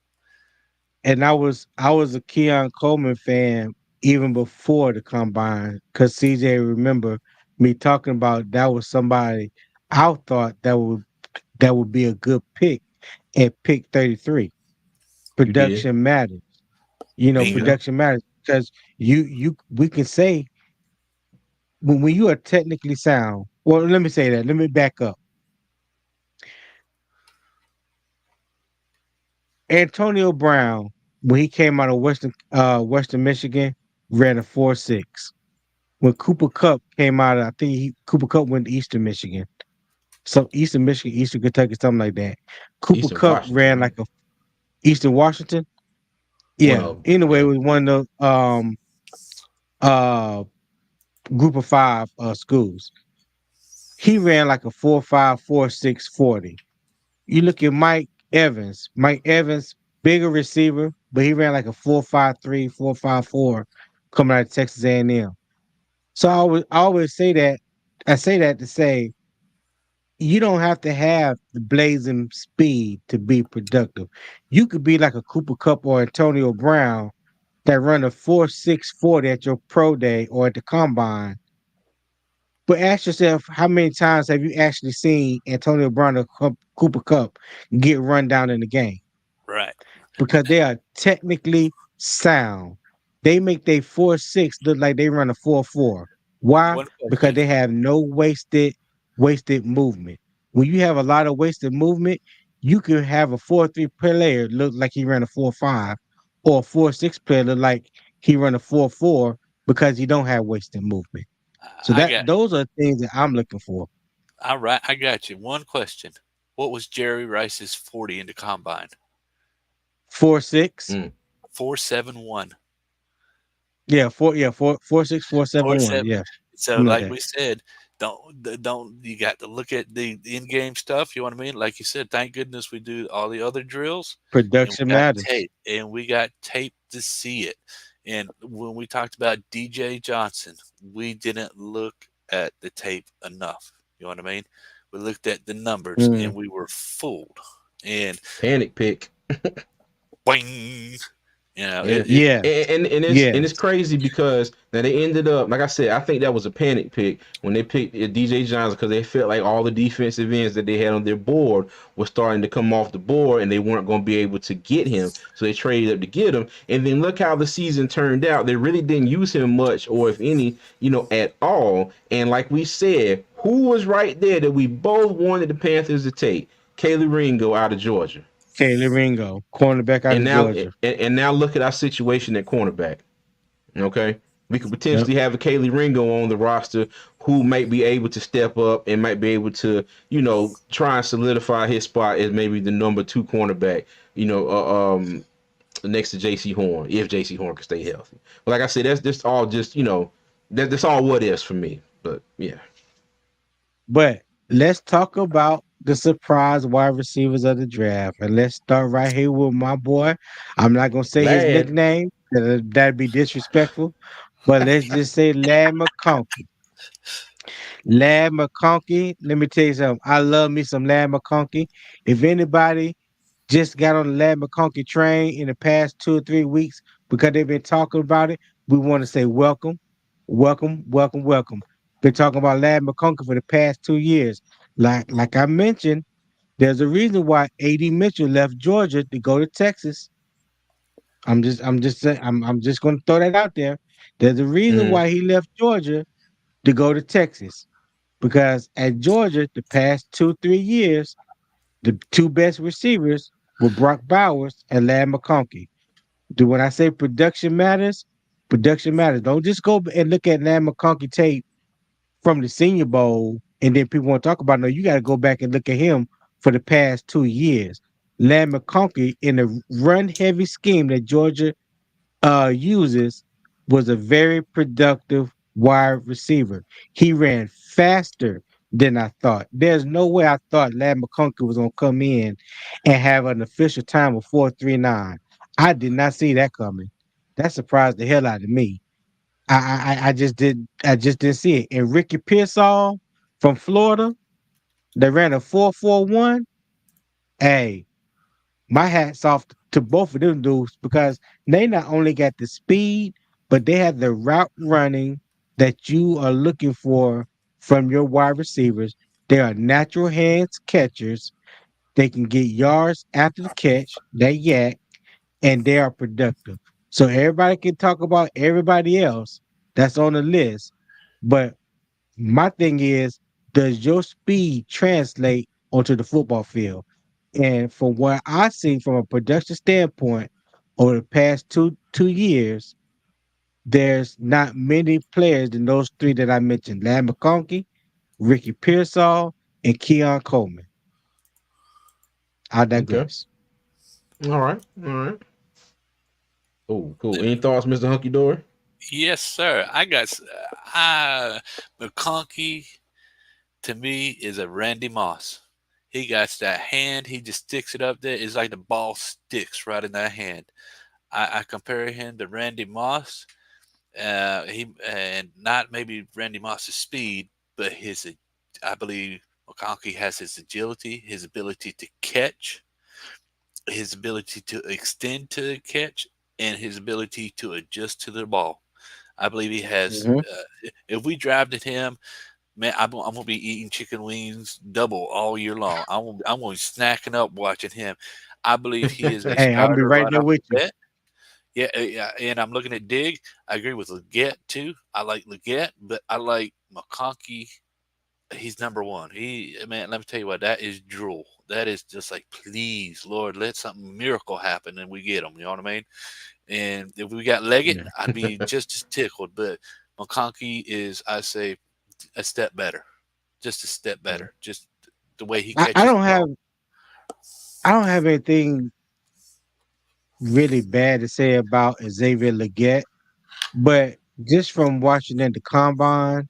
And I was a Keon Coleman fan even before the combine because CJ remember me talking about that was somebody I thought that would be a good pick at pick 33. You did. Production matters. Bingo. Yeah. Production matters because we can say when you are technically sound. Well, let me say that. Let me back up. Antonio Brown, when he came out of Western Michigan, ran a 4.6. When Cooper Cup came out, I think Cooper Cup went to Eastern Michigan. So Eastern Michigan, Eastern Kentucky, something like that. Cooper Eastern Cup Washington, ran right? like a Eastern Washington. One Yeah. of them. Anyway, it Yeah. was one of the uh group of five schools. He ran like a 4.5, 4.6, 40. You look at Mike Evans. Mike Evans, bigger receiver, but he ran like a 4.53, 4.54 coming out of Texas A&M. So I always say that. I say that to say you don't have to have the blazing speed to be productive. You could be like a Cooper Cup or Antonio Brown that run a 4.640 at your pro day or at the combine. But ask yourself, how many times have you actually seen Antonio Brown or Cooper Cup get run down in the game? Right. Because they are technically sound. They make their 4.6 look like they run a 4.4. Why? One Because question. they have no wasted movement. When you have a lot of wasted movement, you can have a 4.3 player look like he ran a 4.5, or a 4.6 player look like he run a 4.4 because he don't have wasted movement. So I that got those are things that I'm looking for. all right. I got you. One question. What was Jerry Rice's 40 in the combine? 4.6, Mm. 4.71. yeah, 4.6, four Four seven one, seven. yeah, So, something like like that. we said, don't you got to look at the in-game stuff? You know what I mean? Like you said, thank goodness we do all the other drills, and Production matters. we got tape to see it. And when we talked about DJ Johnson, we didn't look at the tape enough. You know what I mean? We looked at the numbers, Mm. and we were fooled. And Panic pick. boing, Yeah. Yes, And it's yes. crazy because now they ended up, like I said, I think that was a panic pick when they picked DJ Johnson because they felt like all the defensive ends that they had on their board were starting to come off the board and they weren't going to be able to get him, so they traded up to get him. And then look how the season turned out. They really didn't use him much, or if any, at all. And like we said, who was right there that we both wanted the Panthers to take? Kaylee Ringo out of Georgia. Kaylee Ringo, cornerback out And of now Georgia. and now look at our situation at cornerback. Okay. We could Yep. potentially have a Kaylee Ringo on the roster who might be able to step up and might be able to, try and solidify his spot as maybe the number two cornerback, next to JC Horn, if JC Horn can stay healthy. But like I said, that's all just, that's all what ifs for me. But yeah. But let's talk about the surprise wide receivers of the draft. And let's start right here with my boy. I'm not gonna say his Lad. nickname, that'd be disrespectful. But let's just say Lad McConkey. Lad McConkey. Let me tell you something. I love me some Lad McConkey. If anybody just got on the Lad McConkey train in the past 2 or 3 weeks because they've been talking about it, we want to say welcome, welcome, welcome, welcome. Been talking about Lad McConkey for the past 2 years. Like I mentioned, there's a reason why A.D. Mitchell left Georgia to go to Texas. I'm just going to throw that out there. There's a reason Mm-hmm. why he left Georgia to go to Texas because at Georgia the past 2 3 years the two best receivers were Brock Bowers and Lad McConkey. When I say production matters, production matters. Don't just go and look at Lad McConkey tape from the Senior Bowl and then people want to talk about it. No, you got to go back and look at him for the past 2 years. Lad McConkey in a run heavy scheme that Georgia uses was a very productive wide receiver. He ran faster than I thought. There's no way I thought Lad McConkey was gonna come in and have an official time of 4.39. I did not see that coming. That surprised the hell out of me. I just didn't see it. And Ricky Pearsall from Florida that ran a 4.41. Hey, my hat's off to both of them dudes because they not only got the speed, but they have the route running that you are looking for from your wide receivers. They are natural hands catchers. They can get yards after the catch, they yak, and they are productive. So everybody can talk about everybody else that's on the list, but my thing is, does your speed translate onto the football field? And from what I see from a production standpoint over the past two years, there's not many players than those three that I mentioned: Lad McConkey, Ricky Pearsall, and Keon Coleman. I Okay. digress. All right. All right. Oh, cool. Any thoughts, Mr. Hunky Dory? Yes, sir. McConkey to me is a Randy Moss. He got that hand. He just sticks it up there. It's like the ball sticks right in that hand. I compare him to Randy Moss. He and not maybe Randy Moss's speed, but his, I believe, McConkey has his agility, his ability to catch, his ability to extend to the catch, and his ability to adjust to the ball. I believe he has. Hmm. If we drafted him, man, I'm gonna be eating chicken wings double all year long. I'm gonna be snacking up watching him. I believe he is a Hey, I'll be starter right right there off with the you. bat. Yeah, yeah, and I'm looking at Dig. I agree with Leggett too. I like Leggett, but I like McConkey. He's number one. Man, let me tell you what, that is drool. That is just like, please, Lord, let something miracle happen and we get him. You know what I mean? And if we got Leggett, Yeah. I'd be just as tickled. But McConkey is, I say, a step better, just a step Yeah. better. Just the way he I, I catches the don't have ball. I don't have anything really bad to say about Xavier Leggett, but just from watching at the combine,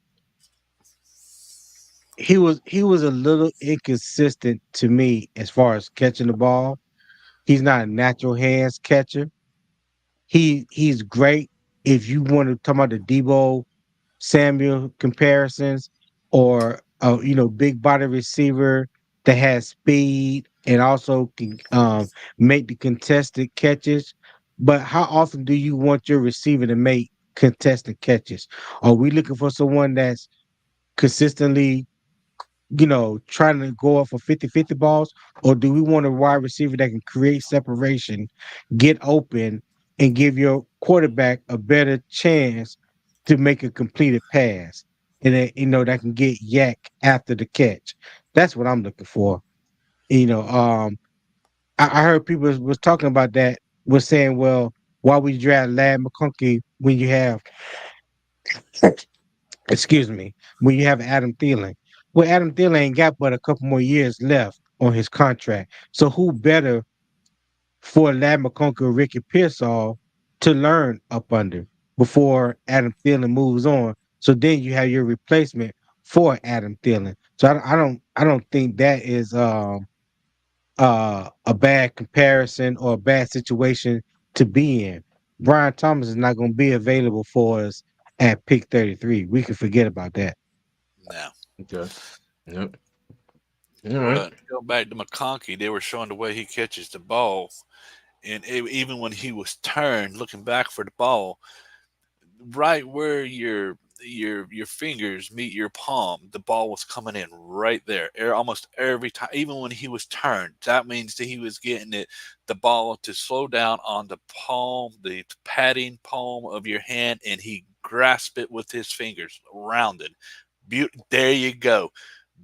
he was a little inconsistent to me as far as catching the ball. He's not a natural hands catcher. He's great if you want to talk about the Debo Samuel comparisons, or big body receiver that has speed and also can make the contested catches. But how often do you want your receiver to make contested catches? Are we looking for someone that's consistently, trying to go up for 50-50 balls? Or do we want a wide receiver that can create separation, get open, and give your quarterback a better chance to make a completed pass? And that, that can get yak after the catch. That's what I'm looking for. I heard people was talking about that, was saying, well, why would you draft Lad McConkey when you have excuse me, when you have Adam Thielen? Well, Adam Thielen ain't got but a couple more years left on his contract. So who better for Lad McConkey or Ricky Pearsall to learn up under before Adam Thielen moves on? So then you have your replacement for Adam Thielen. So I don't think that is a bad comparison or a bad situation to be in. Brian Thomas is not going to be available for us at pick 33. We can forget about that. Now, Okay. Yep. All right. but go back to McConkey. They were showing the way he catches the ball, and even when he was turned, looking back for the ball, right where your fingers meet your palm, the ball was coming in right there, almost every time. Even when he was turned, that means that he was getting the ball to slow down on the palm, the padding palm of your hand, and he grasped it with his fingers, rounded. There you go,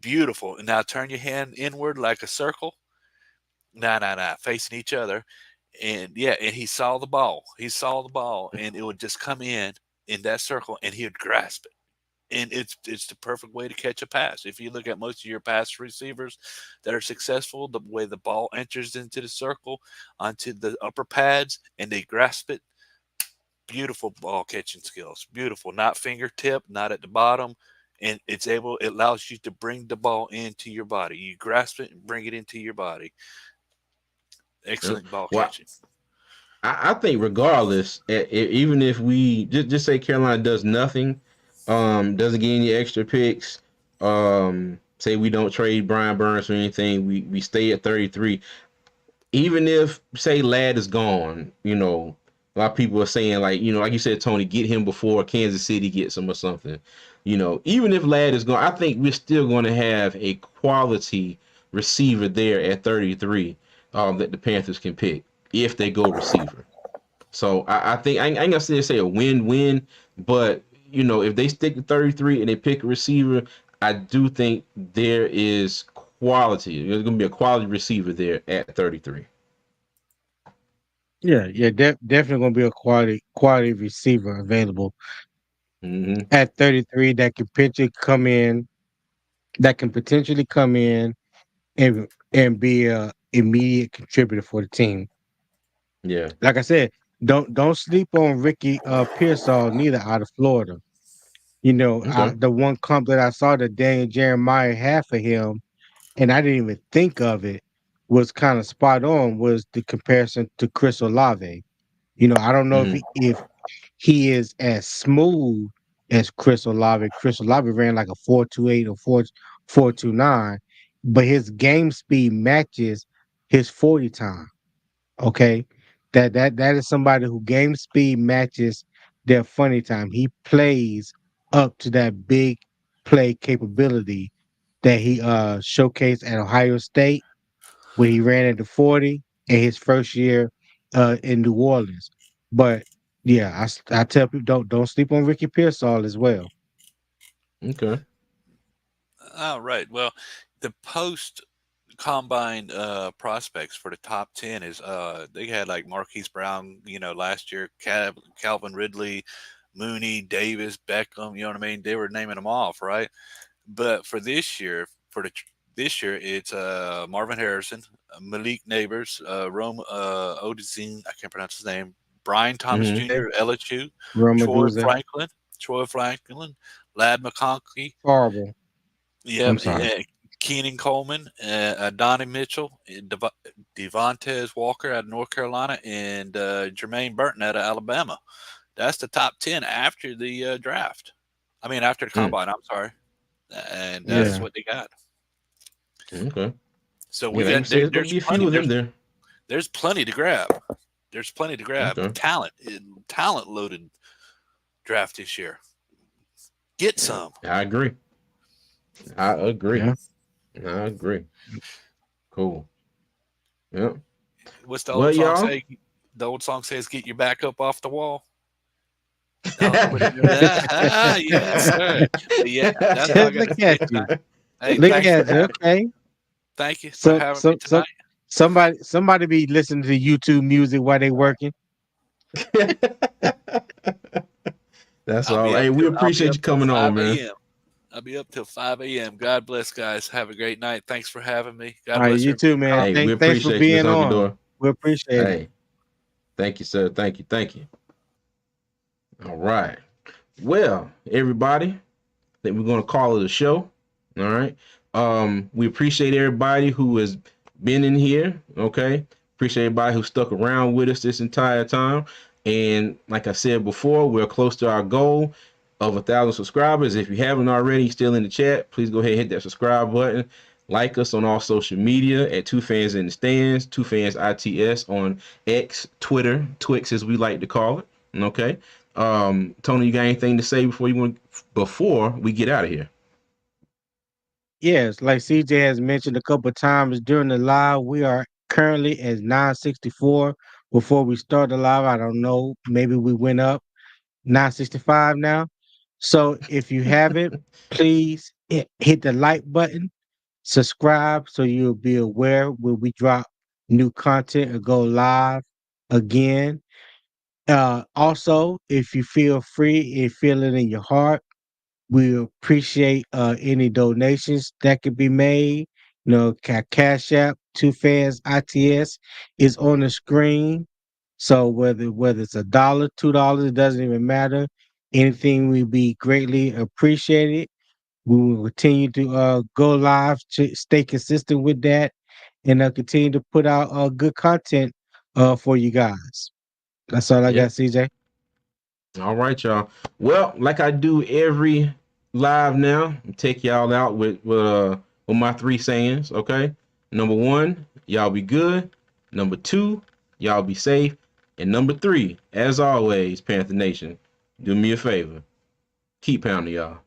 beautiful. And now turn your hand inward like a circle. Nah, nah, nah, facing each other. And yeah, and he saw the ball. He saw the ball, and it would just come in that circle, and he would grasp it. And it's the perfect way to catch a pass. If you look at most of your pass receivers that are successful, the way the ball enters into the circle onto the upper pads, and they grasp it, beautiful ball catching skills. Beautiful, not fingertip, not at the bottom. And it allows you to bring the ball into your body. You grasp it and bring it into your body. Yep. Excellent ball Well, catching. I think regardless, even if we just say Carolina does nothing, doesn't get any extra picks, say we don't trade Brian Burns or anything, we stay at 33. Even if say Ladd is gone, a lot of people are saying like, like you said, Tony, get him before Kansas City gets him or something. Even if Ladd is gone, I think we're still going to have a quality receiver there at 33, that the Panthers can pick if they go receiver. So I think I ain't gonna say a win-win, but if they stick to 33 and they pick a receiver, I do think there is quality. There's gonna be a quality receiver there at 33. Yeah, yeah, definitely going to be a quality receiver available Mm-hmm. at 33 that can potentially come in and be a immediate contributor for the team. Yeah. Like I said, don't sleep on Ricky Pearsall neither, out of Florida. Okay. The one comp that I saw that Daniel Jeremiah had for him, and I didn't even think of it, was kind of spot on, was the comparison to Chris Olave. I don't know Mm-hmm. if he is as smooth as Chris Olave. Chris Olave ran like a 4.28 or 4.29, but his game speed matches his 40 time. Okay. That is somebody who game speed matches their funny time. He plays up to that big play capability that he showcased at Ohio State when he ran at the 40 in his first year in New Orleans. But yeah, I tell people don't sleep on Ricky Pearsall as well. Okay. Oh, right. Well, the post combine prospects for the top 10 is they had like Marquise Brown, last year, Calvin Ridley, Mooney, Davis, Beckham, you know what I mean? They were naming them off, right? But for this year, this year, it's Marvin Harrison, Malik Neighbors, Rome Odizine, I can't pronounce his name, Brian Thomas Mm-hmm. Jr. LSU, Troy Ramaduza, Franklin, Troy Franklin, Lad McConkey, horrible. yeah, I'm sorry. Keenan Coleman, Donnie Mitchell, Devontae Walker out of North Carolina, and Jermaine Burton out of Alabama. That's the top 10 after the draft. I mean, after the Mm. combine, I'm sorry. And that's Yeah. what they got. Okay. So Yeah, we like you got said, it's gonna be a few of them there. there's plenty to grab. There's plenty to grab. Okay. Talent loaded draft this year. Get Yeah, some. I agree. I agree. Yeah. I agree. Cool. Yeah. What's the Well, old song y'all. say? The old song says, "Get your back up off the wall." Oh, nobody knows that. Yes, sir. But yeah, that's all I got Look to say at you. tonight. Hey, Look thanks for at you. having. Okay. Thank you for So having me so so tonight. somebody be listening to YouTube music while they working. That's all. Hey, we I'll be appreciate up you till coming on, 5 man. a.m. I'll be up till 5 a.m. God bless, guys. Have a great night. Thanks for having me. All God right, bless you everybody too, man. Hey, we Thanks for appreciate you, Miss being Hunky on. Door. We appreciate it. Hey, thank you, sir. Thank you. Thank you. All right. Well, everybody, I think we're gonna call it a show. All right. We appreciate everybody who has been in here. Okay. Appreciate everybody who stuck around with us this entire time. And like I said before, we're close to our goal of 1,000 subscribers. If you haven't already, still in the chat, please go ahead and hit that subscribe button. Like us on all social media at Two Fans in the Stands, Two Fans ITS on X, Twitter, Twix as we like to call it. Okay. Tony, you got anything to say before we get out of here? Yes, like CJ has mentioned a couple of times during the live, we are currently at 964. Before we start the live, I don't know, maybe we went up 965 now. So if you haven't, please hit the like button, subscribe so you'll be aware when we drop new content or go live again. Also, if you feel free and feel it in your heart, we appreciate any donations that could be made. Cash App, Two Fans ITS is on the screen. So whether it's $1, $2, it doesn't even matter. Anything will be greatly appreciated. We will continue to go live, to stay consistent with that, and continue to put out good content for you guys. That's all I got, Yep. CJ. All right, y'all. Well, like I do every live now, take y'all out with my three sayings. Okay. Number one, y'all be good. Number two, y'all be safe. And number three, as always, Panther Nation, do me a favor, keep pounding, y'all.